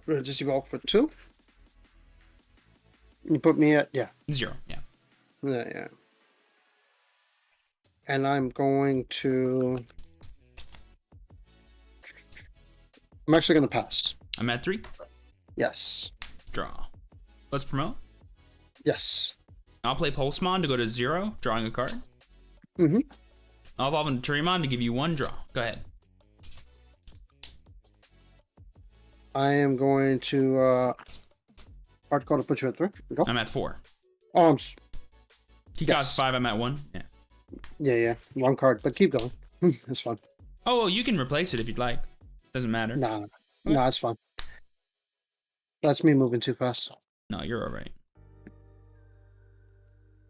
Speaker 5: Digivolve for 2. You put me at,
Speaker 1: 0. Yeah.
Speaker 5: Yeah. And I'm going to... I'm actually going to pass.
Speaker 1: I'm at 3.
Speaker 5: Yes.
Speaker 1: Draw. Let's promote.
Speaker 5: Yes.
Speaker 1: I'll play Pulsemon to go to 0, drawing a card.
Speaker 5: Mm-hmm.
Speaker 1: I'll evolve into Turimon to give you 1 draw. Go ahead.
Speaker 5: I am going to hard call to put you at 3. Go.
Speaker 1: I'm at 4.
Speaker 5: Oh,
Speaker 1: He
Speaker 5: Yes.
Speaker 1: costs 5. I'm at 1. Yeah.
Speaker 5: yeah. Wrong card, but keep going. It's fun.
Speaker 1: Oh, well, you can replace it if you'd like. Doesn't matter.
Speaker 5: Nah, it's fine. That's me moving too fast.
Speaker 1: No, you're all right.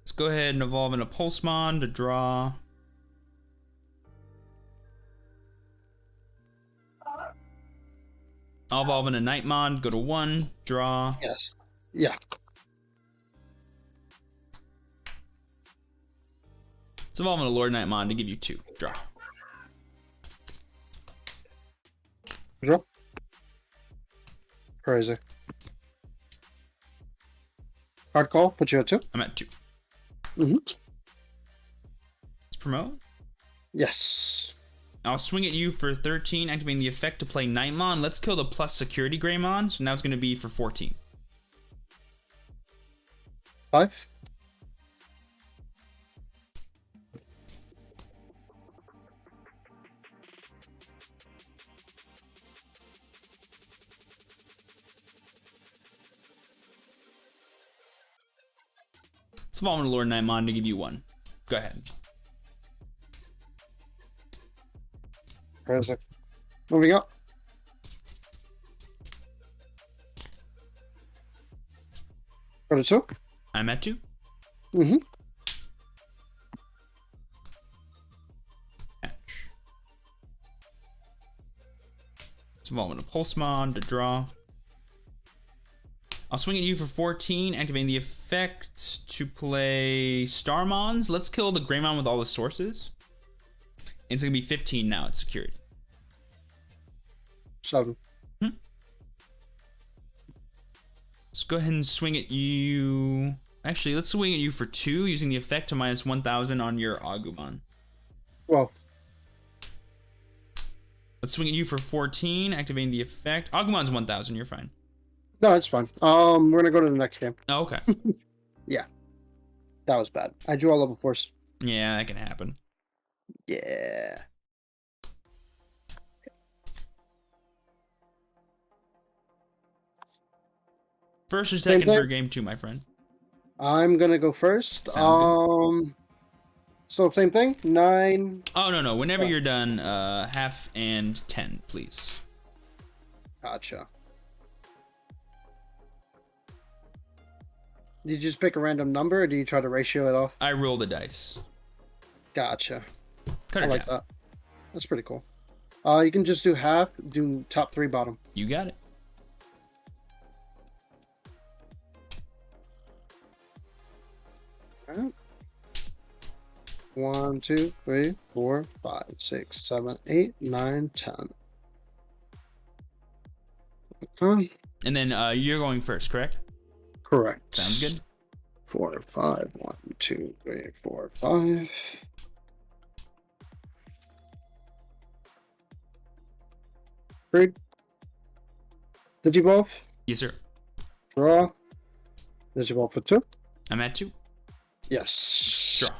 Speaker 1: Let's go ahead and evolve into Pulsemon to draw. I'll evolve into Nightmon, go to 1, draw.
Speaker 5: Yes. Yeah.
Speaker 1: Let's evolve into Lord Nightmon to give you 2, draw.
Speaker 5: Draw. Crazy. Hard call, put you at 2.
Speaker 1: I'm at 2.
Speaker 5: Mm-hmm.
Speaker 1: Let's promote.
Speaker 5: Yes.
Speaker 1: I'll swing at you for 13, activating the effect to play Nightmon. Let's kill the plus security Greymon, so now it's going to be for 14.
Speaker 5: 5.
Speaker 1: Let's evolve into Lord Nightmon to give you 1. Go ahead.
Speaker 5: Crazy. Moving up. Go to 2.
Speaker 1: I'm at 2.
Speaker 5: Mm-hmm.
Speaker 1: Hatch. Let's evolve into Pulsemon to draw. I'll swing at you for 14, activating the effect to play Starmons. Let's kill the Greymon with all the sources. And it's going to be 15 now. It's secured.
Speaker 5: 7.
Speaker 1: Let's go ahead and swing at you. Actually, let's swing at you for 2, using the effect to minus 1,000 on your Agumon.
Speaker 5: Well,
Speaker 1: Let's swing at you for 14, activating the effect. Agumon's 1,000. You're fine.
Speaker 5: no, it's fine. We're gonna go to the next game.
Speaker 1: Oh, okay.
Speaker 5: Yeah. That was bad. I drew all level 4s.
Speaker 1: Yeah, that can happen.
Speaker 5: Yeah.
Speaker 1: First or
Speaker 5: Same
Speaker 1: second for
Speaker 5: thing?
Speaker 1: game 2, my friend.
Speaker 5: I'm gonna go first.
Speaker 1: Sounds
Speaker 5: So same thing. 9.
Speaker 1: Oh, no. Whenever
Speaker 5: Oh.
Speaker 1: you're done, half and 10, please.
Speaker 5: Gotcha. Did you just pick a random number, or do you try to ratio it off?
Speaker 1: I roll the dice.
Speaker 5: Gotcha.
Speaker 1: Cut
Speaker 5: I
Speaker 1: it
Speaker 5: like
Speaker 1: down.
Speaker 5: that. That's pretty cool. You can just do half. Do top 3, bottom.
Speaker 1: You got it.
Speaker 5: All right. 1, 2, 3, 4, 5, 6, 7, 8, 9, 10. Okay.
Speaker 1: And then you're going first, correct?
Speaker 5: Correct.
Speaker 1: Sounds good.
Speaker 5: 4, 5. 1, 2, 3, 4, 5. Read. Digivolve.
Speaker 1: Yes, sir.
Speaker 5: Draw. Digivolve for 2.
Speaker 1: I'm at 2.
Speaker 5: Yes.
Speaker 1: Draw.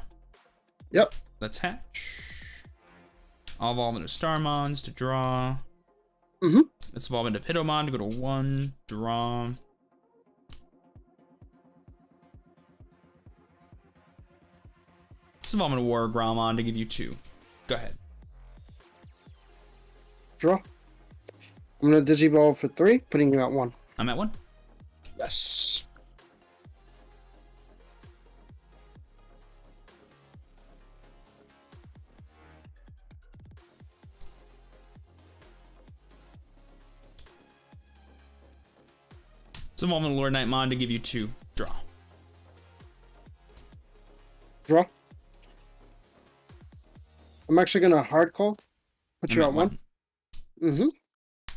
Speaker 5: Yep.
Speaker 1: Let's hatch. I'll evolve into Starmons to draw.
Speaker 5: Mm-hmm.
Speaker 1: Let's evolve into Pitomon to go to 1. Draw. Let's evolve into War Gromon to give you 2. Go ahead.
Speaker 5: Draw. I'm gonna Digivolve for 3, putting you at 1.
Speaker 1: I'm at 1.
Speaker 5: Yes.
Speaker 1: Let's evolve into Lord Nightmon to give you 2. Draw.
Speaker 5: Draw. I'm actually gonna hard call. Put you
Speaker 1: I'm
Speaker 5: at 1. Mm-hmm.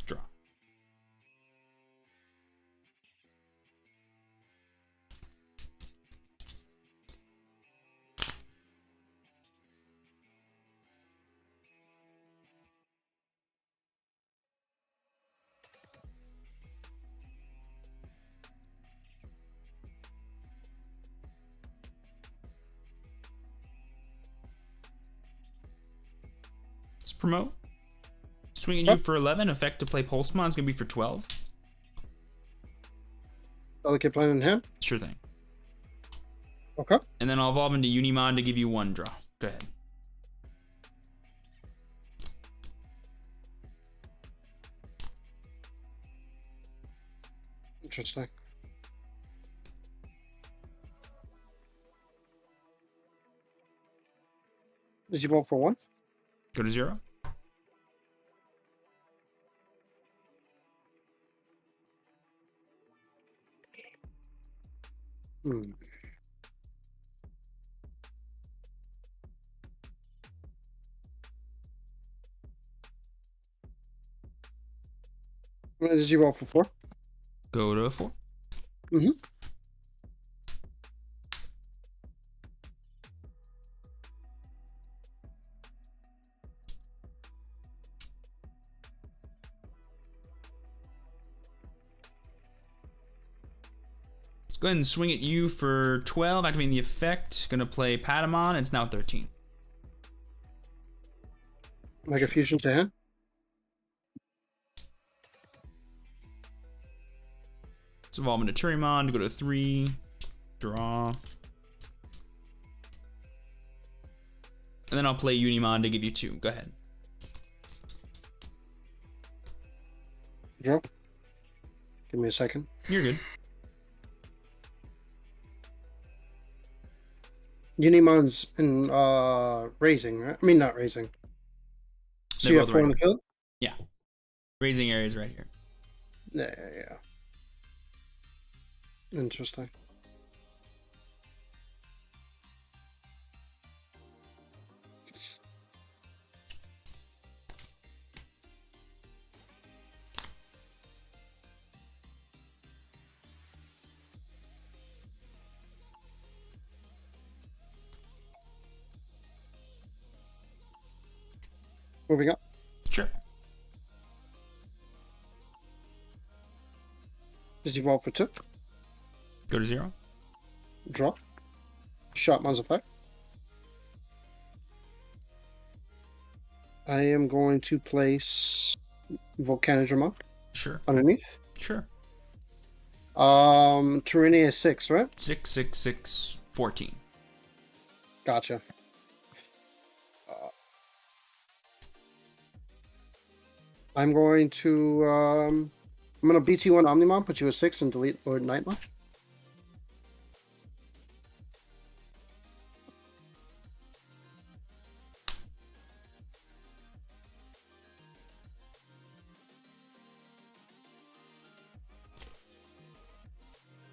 Speaker 1: Draw. Let's promote. Swinging you for 11. Effect to play Pulsemon is going to be for 12.
Speaker 5: Delicate Plan in hand.
Speaker 1: Sure thing.
Speaker 5: Okay.
Speaker 1: And then I'll evolve into Unimon to give you 1 draw. Go ahead.
Speaker 5: Interesting. Digivolve for 1.
Speaker 1: Go to 0.
Speaker 5: Hmm. I'm gonna Digivolve for 4.
Speaker 1: Go to 4.
Speaker 5: Mm-hmm.
Speaker 1: Let's go ahead and swing at you for 12. Activating the effect. Gonna play Patamon. It's now 13.
Speaker 5: Mega Fusion to hand.
Speaker 1: Let's evolve into Turimon to go to 3. Draw. And then I'll play Unimon to give you 2. Go ahead.
Speaker 5: Draw. Give me a second.
Speaker 1: You're good.
Speaker 5: Unimon's in raising, right? I mean, not raising. So
Speaker 1: They're
Speaker 5: you
Speaker 1: both
Speaker 5: have 4 in
Speaker 1: right
Speaker 5: the field?
Speaker 1: Yeah. Raising areas right here.
Speaker 5: Yeah. Interesting. What we got?
Speaker 1: Sure.
Speaker 5: Digivolve for 2.
Speaker 1: Go to 0.
Speaker 5: Draw. Shotman's effect. I am going to place Volcanodramon
Speaker 1: Sure.
Speaker 5: underneath.
Speaker 1: Sure.
Speaker 5: Tyrannia is 6, right?
Speaker 1: 6, 6, 6, 14.
Speaker 5: Gotcha. I'm going to I'm gonna BT1 Omnimon, put you a 6 and delete Lord Nightmon.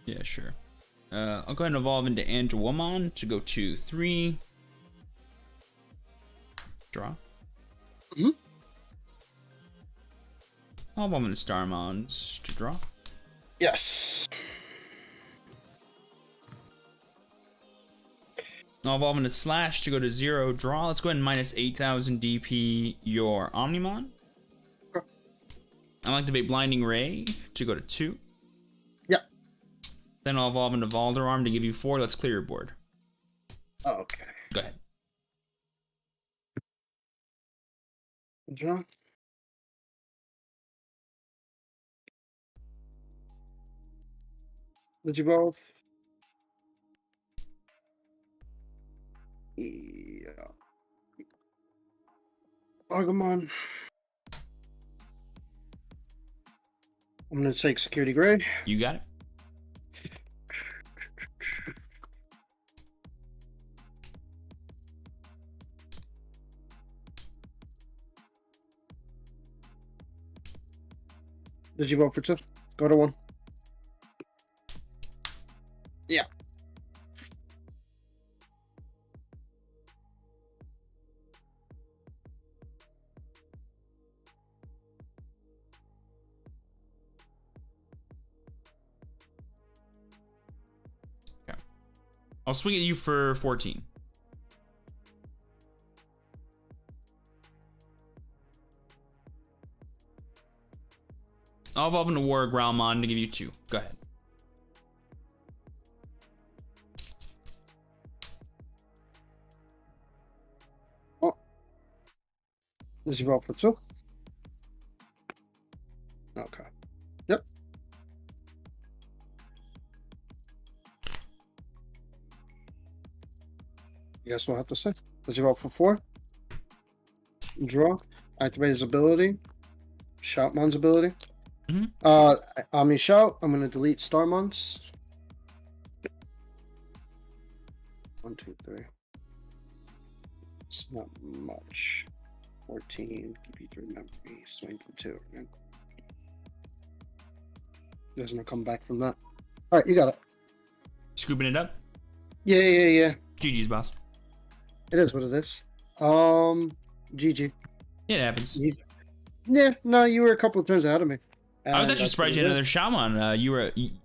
Speaker 1: Yeah, sure. I'll go ahead and evolve into Angelwomon to go to 3. Draw.
Speaker 5: Mhm.
Speaker 1: I'll evolve into Starmons to draw.
Speaker 5: Yes.
Speaker 1: I'll evolve into Slash to go to 0, draw. Let's go ahead and minus 8,000 DP your Omnimon.
Speaker 5: Okay.
Speaker 1: I'll activate Blinding Ray to go to 2.
Speaker 5: Yeah.
Speaker 1: Then I'll evolve into Valderarm to give you 4. Let's clear your board.
Speaker 5: Okay.
Speaker 1: Go ahead.
Speaker 5: Draw. Did you both? Yeah. Agumon. I'm gonna take security grade.
Speaker 1: You got it.
Speaker 5: Did you vote for 2? Go to 1. Yeah.
Speaker 1: Okay. I'll swing at you for 14. I'll evolve into War Growlmon to give you 2. Go ahead.
Speaker 5: Oh. Did you vote for 2? Okay. Yep. You guys will have to say. Did you vote for 4? Draw. Activate his ability. Shoutmon's ability. Omni Shout. I'm gonna delete Starmons. 1, 2, 3. It's not much. 14. Keep you 3 memory. Swing for 2 again. Doesn't come back from that. All right, you got it.
Speaker 1: Scooping it up.
Speaker 5: Yeah.
Speaker 1: GG's, boss.
Speaker 5: It is what it is. GG.
Speaker 1: Yeah, it happens.
Speaker 5: Yeah, no, you were a couple of turns ahead of me.
Speaker 1: I was
Speaker 5: And
Speaker 1: actually
Speaker 5: that's
Speaker 1: surprised you
Speaker 5: what
Speaker 1: had
Speaker 5: it
Speaker 1: another Shaman.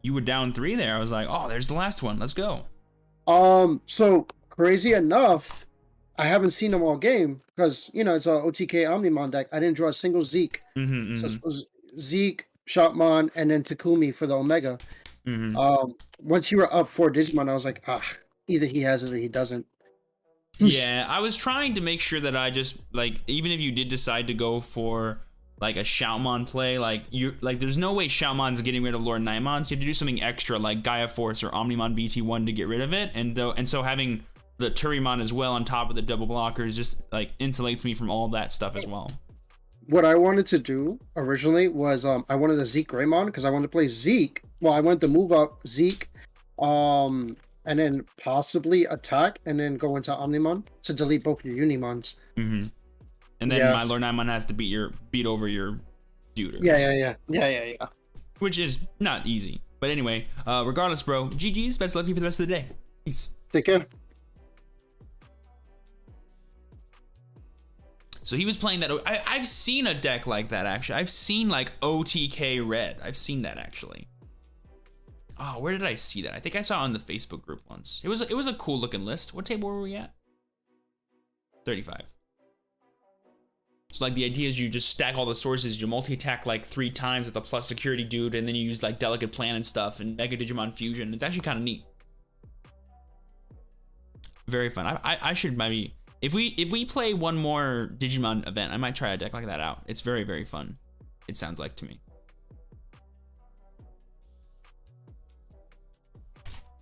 Speaker 1: You were down 3 there. I was like, oh, there's the last one. Let's go.
Speaker 5: is. So crazy enough, I haven't seen them all game because it's a OTK Omnimon deck. I didn't draw a single Zeke.
Speaker 1: Mm-hmm,
Speaker 5: So it was Zeke, Shotmon, and then Takumi for the Omega.
Speaker 1: mm-hmm.
Speaker 5: Once you were up 4 Digimon, I was like, either he has it or he doesn't.
Speaker 1: Yeah, I was trying to make sure that I just even if you did decide to go for like a Shoutmon play, there's no way Shoutmon's getting rid of Lord Nightmon, so you have to do something extra like Gaia Force or Omnimon BT1 to get rid of it, and so having the Turimon as well on top of the double blockers just insulates me from all that stuff as well.
Speaker 5: What I wanted to do originally was I wanted a Zeke Greymon because I wanted to play Zeke. Well, I wanted to move up Zeke, and then possibly attack and then go into Omnimon to delete both your Unimons.
Speaker 1: Mm-hmm. And then my Lord Nightmon has to beat over your Deuter.
Speaker 5: Yeah.
Speaker 1: Which is not easy. But anyway, regardless, bro, GG's. Best of luck to you for the rest of the day. Peace.
Speaker 5: Take care.
Speaker 1: So he was playing that. I've seen a deck like that, actually. I've seen OTK Red. I've seen that, actually. Oh, where did I see that? I think I saw it on the Facebook group once. It was a cool looking list. What table were we at? 35. So the idea is you just stack all the sources, you multi-attack 3 times with a plus security dude, and then you use Delicate Plan and stuff and Mega Digimon Fusion. It's actually kind of neat. Very fun. I should maybe, if we play one more Digimon event, I might try a deck like that out. It's very, very fun. It sounds like to me.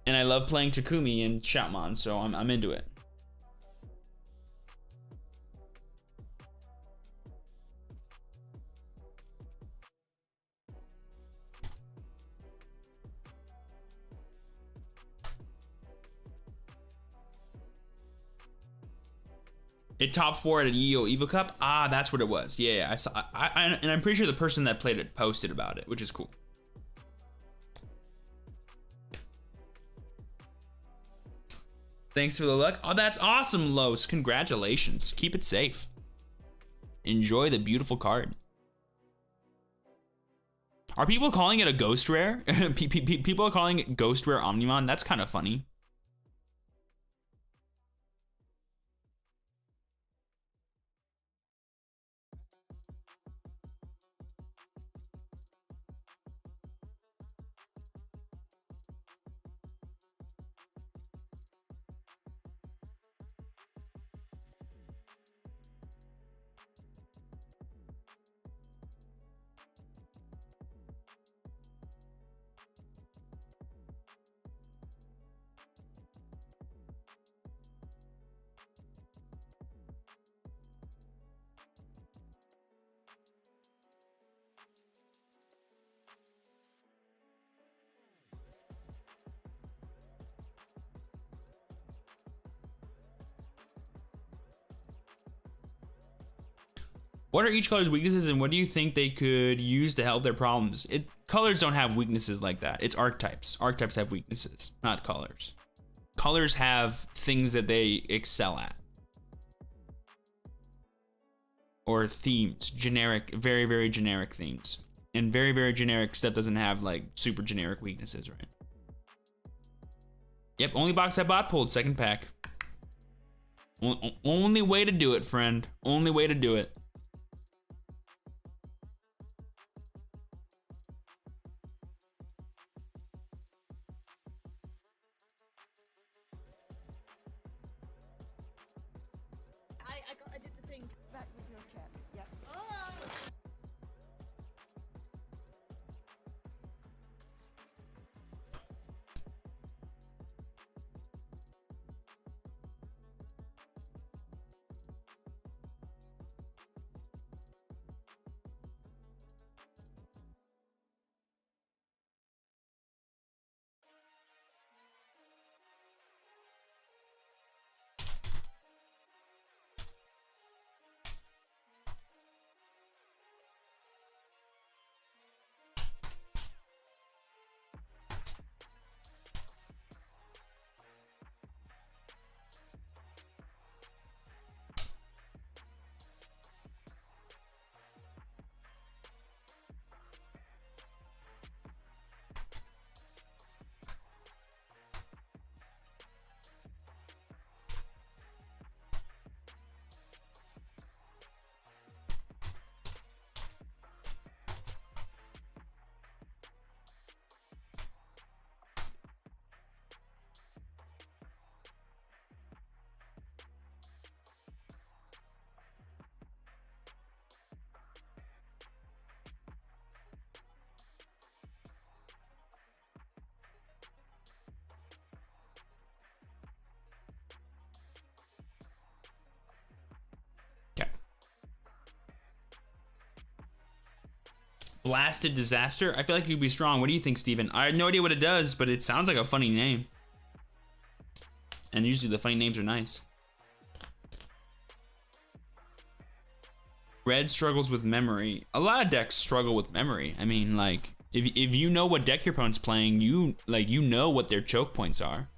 Speaker 1: And I love playing Takumi and Shoutmon, so I'm into it. It top 4 at an Evo Cup. Ah, that's what it was. Yeah, I saw. And I'm pretty sure the person that played it posted about it, which is cool. Thanks for the luck. Oh, that's awesome, Los. Congratulations. Keep it safe. Enjoy the beautiful card. Are people calling it a ghost rare? People are calling it ghost rare Omnimon. That's kind of funny. What are each color's weaknesses, and what do you think they could use to help their problems? Colors don't have weaknesses like that. It's archetypes. Archetypes have weaknesses, not colors. Colors have things that they excel at. Or themes, generic, very, very generic themes. And very, very generic stuff doesn't have like super generic weaknesses, right? Yep, only box I bot pulled, second pack. Only way to do it, friend. Only way to do it.
Speaker 6: I did the thing back with your chat. Yep.
Speaker 1: Blasted Disaster? I feel like you'd be strong. What do you think, Steven? I have no idea what it does, but it sounds like a funny name. And usually the funny names are nice. Red struggles with memory. A lot of decks struggle with memory. I mean, like, if you know what deck your opponent's playing, you know what their choke points are.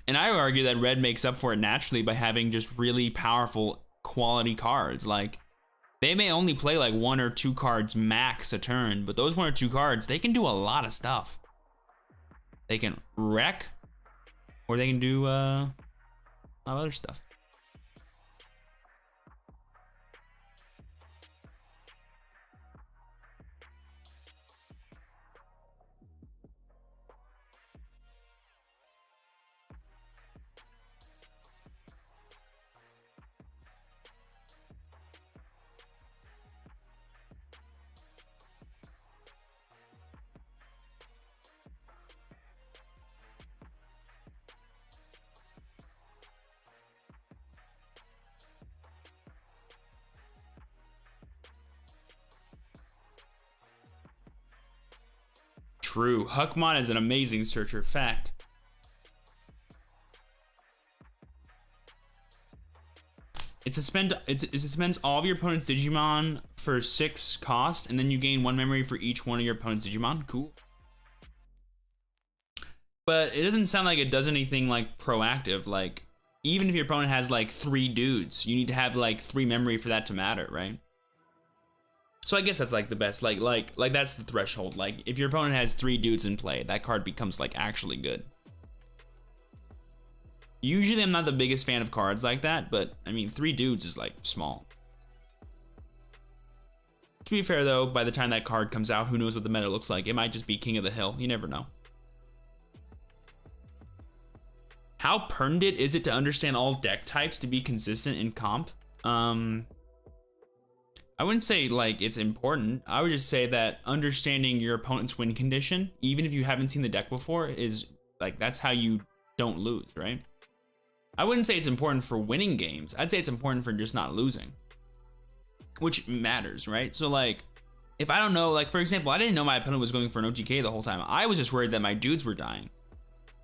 Speaker 1: And I would argue that red makes up for it naturally by having just really powerful quality cards. Like, they may only play like 1 or 2 cards max a turn, but those 1 or 2 cards, they can do a lot of stuff. They can wreck, or they can do a lot of other stuff. True. Huckmon is an amazing searcher. Fact. It suspends all of your opponent's Digimon for 6 cost, and then you gain 1 memory for each one of your opponent's Digimon. Cool. But it doesn't sound like it does anything like proactive. Like, even if your opponent has like 3 dudes, you need to have like 3 memory for that to matter, right? So I guess that's like the best, like that's the threshold. Like if your opponent has 3 dudes in play, that card becomes like actually good. Usually I'm not the biggest fan of cards like that, but I mean 3 dudes is like small. To be fair though, by the time that card comes out, who knows what the meta looks like? It might just be King of the Hill, you never know. How pertinent is it to understand all deck types to be consistent in comp? I wouldn't say like it's important. I would just say that understanding your opponent's win condition, even if you haven't seen the deck before, is like that's how you don't lose, right? I wouldn't say it's important for winning games. I'd say it's important for just not losing, which matters, right? So like, if I don't know, like for example, I didn't know my opponent was going for an OTK the whole time. I was just worried that my dudes were dying.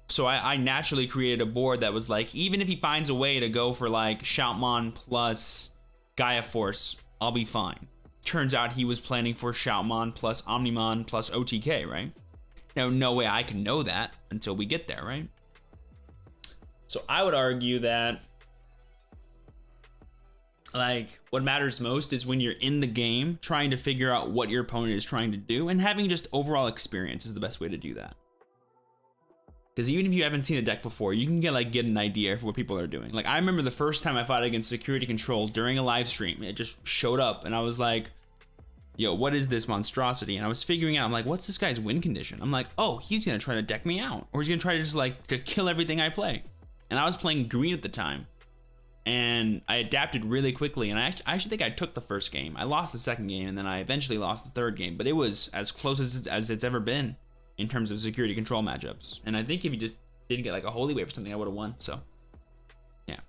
Speaker 1: So I naturally created a board that was like, even if he finds a way to go for like Shoutmon plus Gaia Force, I'll be fine. Turns out he was planning for Shoutmon plus Omnimon plus OTK, right? Now, no way I can know that until we get there, right? So I would argue that like what matters most is when you're in the game trying to figure out what your opponent is trying to do, and having just overall experience is the best way to do that. Because even if you haven't seen a deck before, you can get an idea for what people are doing. Like I remember the first time I fought against Security Control during a live stream, it just showed up and I was like, yo, what is this monstrosity? And I was figuring out, I'm like, what's this guy's win condition? I'm like, oh, he's gonna try to deck me out, or he's gonna try to just like to kill everything I play. And I was playing green at the time, and I adapted really quickly. And I actually think I took the first game. I lost the second game, and then I eventually lost the third game. But it was as close as it's ever been in terms of Security Control matchups. And I think if you just didn't get like a Holy Wave or something, I would have won. So, yeah.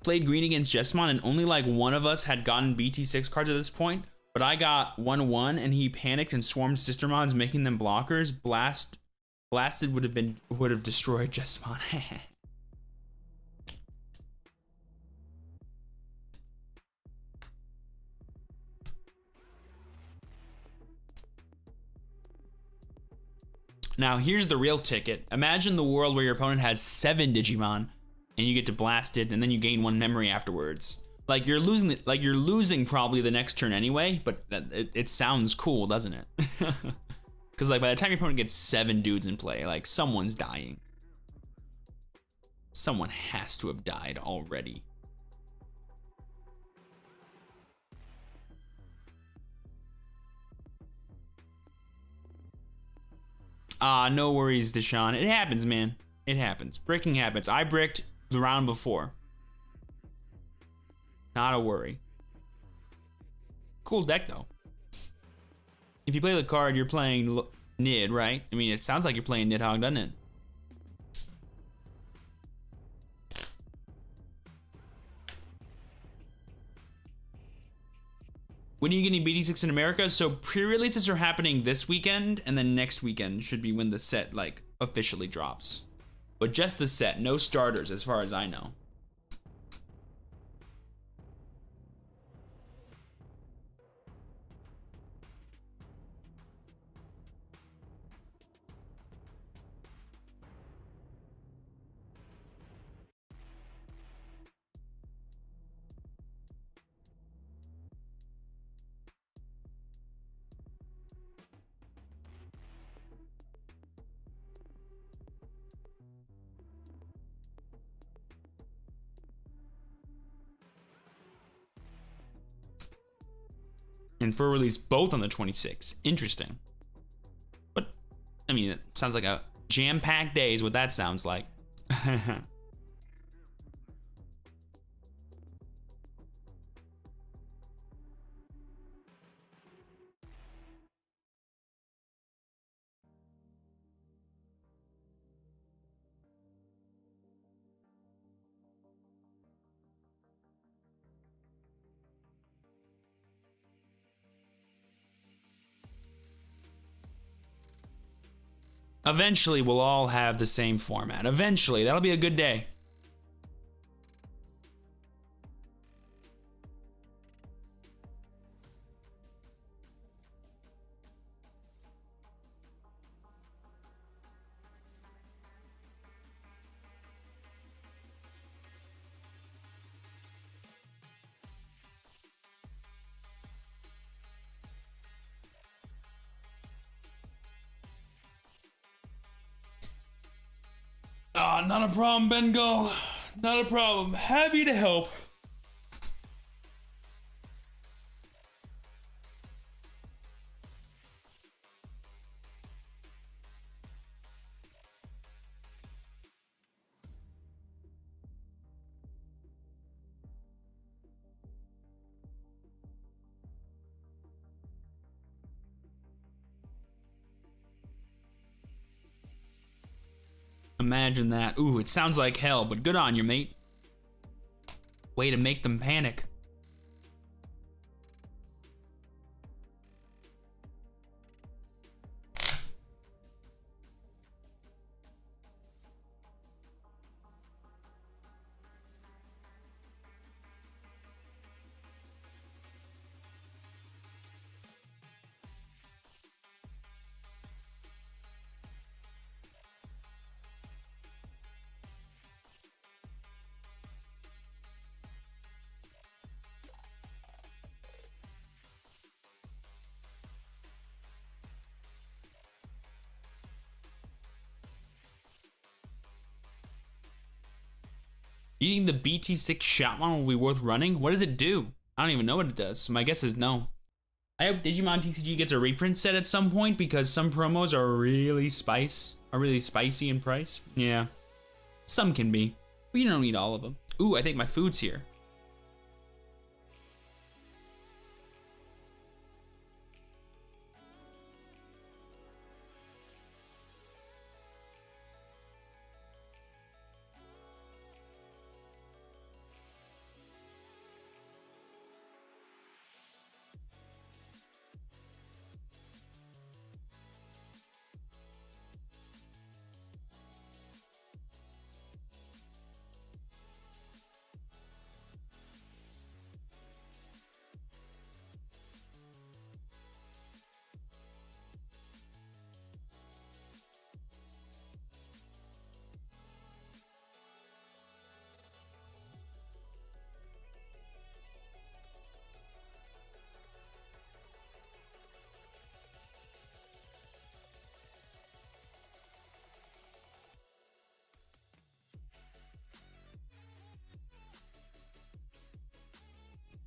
Speaker 1: Played green against Jessamon, and only like one of us had gotten BT6 cards at this point. But I got 1/1, and he panicked and swarmed Sistermons, making them blockers. Blasted would have destroyed Jessamon. Now here's the real ticket. Imagine the world where your opponent has 7 Digimon and you get to blast it, and then you gain 1 memory afterwards. Like you're losing probably the next turn anyway, but it sounds cool, doesn't it? Because like by the time your opponent gets 7 dudes in play, like someone's dying. Someone has to have died already. No worries, Deshaun. It happens, man. It happens. Bricking happens. I bricked the round before. Not a worry. Cool deck, though. If you play the card, you're playing Nid, right? I mean, it sounds like you're playing Nidhogg, doesn't it? When are you getting BD6 in America? So pre-releases are happening this weekend, and then next weekend should be when the set like officially drops. But just the set, no starters as far as I know. And for release both on the 26th. Interesting. But, I mean, it sounds like a jam-packed day is what that sounds like. Eventually, we'll all have the same format. Eventually, that'll be a good day. Ah, not a problem, Bengal. Not a problem. Happy to help. Imagine that. Ooh, it sounds like hell, but good on you, mate. Way to make them panic. Eating the BT6 Shotmon will be worth running? What does it do? I don't even know what it does, so my guess is no. I hope Digimon TCG gets a reprint set at some point because some promos are really spicy in price. Yeah, some can be, but you don't need all of them. Ooh, I think my food's here.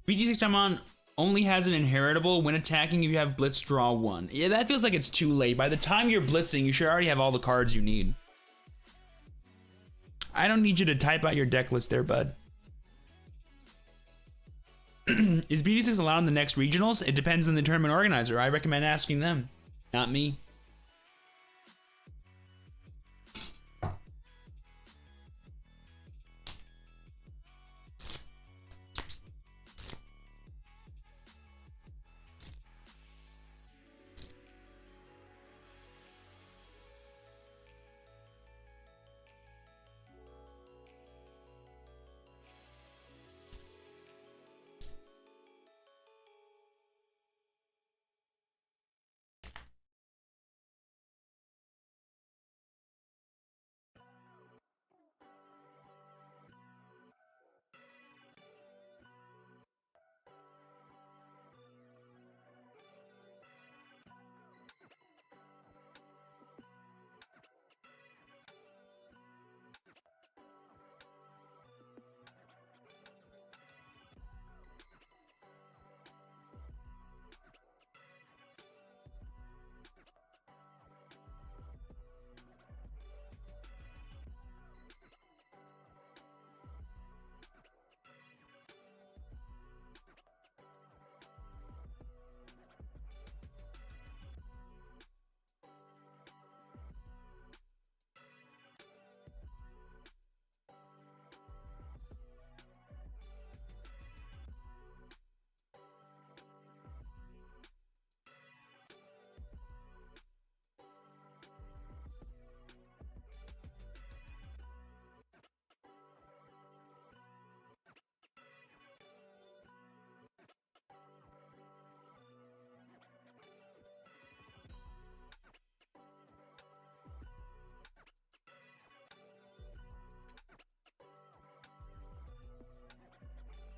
Speaker 1: BT6 Shaman only has an inheritable when attacking if you have Blitz draw 1. Yeah, that feels like it's too late. By the time you're blitzing, you should already have all the cards you need. I don't need you to type out your deck list there, bud. Is BT6 allowed in the next regionals? It depends on the tournament organizer. I recommend asking them, not me.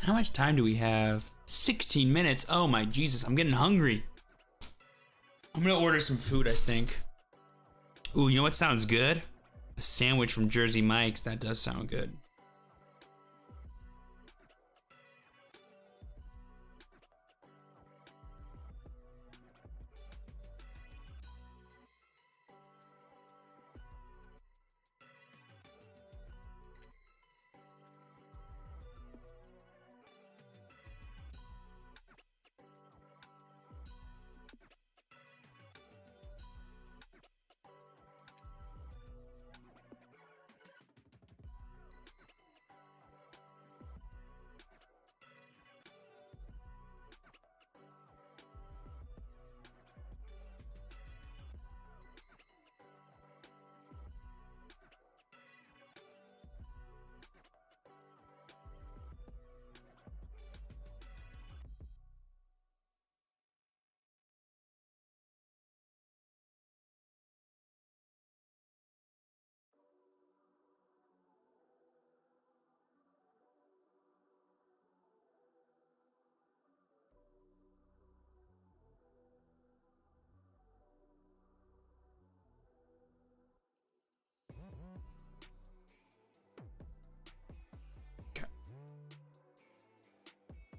Speaker 1: How much time do we have? 16 minutes. Oh my Jesus, I'm getting hungry. I'm gonna order some food, I think. Ooh, you know what sounds good? A sandwich from Jersey Mike's. That does sound good.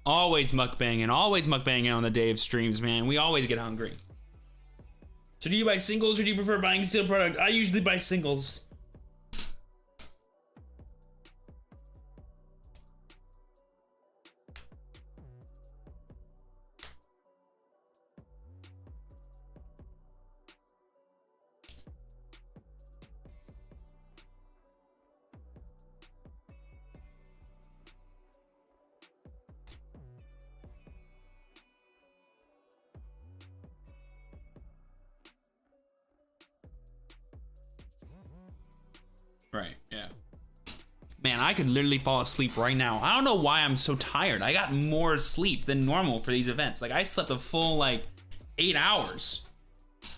Speaker 1: Always mukbanging on the day of streams, man. We always get hungry. So do you buy singles or do you prefer buying steel product? I usually buy singles. Right, yeah. Man, I could literally fall asleep right now. I don't know why I'm so tired. I got more sleep than normal for these events. Like, I slept a full, like, 8 hours.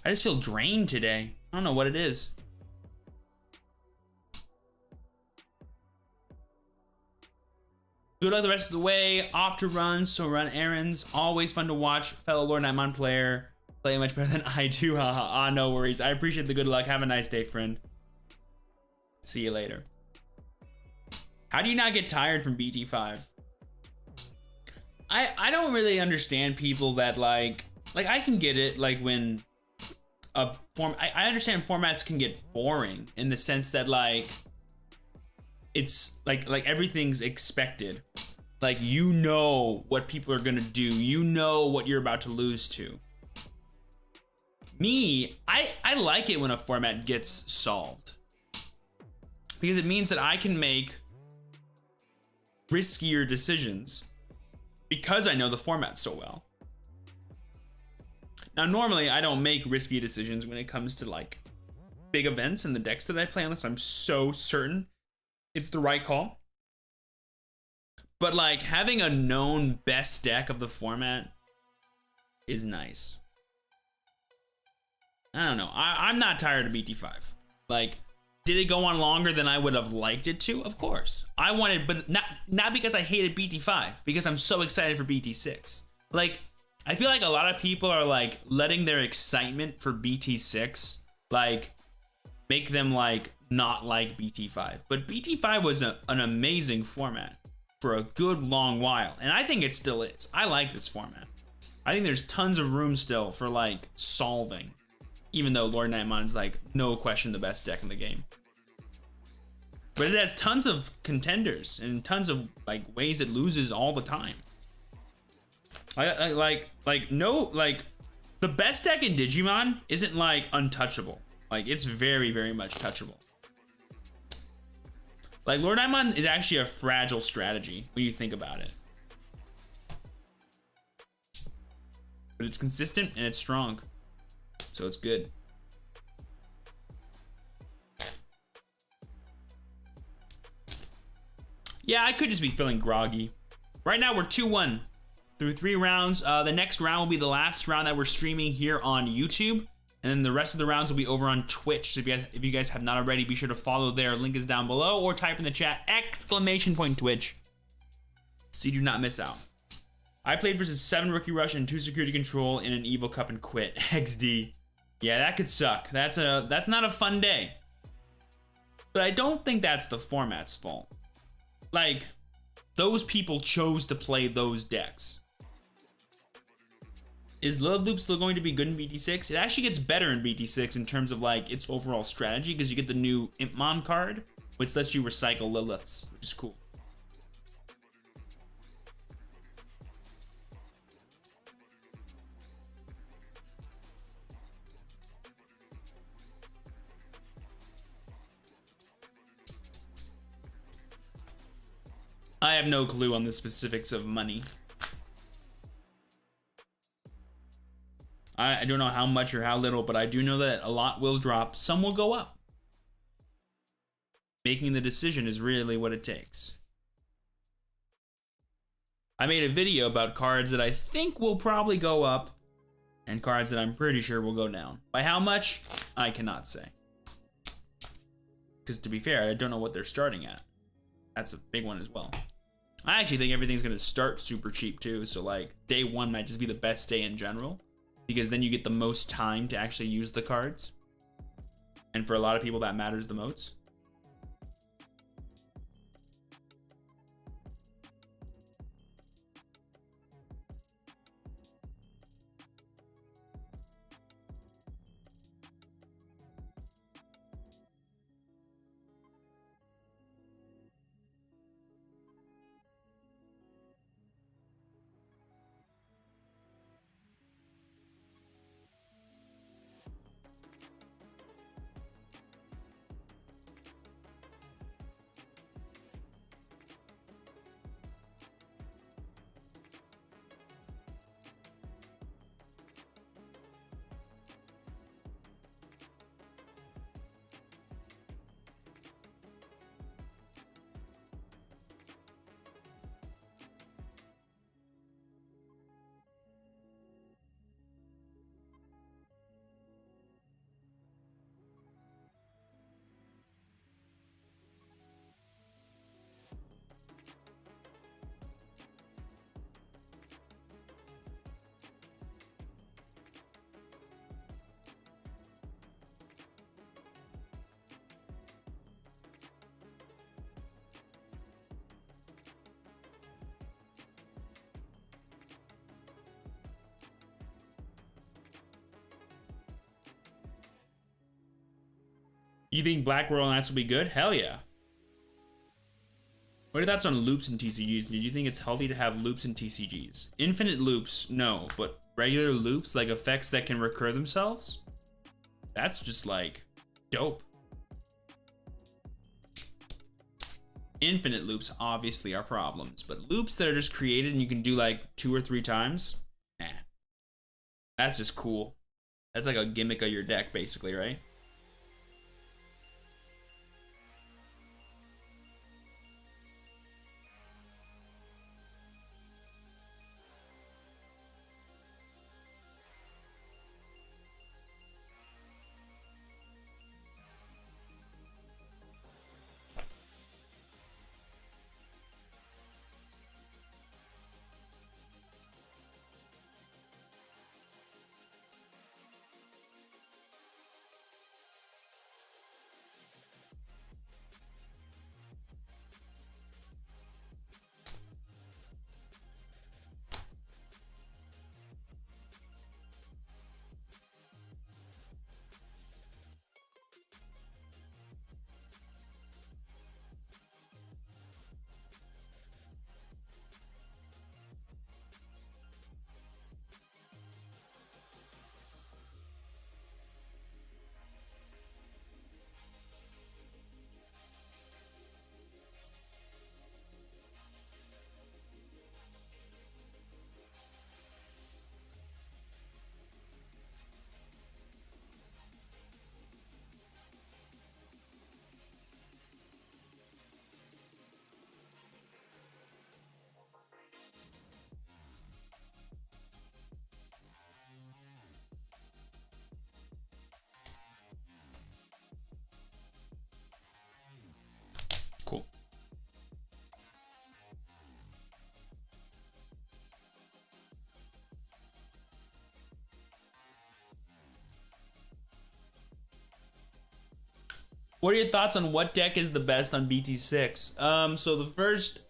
Speaker 1: I just feel drained today. I don't know what it is. Good luck the rest of the way. Off to run, so run errands. Always fun to watch. Fellow Lord Nightmon player. Play much better than I do. Haha, no worries. I appreciate the good luck. Have a nice day, friend. See you later. How do you not get tired from BT5? I don't really understand people that like I can get it, like when a form, I understand formats can get boring in the sense that like it's like everything's expected. Like, you know what people are gonna do, you know what you're about to lose to. Me, I like it when a format gets solved, because it means that I can make riskier decisions because I know the format so well. Now, normally I don't make risky decisions when it comes to like big events and the decks that I play unless I'm so certain it's the right call. But like having a known best deck of the format is nice. I don't know. I'm not tired of BT5. Like, did it go on longer than I would have liked it to? Of course. I wanted, but not because I hated BT5, because I'm so excited for BT6. Like, I feel like a lot of people are like letting their excitement for BT6 like make them like not like BT5. But BT5 was an amazing format for a good long while, and I think it still is. I like this format. I think there's tons of room still for like solving, even though Lord Nightmon's like no question the best deck in the game. But it has tons of contenders and tons of like ways it loses all the time. Like the best deck in Digimon isn't like untouchable. Like, it's very, very much touchable. Like, Lord Nightmon is actually a fragile strategy when you think about it. But it's consistent and it's strong. So it's good. Yeah, I could just be feeling groggy. Right now we're 2-1 through 3 rounds. The next round will be the last round that we're streaming here on YouTube. And then the rest of the rounds will be over on Twitch. So if you guys have not already, be sure to follow there. Link is down below, or type in the chat !Twitch so you do not miss out. I played versus 7 Rookie Rush and 2 Security Control in an Evo Cup and quit. XD. Yeah, that could suck. That's not a fun day. But I don't think that's the format's fault. Like, those people chose to play those decks. Is Lilith Loop still going to be good in BT6? It actually gets better in BT6 in terms of like its overall strategy because you get the new Impmon card, which lets you recycle Liliths, which is cool. I have no clue on the specifics of money. I don't know how much or how little, but I do know that a lot will drop, some will go up. Making the decision is really what it takes. I made a video about cards that I think will probably go up and cards that I'm pretty sure will go down. By how much? I cannot say. Because to be fair, I don't know what they're starting at. That's a big one as well. I actually think everything's going to start super cheap too, so like day one might just be the best day in general, because then you get the most time to actually use the cards. And for a lot of people that matters the most. You think Black Royal Knights will be good? Hell yeah. What are your thoughts on loops in TCGs? Do you think it's healthy to have loops in TCGs? Infinite loops, no, but regular loops, like effects that can recur themselves, that's just like dope. Infinite loops obviously are problems, but loops that are just created and you can do like 2 or 3 times, nah. That's just cool. That's like a gimmick of your deck basically, right? What are your thoughts on what deck is the best on BT6? So the first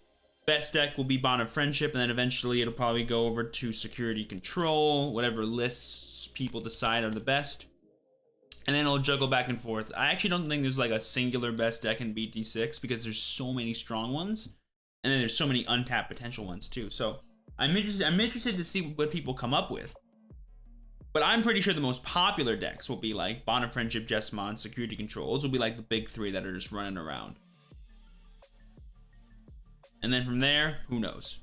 Speaker 1: best deck will be Bond of Friendship, and then eventually it'll probably go over to Security Control, whatever lists people decide are the best. And then it'll juggle back and forth. I actually don't think there's like a singular best deck in BT6 because there's so many strong ones, and then there's so many untapped potential ones too. So I'm interested to see what people come up with. But I'm pretty sure the most popular decks will be like Bond of Friendship, Jessamon, Security Control. Those will be like the big three that are just running around. And then from there, who knows?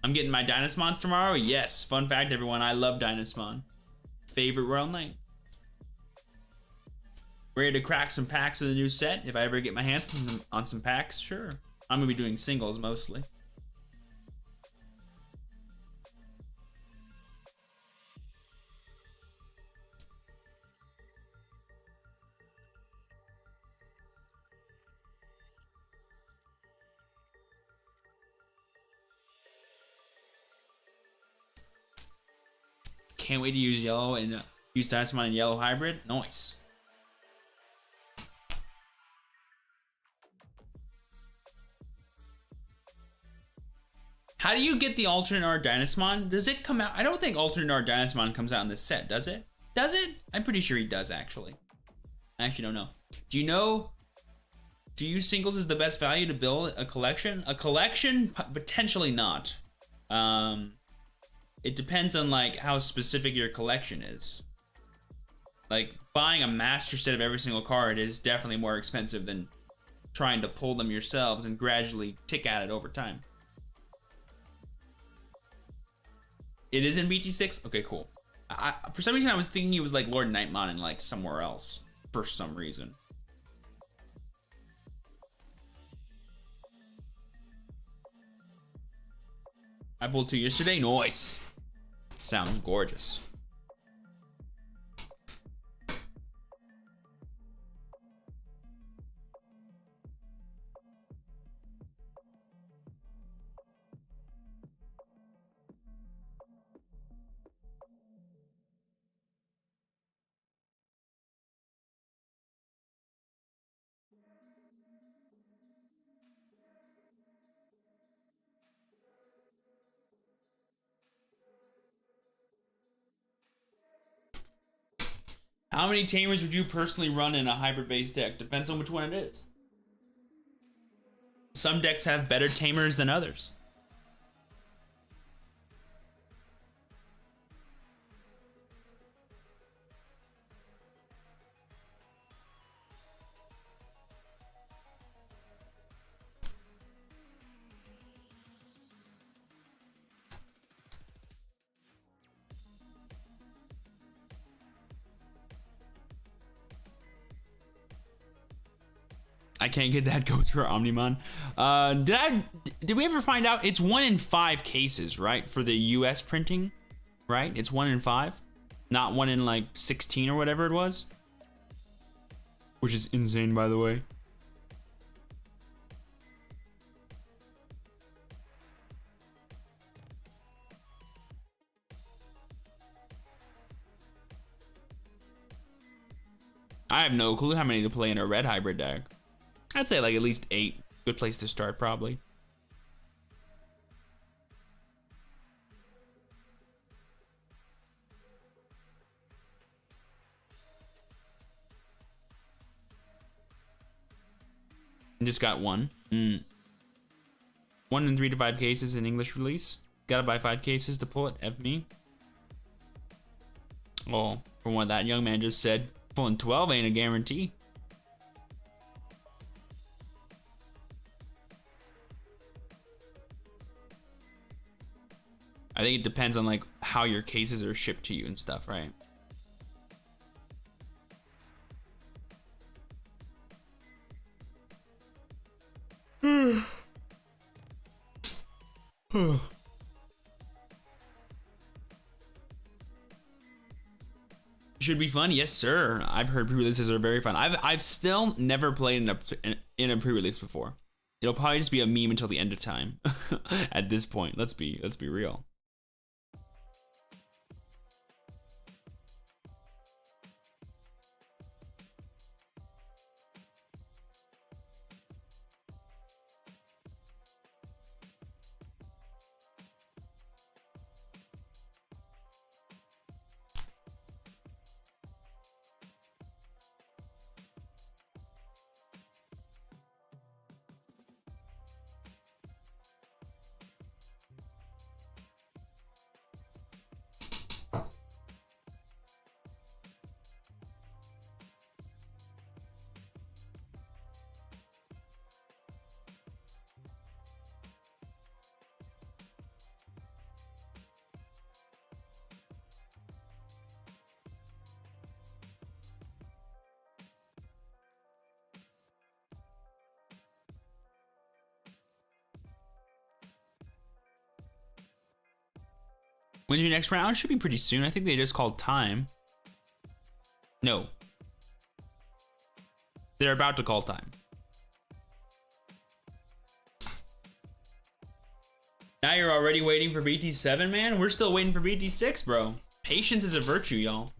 Speaker 1: I'm getting my Dynasmons tomorrow. Yes. Fun fact, everyone, I love Dynasmon. Favorite Royal Knight. Ready to crack some packs of the new set? If I ever get my hands on some packs, sure. I'm gonna be doing singles mostly. Can't wait to use yellow and use Dynasmon and yellow hybrid. Nice. How do you get the alternate art Dynasmon? Does it come out? I don't think alternate art Dynasmon comes out in this set, does it? Does it? I'm pretty sure he does, actually. I actually don't know. Do you know? Do you singles is the best value to build a collection? A collection? Potentially not. It depends on like how specific your collection is. Like buying a master set of every single card is definitely more expensive than trying to pull them yourselves and gradually tick at it over time. It is in BT6? Okay, cool. For some reason, I was thinking it was like Lord Nightmon and like somewhere else. For some reason. I pulled 2 yesterday. Nice. Sounds gorgeous. How many tamers would you personally run in a hybrid-based deck? Depends on which one it is. Some decks have better tamers than others. I can't get that goes for Omnimon. Did we ever find out? It's 1 in 5 cases, right? For the US printing, right? It's 1 in 5, not 1 in like 16 or whatever it was. Which is insane, by the way. I have no clue how many to play in a red hybrid deck. I'd say like at least 8. Good place to start, probably. Just got 1. 1 in 3 to 5 cases in English release. Gotta buy 5 cases to pull it. F me. Oh, from what that young man just said, pulling 12 ain't a guarantee. I think it depends on like how your cases are shipped to you and stuff, right? Should be fun, yes sir. I've heard pre-releases are very fun. I've still never played in a pre-release before. It'll probably just be a meme until the end of time. At this point, let's be real. When's your next round? Should be pretty soon. I think they just called time. No. They're about to call time. Now you're already waiting for BT7, man? We're still waiting for BT6, bro. Patience is a virtue, y'all.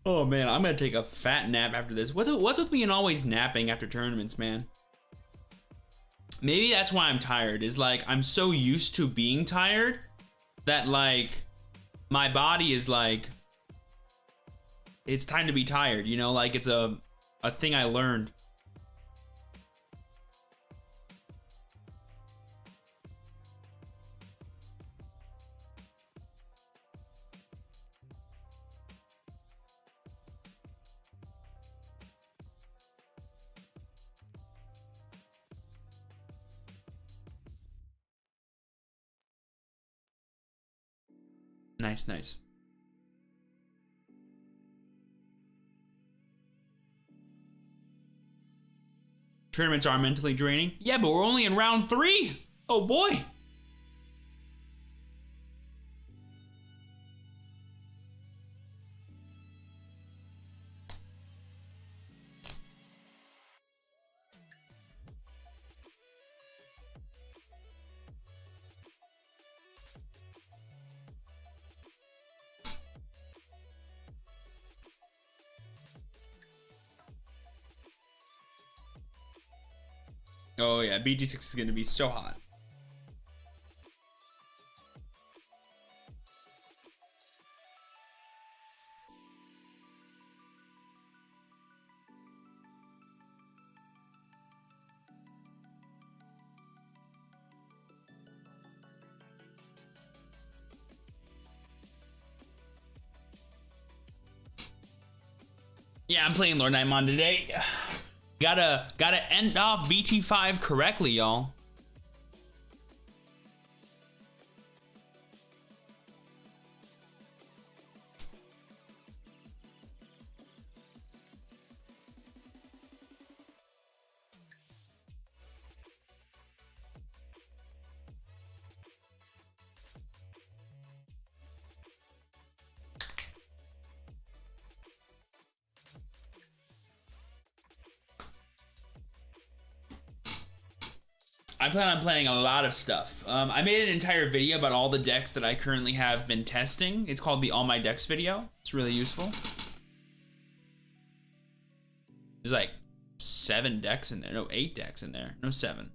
Speaker 1: Oh man, I'm gonna take a fat nap after this. What's with me and always napping after tournaments, man? Maybe that's why I'm tired, is like, I'm so used to being tired that like, my body is like, it's time to be tired, you know? Like it's a thing I learned. Nice, nice. Tournaments are mentally draining. Yeah, but we're only in round 3. Oh boy. Oh yeah, BT6 is gonna be so hot. Yeah, I'm playing Lord Nightmon today. Gotta end off BT5 correctly, y'all. I plan on playing a lot of stuff. I made an entire video about all the decks that I currently have been testing. It's called the All My Decks video. It's really useful. There's like 7 decks in there. No, 8 decks in there. No, 7.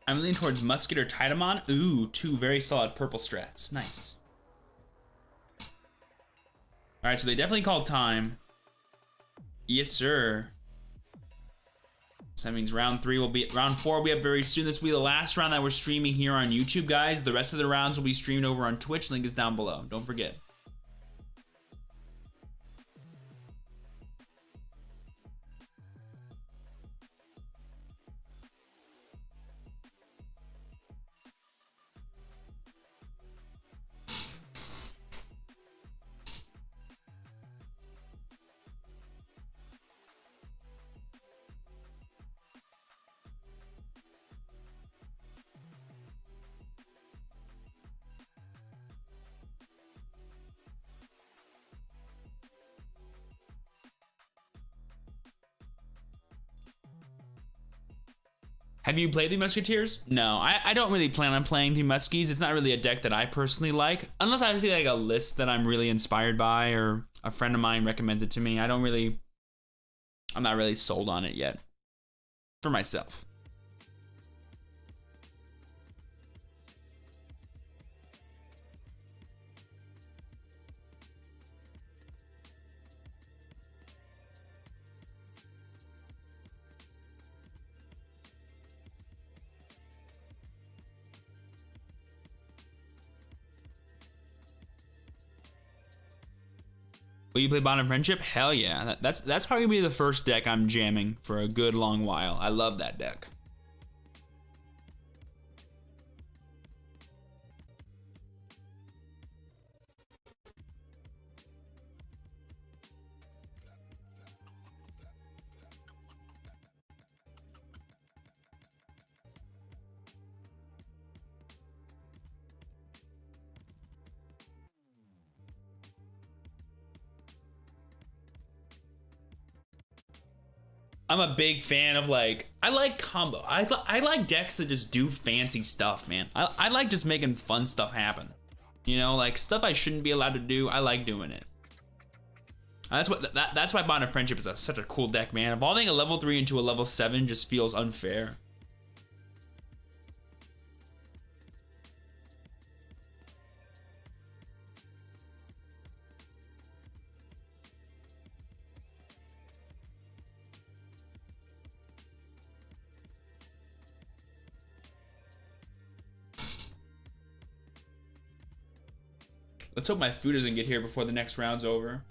Speaker 1: I'm leaning towards Musket or Titamon. Ooh, 2 very solid purple strats. Nice. All right, so they definitely called time. Yes, sir. So that means round 4 will be up very soon. This will be the last round that we're streaming here on YouTube, guys. The rest of the rounds will be streamed over on Twitch. Link is down below. Don't forget. Have you played the Musketeers? No, I don't really plan on playing the Muskies. It's not really a deck that I personally like, unless I see like a list that I'm really inspired by or a friend of mine recommends it to me. I'm not really sold on it yet for myself. Will you play Bond of Friendship? Hell yeah. That's probably be the first deck I'm jamming for a good long while. I love that deck. I'm a big fan of I like combo. I like decks that just do fancy stuff, man. I like just making fun stuff happen. You know, like stuff I shouldn't be allowed to do. I like doing it. That's why Bond of Friendship is such a cool deck, man. Evolving a level 3 into a level 7 just feels unfair. Let's hope my food doesn't get here before the next round's over.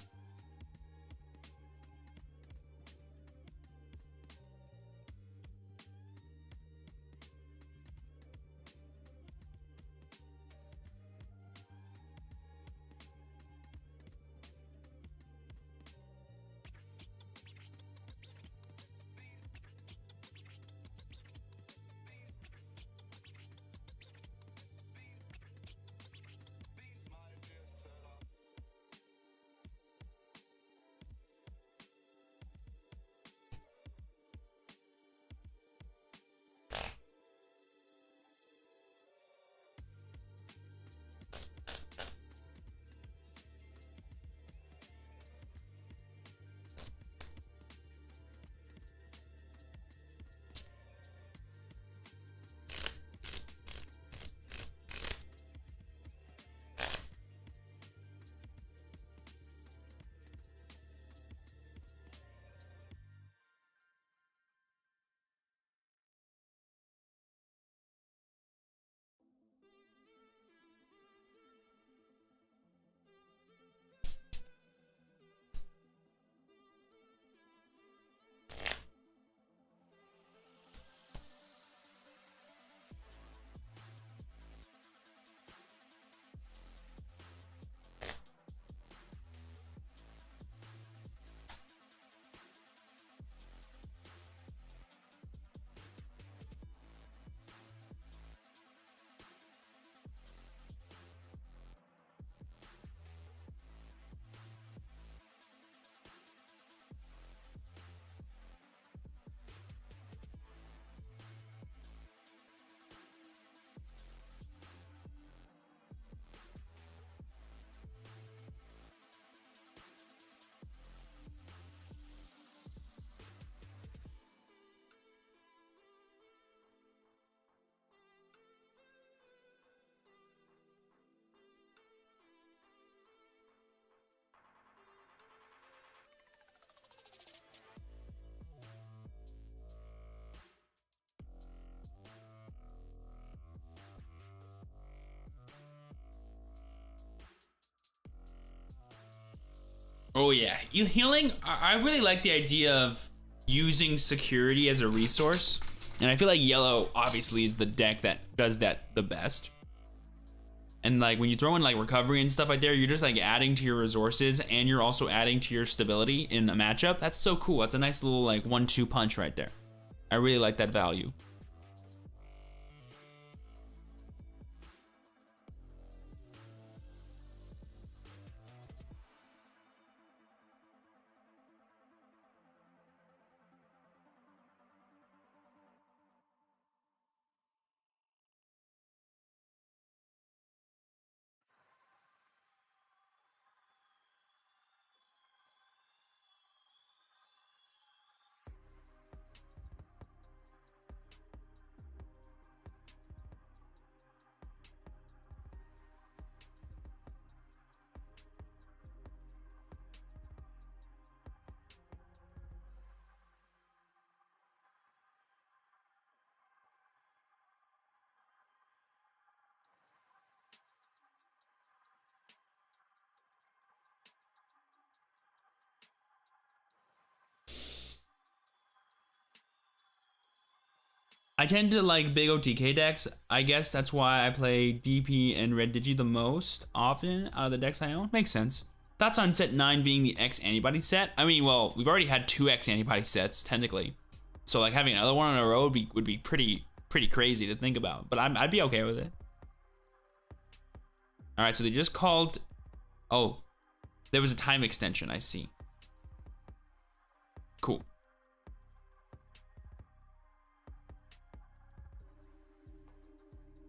Speaker 1: Oh yeah, healing. I really like the idea of using security as a resource, and I feel like yellow obviously is the deck that does that the best. And like when you throw in like recovery and stuff like there, you're just like adding to your resources, and you're also adding to your stability in a matchup. That's so cool. That's a nice little like 1-2 punch right there. I really like that value. I tend to like big OTK decks. I guess that's why I play DP and Red Digi the most often out of the decks I own. Makes sense. Thoughts on set 9 being the X antibody set? I mean, well, we've already had 2 X antibody sets, technically. So like having another one in a row would be pretty crazy to think about. But I'd be okay with it. All right, so they just called, oh, there was a time extension, I see. Cool.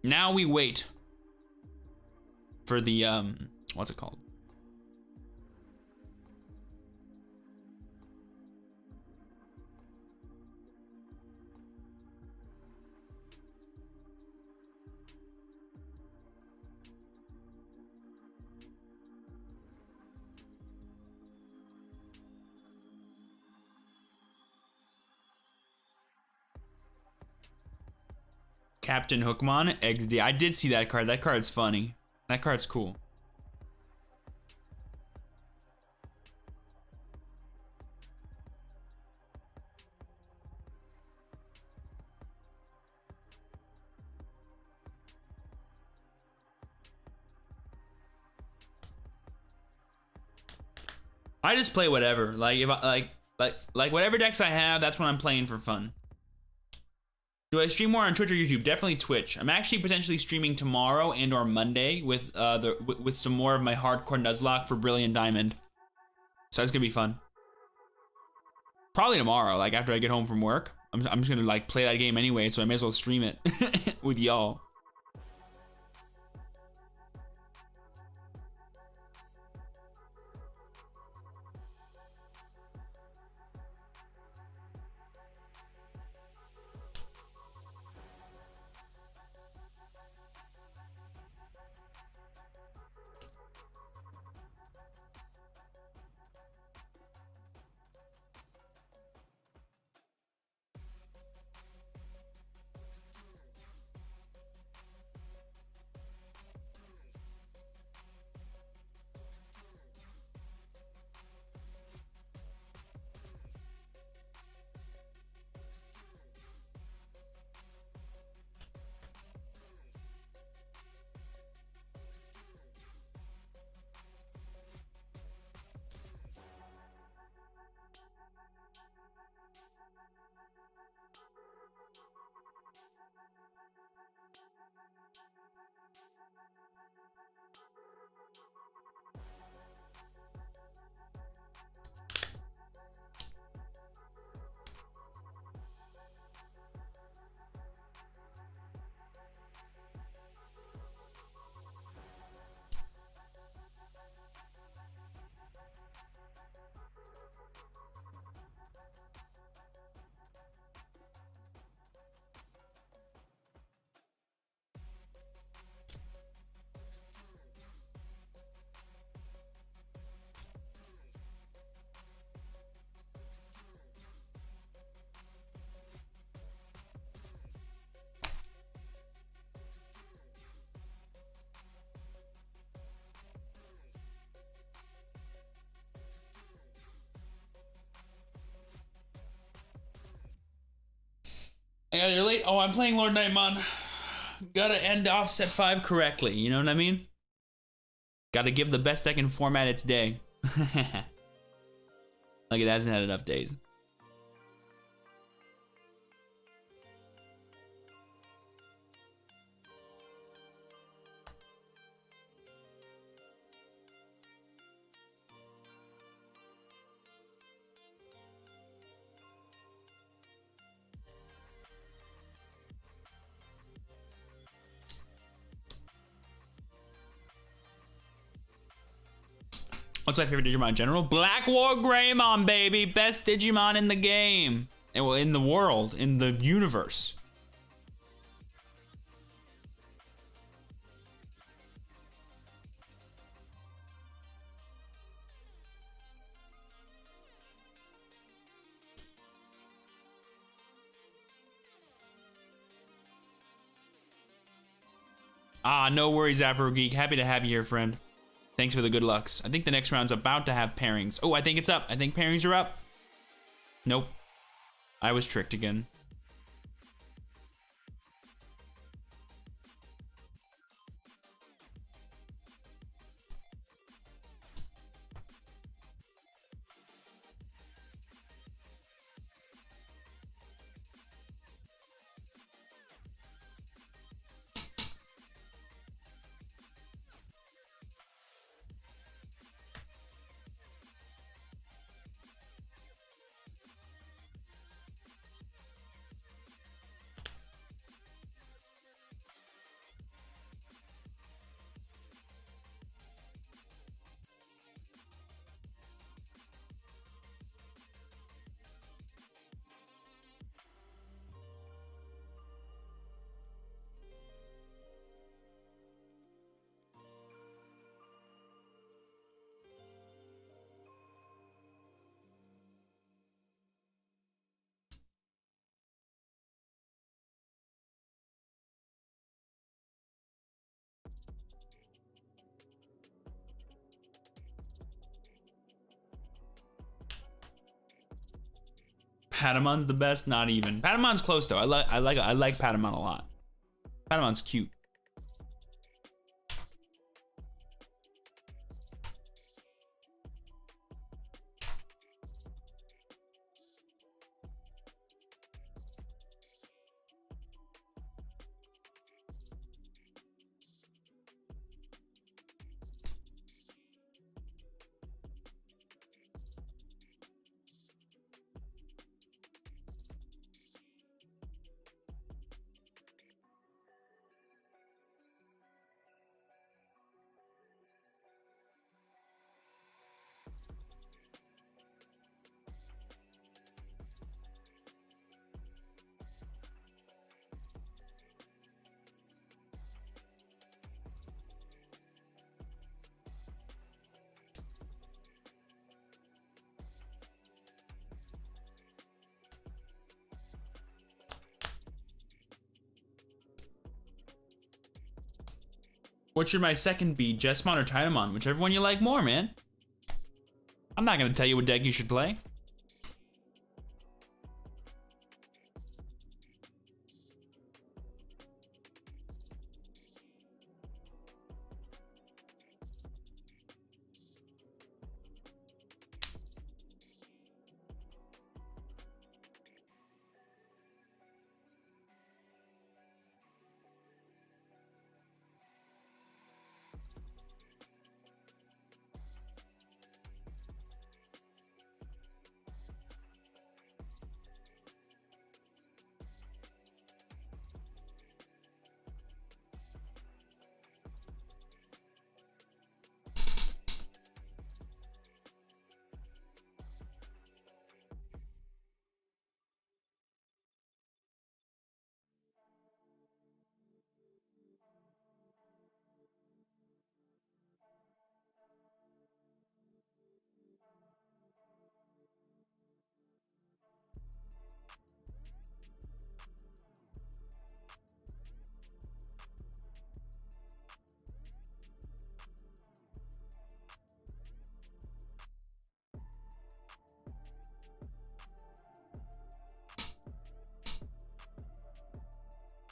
Speaker 1: Now we wait for the, what's it called? Captain Hookmon, XD. I did see that card. That card's funny. That card's cool. I just play whatever. Like if I like whatever decks I have, that's what I'm playing for fun. Do I stream more on Twitch or YouTube? Definitely Twitch. I'm actually potentially streaming tomorrow and or Monday with with some more of my hardcore Nuzlocke for Brilliant Diamond. So that's gonna be fun. Probably tomorrow, like after I get home from work. I'm just gonna like play that game anyway, so I may as well stream it with y'all. I got here late. Oh, I'm playing Lord Nightmon. Gotta end off set 5 correctly. You know what I mean? Gotta give the best deck in format its day. Like it hasn't had enough days. What's my favorite Digimon in general? Black War Greymon, baby! Best Digimon in the game. And well, in the world, in the universe. Ah, no worries, Afro Geek. Happy to have you here, friend. Thanks for the good lucks. I think the next round's about to have pairings. Oh, I think it's up. I think pairings are up. Nope. I was tricked again. Patamon's the best. Not even. Patamon's close though. I like Patamon a lot. Patamon's cute. What should my second be? Jesmon or Titamon? Whichever one you like more, man. I'm not gonna tell you what deck you should play.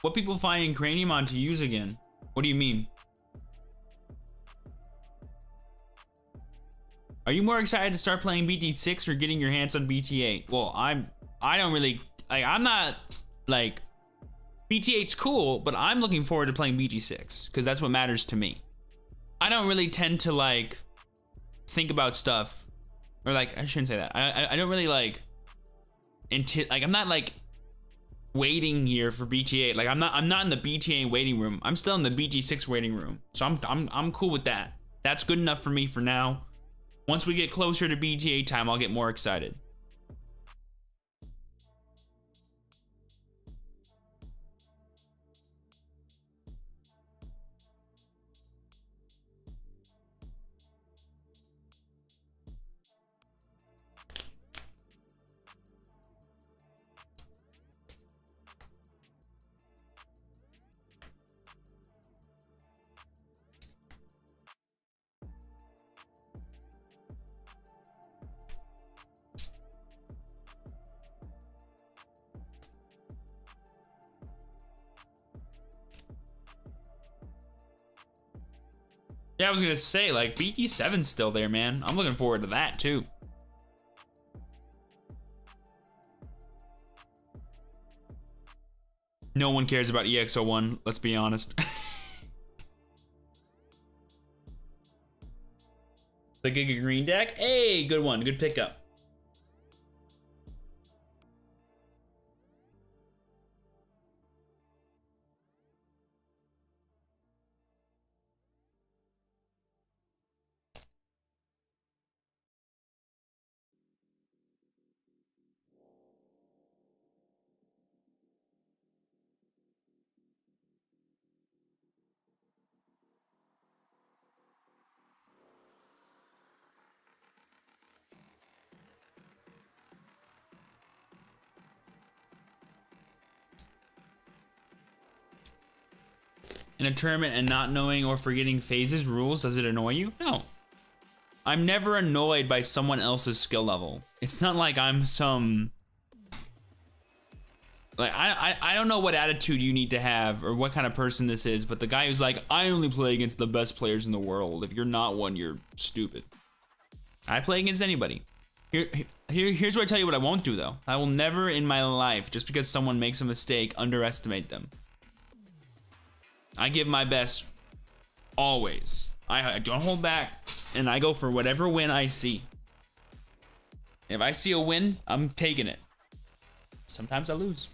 Speaker 1: What people finding Craniumon to use again? What do you mean? Are you more excited to start playing BT6 or getting your hands on BT8? Well, I don't really, like, I'm not, like, BT8's cool, but I'm looking forward to playing BT6 because that's what matters to me. I don't really tend to, like, think about stuff, or, like, I shouldn't say that. I don't really, like, I'm not, like, waiting here for BT8. Like, I'm not in the BT8 waiting room. I'm still in the BT6 waiting room. So I'm cool with that. That's good enough for me for now. Once we get closer to BT8 time, I'll get more excited. Yeah, I was gonna say, like, BT7's still there, man. I'm looking forward to that, too. No one cares about EX01, let's be honest. The Giga Green deck? Hey, good one, good pickup. In a tournament and not knowing or forgetting phases, rules, does it annoy you? No. I'm never annoyed by someone else's skill level. It's not like I'm some Like, I don't know what attitude you need to have or what kind of person this is, but the guy who's like, I only play against the best players in the world. If you're not one, you're stupid. I play against anybody. Here's where I tell you what I won't do, though. I will never in my life, just because someone makes a mistake, underestimate them. I give my best always. I don't hold back, and I go for whatever win I see. If I see a win, I'm taking it. Sometimes I lose.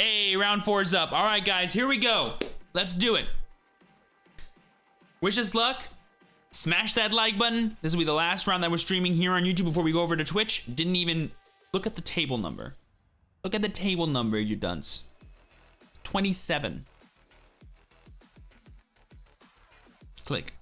Speaker 1: Hey, round 4's up. All right, guys, here we go. Let's do it. Wish us luck. Smash that like button. This will be the last round that we're streaming here on YouTube before we go over to Twitch. Didn't even look at the table number. Look at the table number, you dunce. 27. Click.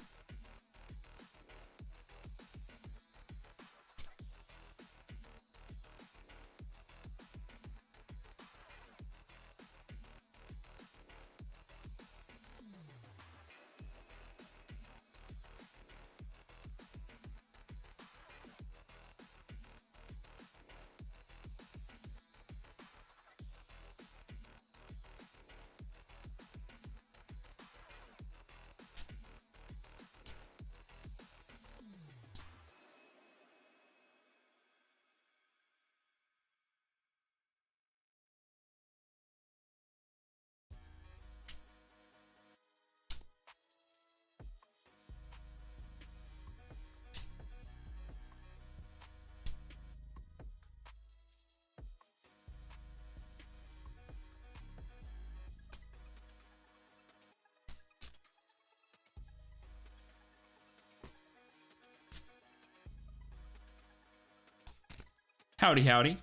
Speaker 1: Howdy, howdy.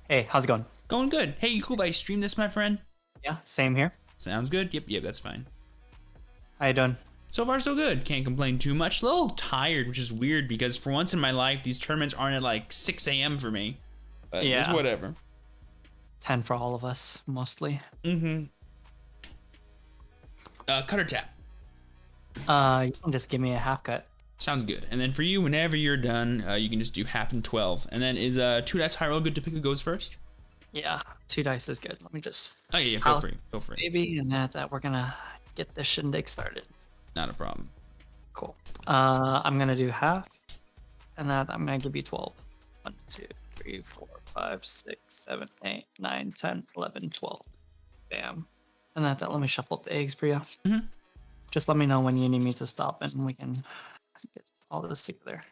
Speaker 7: Hey, how's it going?
Speaker 1: Going good. Hey, you cool if I stream this, my friend?
Speaker 7: Yeah, same here.
Speaker 1: Sounds good. Yep, that's fine.
Speaker 7: How you doing?
Speaker 1: So far, so good. Can't complain too much. A little tired, which is weird because for once in my life, these tournaments aren't at like 6 a.m. for me. But it's
Speaker 7: Yeah.
Speaker 1: whatever.
Speaker 7: 10 for all of us, mostly.
Speaker 1: Mm-hmm. Cut or tap.
Speaker 7: You can just give me a half cut.
Speaker 1: Sounds good. And then for you, whenever you're done, you can just do half and 12. And then is 2 dice high roll good to pick who goes first?
Speaker 7: Yeah, 2 dice is good. Let me just
Speaker 1: Oh yeah, feel free. Feel free.
Speaker 7: maybe and that we're gonna get this shindig started.
Speaker 1: Not a problem.
Speaker 7: Cool. I'm gonna do half, and that I'm gonna give you 12. 1, 2, 3, 4, 5, 6, 7, 8, 9, 10, 11, 12. Bam. And that let me shuffle up the eggs for you.
Speaker 1: Mhm.
Speaker 7: Just let me know when you need me to stop, and we can get all this together.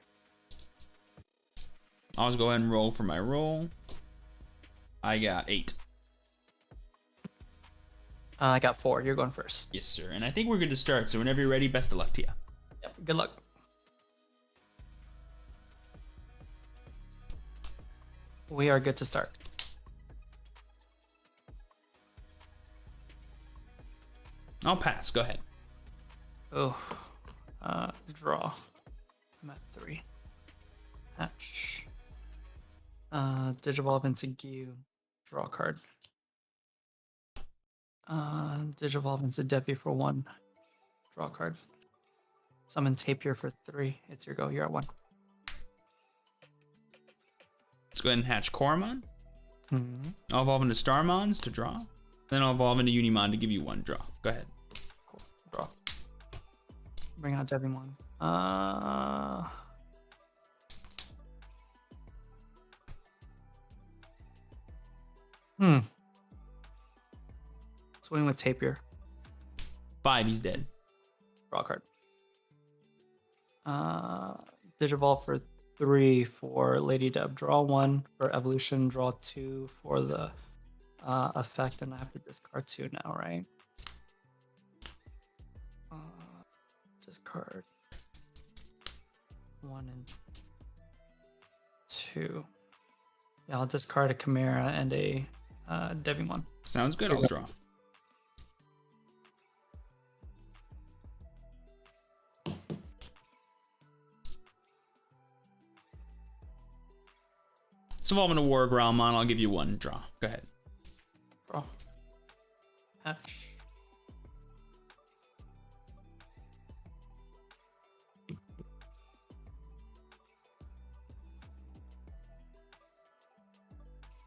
Speaker 1: I'll just go ahead and roll for my roll. I got 8.
Speaker 7: I got 4. You're going first.
Speaker 1: Yes, sir. And I think we're good to start. So whenever you're ready, best of luck to you.
Speaker 7: Yep. Good luck. We are good to start.
Speaker 1: I'll pass. Go ahead.
Speaker 7: Oh, draw. I'm at 3. Hatch. Digivolve into Gyu. Draw a card. Digivolve into Devi for 1. Draw a card. Summon Tapir for 3. It's your go. You're at 1.
Speaker 1: Let's go ahead and hatch Koromon.
Speaker 7: Mm-hmm.
Speaker 1: I'll evolve into Starmons to draw. Then I'll evolve into Unimon to give you 1 draw. Go ahead.
Speaker 7: Cool. Draw. Bring out Devimon. Swing with Tapir.
Speaker 1: 5, he's dead.
Speaker 7: Draw a card. Digivolve for 3 for Lady Deb. Draw 1 for Evolution. Draw 2 for the effect, and I have to discard 2 now, right? Discard 1 and 2. Yeah, I'll discard a Chimera and a Devimon.
Speaker 1: Sounds good. I'll draw. Let's evolve into War Growlmon. I'll give you one draw. Go ahead.
Speaker 7: Draw. Hatch.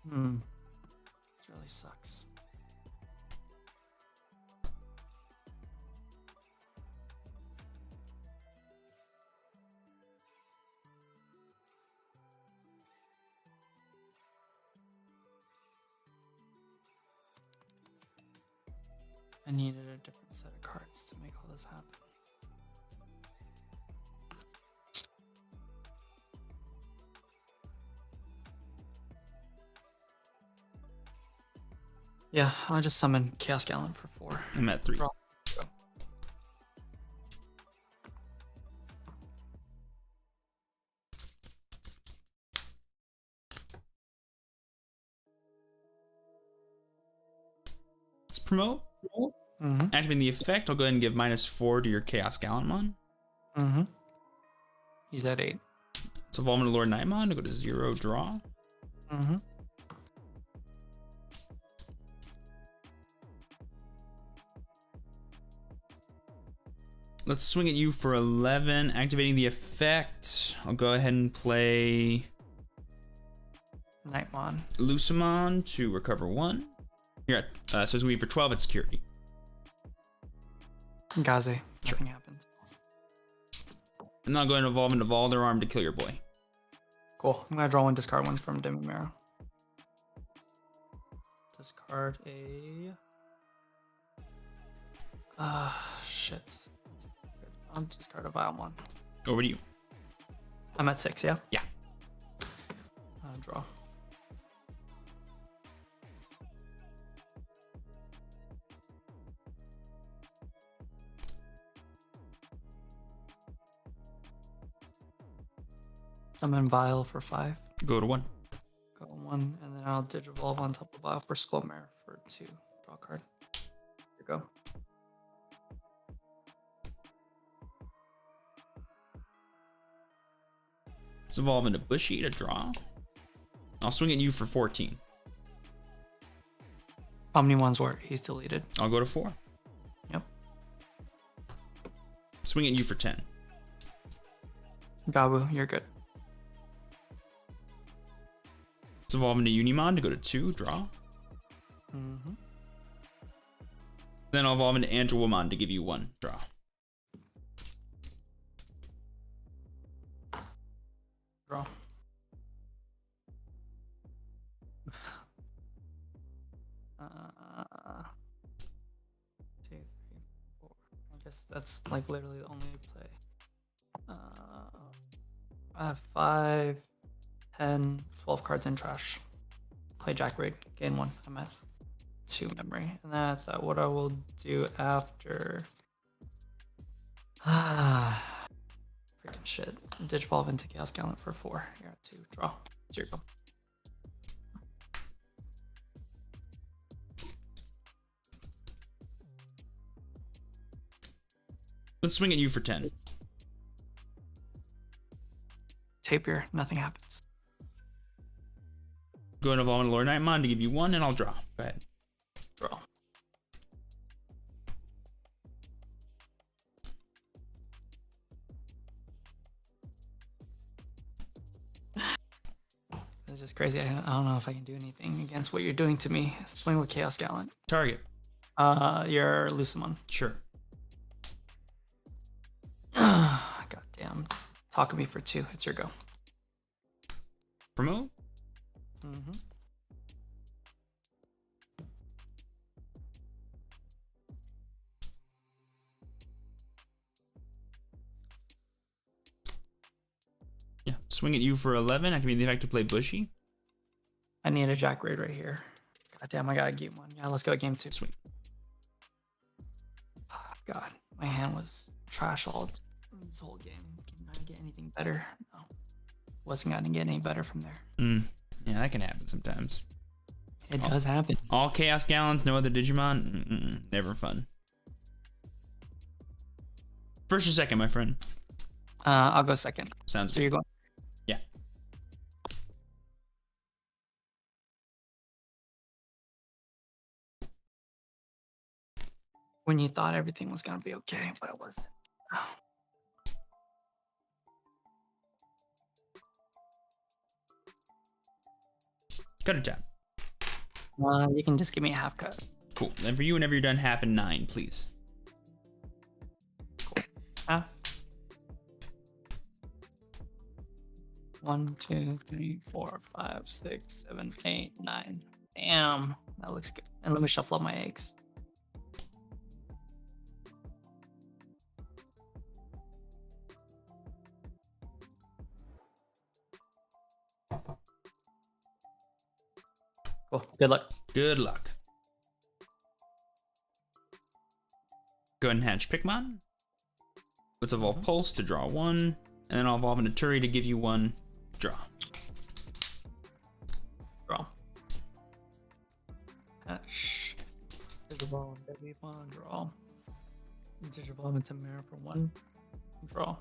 Speaker 7: This really sucks. I needed a different set of cards to make all this happen. Yeah, I'll just summon Chaos Gallant for 4.
Speaker 1: I'm at 3.
Speaker 7: Draw.
Speaker 1: Let's promote.
Speaker 7: Mm-hmm.
Speaker 1: Activating the effect, I'll go ahead and give -4 to your Chaos Gallantmon.
Speaker 7: Mm-hmm. He's at 8.
Speaker 1: Let's evolve into Lord Nightmon to go to 0, draw.
Speaker 7: Mm-hmm.
Speaker 1: Let's swing at you for 11. Activating the effect, I'll go ahead and play
Speaker 7: Nightmon.
Speaker 1: Lucimon to recover 1. You're at, so it's going to be for 12 at security.
Speaker 7: Gaze. Nothing happens.
Speaker 1: And then I'll go ahead and evolve into Valderarm to kill your boy.
Speaker 7: Cool. I'm gonna draw 1, discard 1 from Demi Marrow. Discard a. Shit. I'll discard a Vile one.
Speaker 1: Over to you.
Speaker 7: I'm at 6, yeah?
Speaker 1: Yeah.
Speaker 7: Draw. Summon Vile for 5.
Speaker 1: Go to 1.
Speaker 7: Go 1, and then I'll Digivolve on top of Vile for Skullmare for 2. Draw a card. Here you go.
Speaker 1: Let's evolve into Bushy to draw. I'll swing at you for 14.
Speaker 7: Omnion's Wart, he's deleted.
Speaker 1: I'll go to 4.
Speaker 7: Yep.
Speaker 1: Swing at you for 10.
Speaker 7: Gabu, you're good.
Speaker 1: Let's evolve into Unimon to go to 2, draw.
Speaker 7: Mm-hmm.
Speaker 1: Then I'll evolve into Angelwomon to give you 1, draw.
Speaker 7: Draw. Two, three, 4. I guess that's like literally the only play. I have 5, 10, 12 cards in trash. Play Jack Raid, gain 1. I'm at 2 memory, and that's what I will do after. Freaking shit. Digivolve into Chaos Gallant for 4. You're at 2. Draw. Here you go.
Speaker 1: Let's swing at you for 10.
Speaker 7: Tapier, nothing happens.
Speaker 1: Go and evolve into Lord Nightmon to give you 1, and I'll draw. Go ahead.
Speaker 7: Draw. It's just crazy. I don't know if I can do anything against what you're doing to me. Swing with Chaos Gallant.
Speaker 1: Target.
Speaker 7: You're Lucimon.
Speaker 1: Sure.
Speaker 7: God damn. Talk to me for 2. It's your go.
Speaker 1: Promote.
Speaker 7: Mm-hmm.
Speaker 1: Yeah. Swing at you for 11. Activating the effect to play Bushy.
Speaker 7: I need a Jack Raid right here. God damn, I got a game 1. Yeah, let's go game 2.
Speaker 1: Swing.
Speaker 7: God, my hand was trash all this whole game. Can I get anything better? No. Wasn't gonna get any better from there.
Speaker 1: Yeah, that can happen sometimes.
Speaker 7: It does happen.
Speaker 1: All Chaos Gallons, no other Digimon. Never fun. First or second, my friend?
Speaker 7: I'll go second.
Speaker 1: Sounds
Speaker 7: So
Speaker 1: good.
Speaker 7: you're going.
Speaker 1: Yeah.
Speaker 7: when you thought everything was gonna be okay, but it wasn't.
Speaker 1: Cut a tab.
Speaker 7: You can just give me a half cut.
Speaker 1: Cool. Then for you, whenever you're done, half and 9, please.
Speaker 7: Half. 1, 2, 3, 4, 5, 6, 7, 8, 9. Damn, that looks good. And let me shuffle up my eggs. Cool. Good luck.
Speaker 1: Good luck. Go ahead and hatch Pikmin. Let's evolve Pulse to draw 1, and then I'll evolve into Turi to give you 1 draw.
Speaker 7: Draw. Hatch. Digiball and Digimon. Draw. Digiball into Mirror for 1. Draw.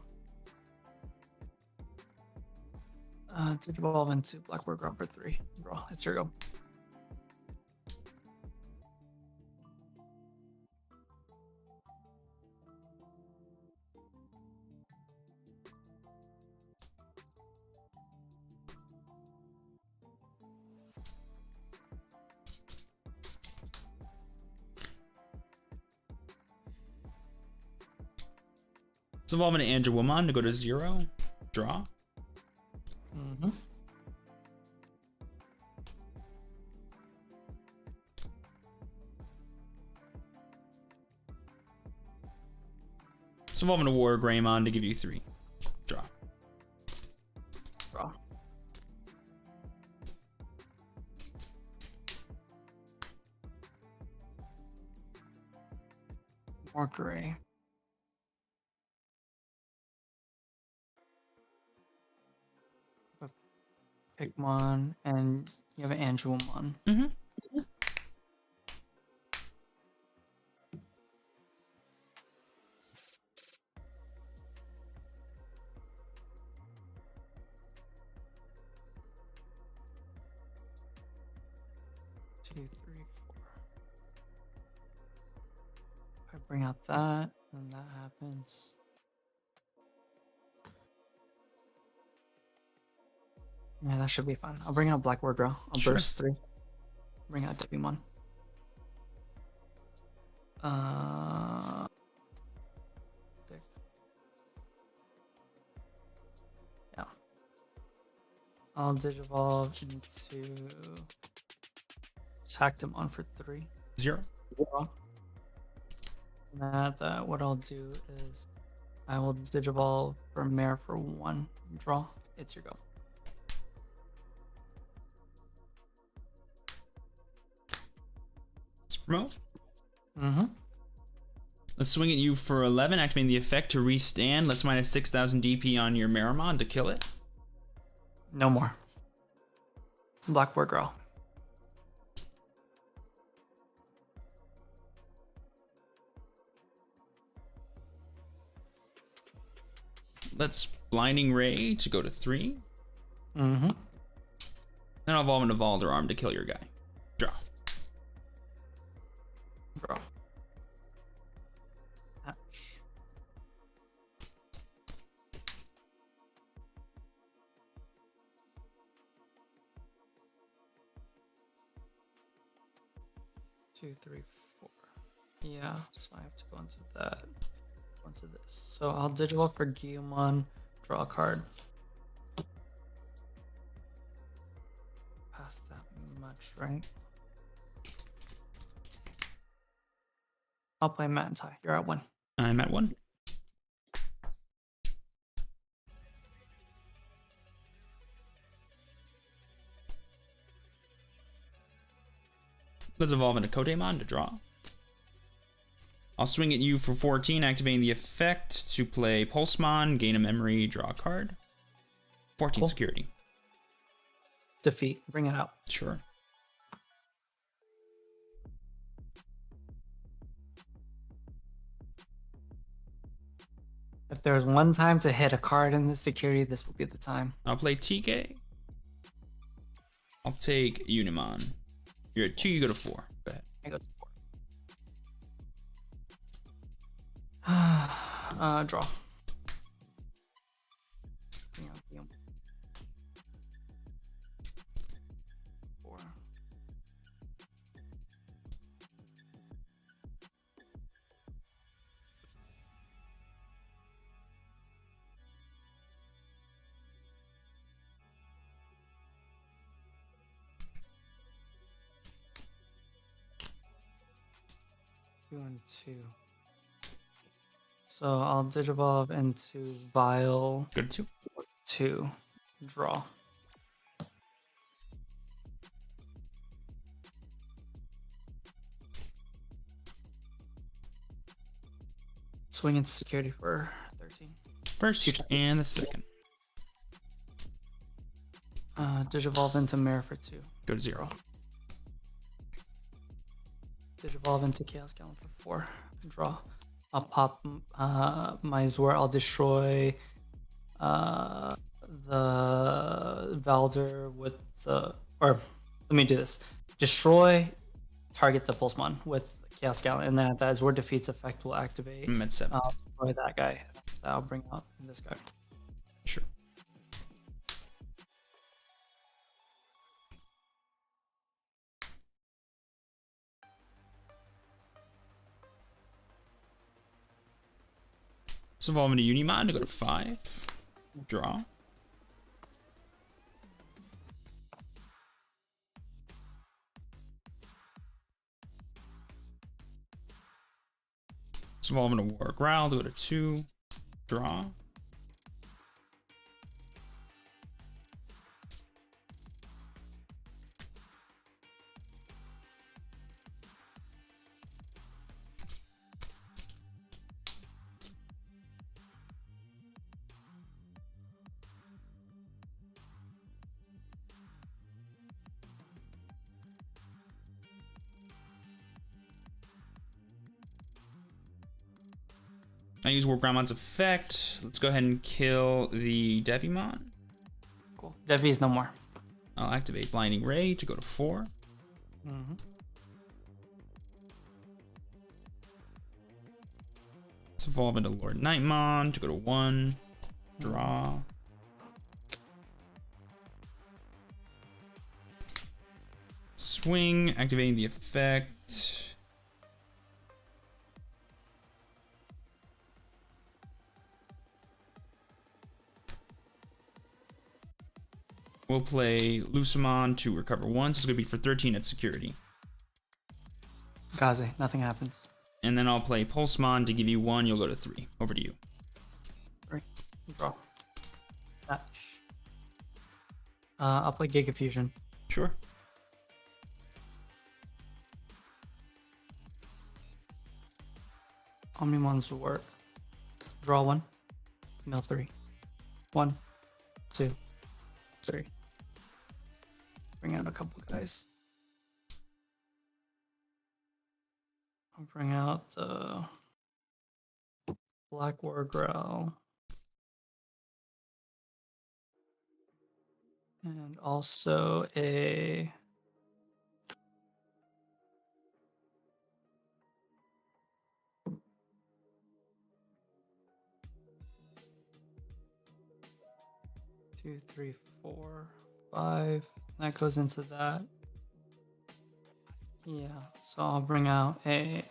Speaker 7: Digiball into Blackboard Ground for 3. Draw. It's your go.
Speaker 1: So evolve into Angewomon to go to 0. Draw.
Speaker 7: Mm-hmm.
Speaker 1: So evolve into War Greymon to give you 3. Draw.
Speaker 7: Draw. More gray. Pikmon, and you have an Angewomon.
Speaker 1: Mm-hmm.
Speaker 7: Two, three, four. If I bring out that, and that happens. Yeah, that should be fun. I'll bring out Black Ward Row. I'll
Speaker 1: Sure.
Speaker 7: burst 3. Bring out Digimon. Dick. Yeah. I'll Digivolve into Tactimon for 3.
Speaker 1: 0.
Speaker 7: Draw. That what I'll do is I will Digivolve for Mare for 1. Draw. It's your go.
Speaker 1: Let's promote.
Speaker 7: Mm-hmm.
Speaker 1: Let's swing at you for 11, activating the effect to restand. Let's minus 6,000 DP on your Marimon to kill it.
Speaker 7: No more. Black War Grow.
Speaker 1: Let's Blinding Ray to go to 3.
Speaker 7: Mm-hmm.
Speaker 1: Then I'll evolve into Valderarm to kill your guy. Draw.
Speaker 7: Draw. Hatch. Two, three, 4. Yeah, so I have to go into that. Onto this. So I'll Digivolve for Guillemon, draw a card. Past that much, right? I'll play Manti. You're at 1.
Speaker 1: I'm at 1. Let's evolve into Kotemon to draw. I'll swing at you for 14, activating the effect to play Pulsemon, gain a memory, draw a card. 14
Speaker 7: Cool.
Speaker 1: security.
Speaker 7: Defeat. Bring it out.
Speaker 1: Sure.
Speaker 7: If there's one time to hit a card in the security, this will be the time.
Speaker 1: I'll play TK. I'll take Unimon. You're at 2, you go to 4. Go ahead.
Speaker 7: I go to 4. Draw. Bring out the 4. 2 and 2. So I'll Digivolve into Vile
Speaker 1: Go to 2.
Speaker 7: 2. Draw. Swing into security for 13.
Speaker 1: First and the second.
Speaker 7: Digivolve into Mirror for 2.
Speaker 1: Go to 0.
Speaker 7: Digivolve into Chaos Gallon for 4. Draw. I'll pop my Zor. I'll destroy the Valder with the. Or let me do this. Destroy, target the Pulsemon with Chaos Gallon, and then that Zor defeats effect will activate.
Speaker 1: I'm at 7.
Speaker 7: I'll destroy that guy. I'll bring out this guy.
Speaker 1: Sure. So evolve into Unimon to go to 5. Draw. So evolve into War Growl to go to 2. Draw. I use War Grandma's effect. Let's go ahead and kill the Devimon.
Speaker 7: Cool. Devi is no more.
Speaker 1: I'll activate Blinding Ray to go to 4.
Speaker 7: Mm-hmm.
Speaker 1: Let's evolve into Lord Nightmon to go to 1. Draw. Swing, activating the effect. We'll play Lucimon to recover 1, so it's going to be for 13 at security.
Speaker 7: Gaze, nothing happens.
Speaker 1: And then I'll play Pulsemon to give you 1, you'll go to 3. Over to you.
Speaker 7: Right. Draw. Match. I'll play Giga Fusion.
Speaker 1: Sure.
Speaker 7: Omnimon's work. Draw 1. Mill 3. 1, 2, 3. Bring out a couple guys. I'll bring out the Black War Growl. And also a two, three, 4, 5. That goes into that. Yeah, so I'll bring out a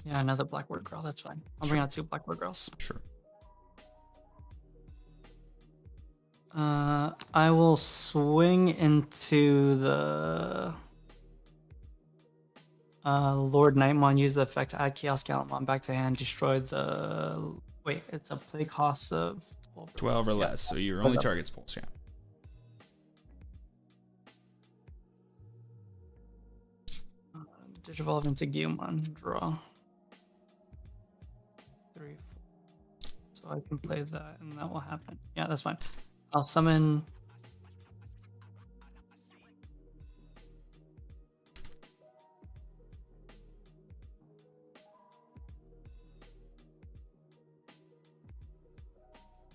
Speaker 7: another Blackboard Growl, that's fine. I'll bring out 2 Blackboard Growls.
Speaker 1: Sure.
Speaker 7: I will swing into the Lord Nightmon, use the effect to add Chaos Gallimon back to hand, destroy the... Wait, it's a play cost of
Speaker 1: 12 or less, so your only target's Pulse, yeah.
Speaker 7: Digivolve into Guilmon, draw. 3, 4. So I can play that and that will happen. Yeah, that's fine. I'll summon...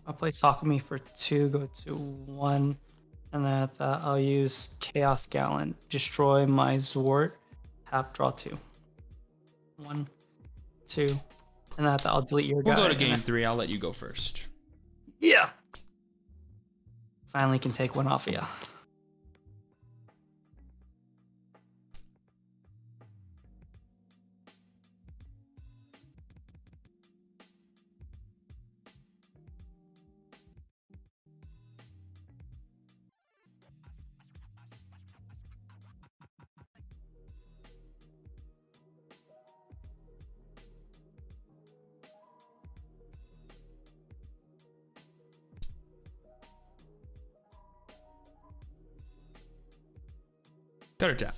Speaker 7: I'll play Takumi for 2, go to 1, And then I'll use Chaos Gallant, destroy my Zwart, tap, draw 2. 1, 2, and I'll delete your guy.
Speaker 1: We'll go to
Speaker 7: and
Speaker 1: game
Speaker 7: then-
Speaker 1: 3. I'll let you go first.
Speaker 7: Yeah. Finally can take one off of you.
Speaker 1: Cut or tap.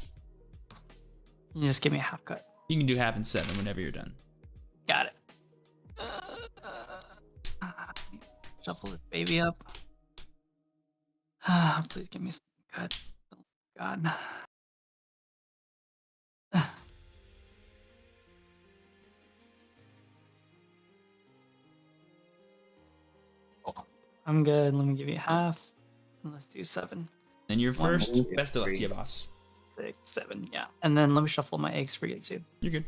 Speaker 7: You just give me a half cut.
Speaker 1: You can do half and 7 whenever you're done.
Speaker 7: Got it. Shuffle this baby up. Please give me some cut. Oh, God. I'm good. Let me give you half. And let's do 7,
Speaker 1: And you're
Speaker 7: 1,
Speaker 1: first.
Speaker 7: 2,
Speaker 1: Best of luck to
Speaker 7: 3,
Speaker 1: you, boss.
Speaker 7: 6, 7. Yeah. And then let me shuffle my eggs for you too.
Speaker 1: You're good.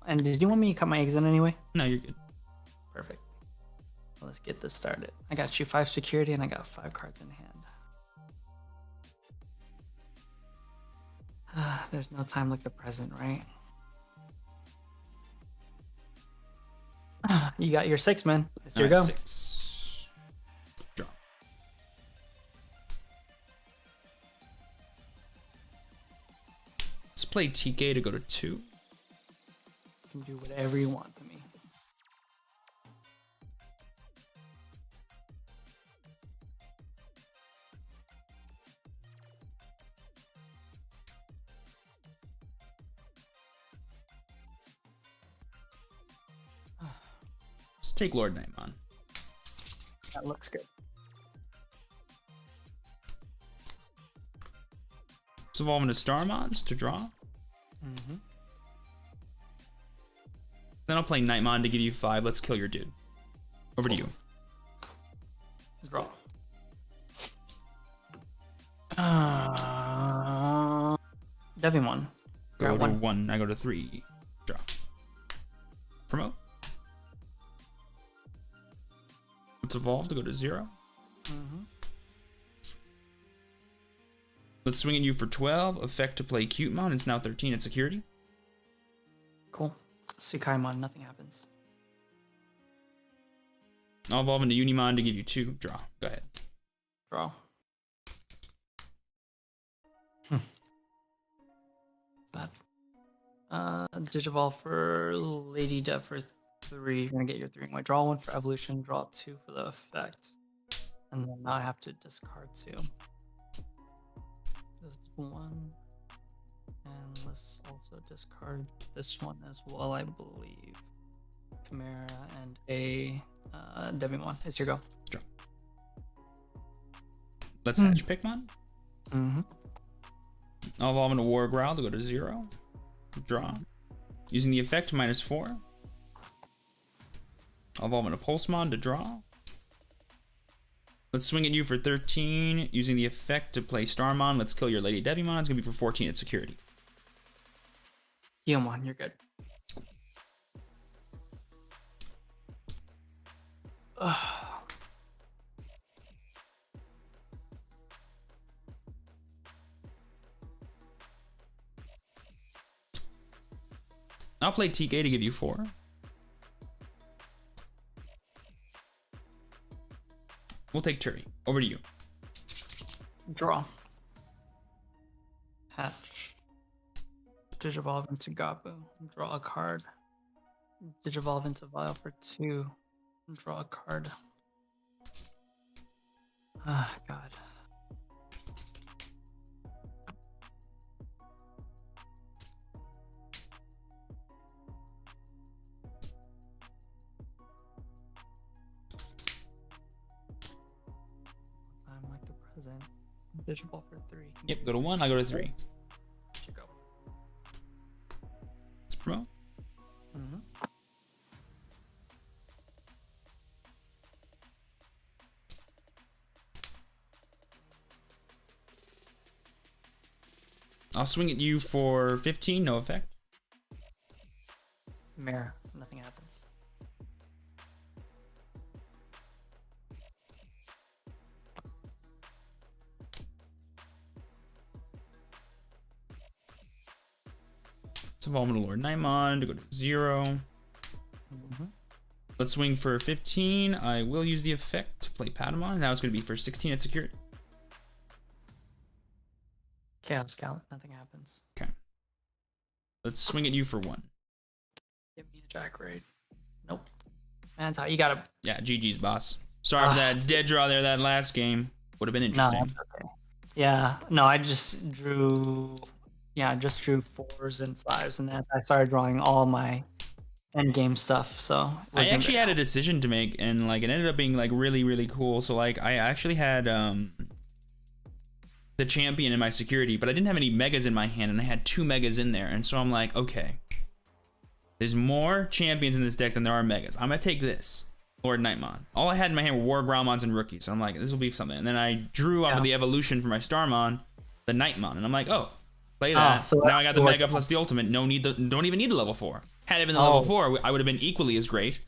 Speaker 7: And did you want me to cut my eggs in anyway?
Speaker 1: No, you're good.
Speaker 7: Perfect. Well, let's get this started. I got you 5 security and I got 5 cards in hand. There's no time like the present, right? You got your 6, man. It's your go.
Speaker 1: 6. Draw. Let's play TK to go to 2.
Speaker 7: You can do whatever you want to me.
Speaker 1: Let's take Lord Nightmon.
Speaker 7: That looks good.
Speaker 1: Let's evolve into Starmons to draw.
Speaker 7: Mm-hmm.
Speaker 1: Then I'll play Nightmon to give you 5. Let's kill your dude. Over to you.
Speaker 7: Draw. Devimon.
Speaker 1: Go
Speaker 7: Grab
Speaker 1: to
Speaker 7: one.
Speaker 1: 1. I go to 3. Draw. Promote. Let's evolve to go to 0.
Speaker 7: Mm-hmm.
Speaker 1: Let's swing at you for 12. Effect to play Cutemon. It's now 13 at security.
Speaker 7: Cool. Sukaimon, nothing happens.
Speaker 1: I'll evolve into Unimon to give you 2. Draw. Go ahead.
Speaker 7: Draw. Bad. Digivolve for Lady Dev for 3. You're gonna get your 3 white. Draw 1 for evolution, draw 2 for the effect. And then now I have to discard 2. This is 1. And let's also discard this one as well, I believe. Chimera and a Devimon. It's your go.
Speaker 1: Draw. Let's hatch Pikmon.
Speaker 7: Mm-hmm.
Speaker 1: I'll evolve into War Growl to go to 0. Draw. Using the effect -4. I'll evolve into Pulsemon to draw. Let's swing at you for 13. Using the effect to play Starmon. Let's kill your Lady Devimon. It's going to be for 14 at security.
Speaker 7: Healmon, you're good.
Speaker 1: I'll play TK to give you 4. We'll take Turi. Over to you.
Speaker 7: Draw. Hatch. Digivolve into Gabu. Draw a card. Digivolve into Vial for 2. Draw a card. Ah, God. Time like the present. Digivolve for 3.
Speaker 1: Yep, go to 1. I go to 3.
Speaker 7: Here you go.
Speaker 1: promote.
Speaker 7: Mhm.
Speaker 1: I'll swing at you for 15, no effect.
Speaker 7: Mirror. Nothing happens.
Speaker 1: Let's evolve into Lord Nightmon to go to 0.
Speaker 7: Mhm.
Speaker 1: Let's swing for 15. I will use the effect to play Patamon. Now it's going to be for 16 at security.
Speaker 7: Chaos Scout. Nothing happens.
Speaker 1: Okay. Let's swing at you for 1.
Speaker 7: Give me a Jack Raid. Nope. Man's how you gotta.
Speaker 1: Yeah, GG's, boss. Sorry for that dead draw there that last game. Would have been
Speaker 7: No,
Speaker 1: interesting.
Speaker 7: that's okay. Yeah. No, I just drew. Yeah, I just drew 4s and 5s, and then I started drawing all my end game stuff. So it
Speaker 1: I
Speaker 7: wasn't
Speaker 1: actually
Speaker 7: very-
Speaker 1: had a decision to make, and like it ended up being like really, really cool. So like I actually had the champion in my security, but I didn't have any megas in my hand, and I had 2 megas in there. And so I'm like, okay, there's more champions in this deck than there are megas. I'm gonna take this Lord Nightmon. All I had in my hand were War Gromons and rookies. So I'm like, this will be something. And then I drew off of the evolution for my Starmon, the Nightmon, and I'm like, oh, play that.
Speaker 7: so
Speaker 1: now I got the
Speaker 7: that's
Speaker 1: mega plus the ultimate. Don't even need the level 4. Had it been the level 4, I would have been equally as great.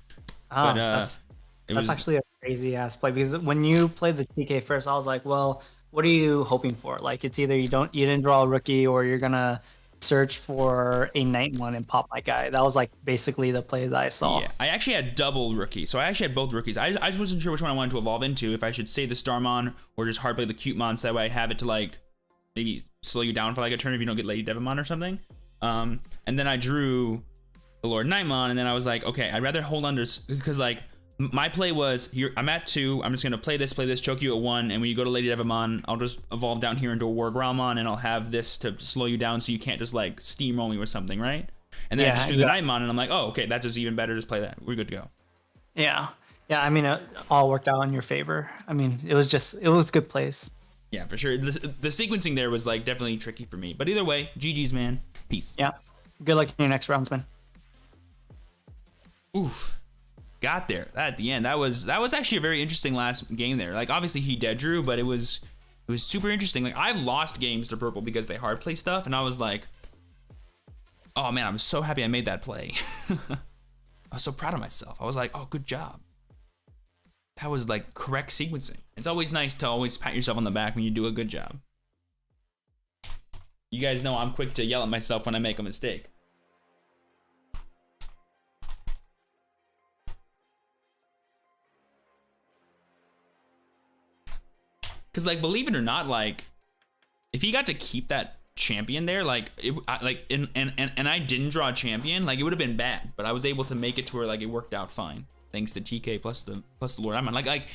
Speaker 7: Oh,
Speaker 1: but
Speaker 7: that's
Speaker 1: it was
Speaker 7: actually a crazy ass play, because when you played the TK first, I was like, well, what are you hoping for? Like, it's either you didn't draw a rookie, or you're gonna search for a Nightmon and pop my guy. That was like basically the play that I saw.
Speaker 1: Yeah, I actually had double rookie, so I actually had both rookies. I just wasn't sure which one I wanted to evolve into, if I should save the Starmon or just hard play the Cutemon, so that way I have it to like maybe slow you down for like a turn if you don't get Lady Devimon or something. And then I drew the Lord Nightmon, and then I was like, okay, I'd rather hold on to, because like my play was here. I'm at 2. I'm just gonna play this, choke you at 1, and when you go to Lady Devimon, I'll just evolve down here into a War Gromon, and I'll have this to slow you down so you can't just like steamroll me with something, right? And then I just do the Nightmon, and I'm like, oh, okay, that's just even better. Just play that. We're good to go.
Speaker 7: Yeah. I mean, it all worked out in your favor. I mean, it was good plays.
Speaker 1: Yeah, for sure. The sequencing there was like definitely tricky for me, but either way, GG's, man. Peace.
Speaker 7: Yeah. Good luck in your next rounds, man.
Speaker 1: Oof. Got there at the end. That was actually a very interesting last game there. Like obviously he dead drew, but it was super interesting. Like I've lost games to purple because they hard play stuff, and I was like, oh man, I'm so happy I made that play. I was so proud of myself. I was like, oh, good job. That was like correct sequencing. It's always nice to always pat yourself on the back when you do a good job. You guys know I'm quick to yell at myself when I make a mistake. Cause like, believe it or not, like, if he got to keep that champion there, like, and I didn't draw a champion, like, it would have been bad. But I was able to make it to where like it worked out fine, thanks to TK plus the Lord Nightmon.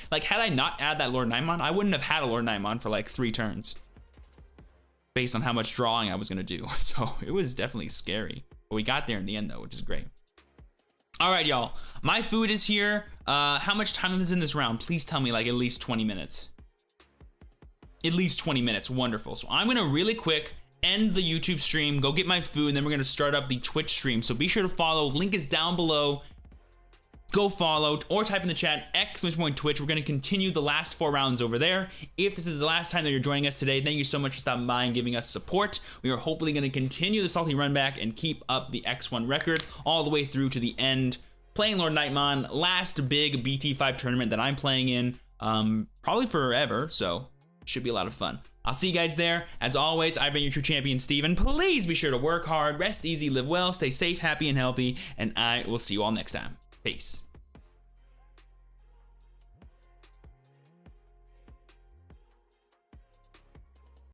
Speaker 1: Like had I not added that Lord Nightmon, I wouldn't have had a Lord Nightmon for like 3 turns, based on how much drawing I was gonna do. So it was definitely scary. But we got there in the end though, which is great. All right, y'all. My food is here. How much time is in this round? Please tell me like at least 20 minutes. At least 20 minutes, wonderful. So I'm gonna really quick end the YouTube stream, go get my food, and then we're gonna start up the Twitch stream. So be sure to follow, link is down below. Go follow, or type in the chat, !Twitch. We're gonna continue the last 4 rounds over there. If this is the last time that you're joining us today, thank you so much for stopping by and giving us support. We are hopefully gonna continue the salty run back and keep up the X1 record all the way through to the end. Playing Lord Nightmon, last big BT5 tournament that I'm playing in, probably forever, so should be a lot of fun. I'll see you guys there. As always, I've been your true champion, Steven. Please be sure to work hard, rest easy, live well, stay safe, happy, and healthy, and I will see you all next time. Peace.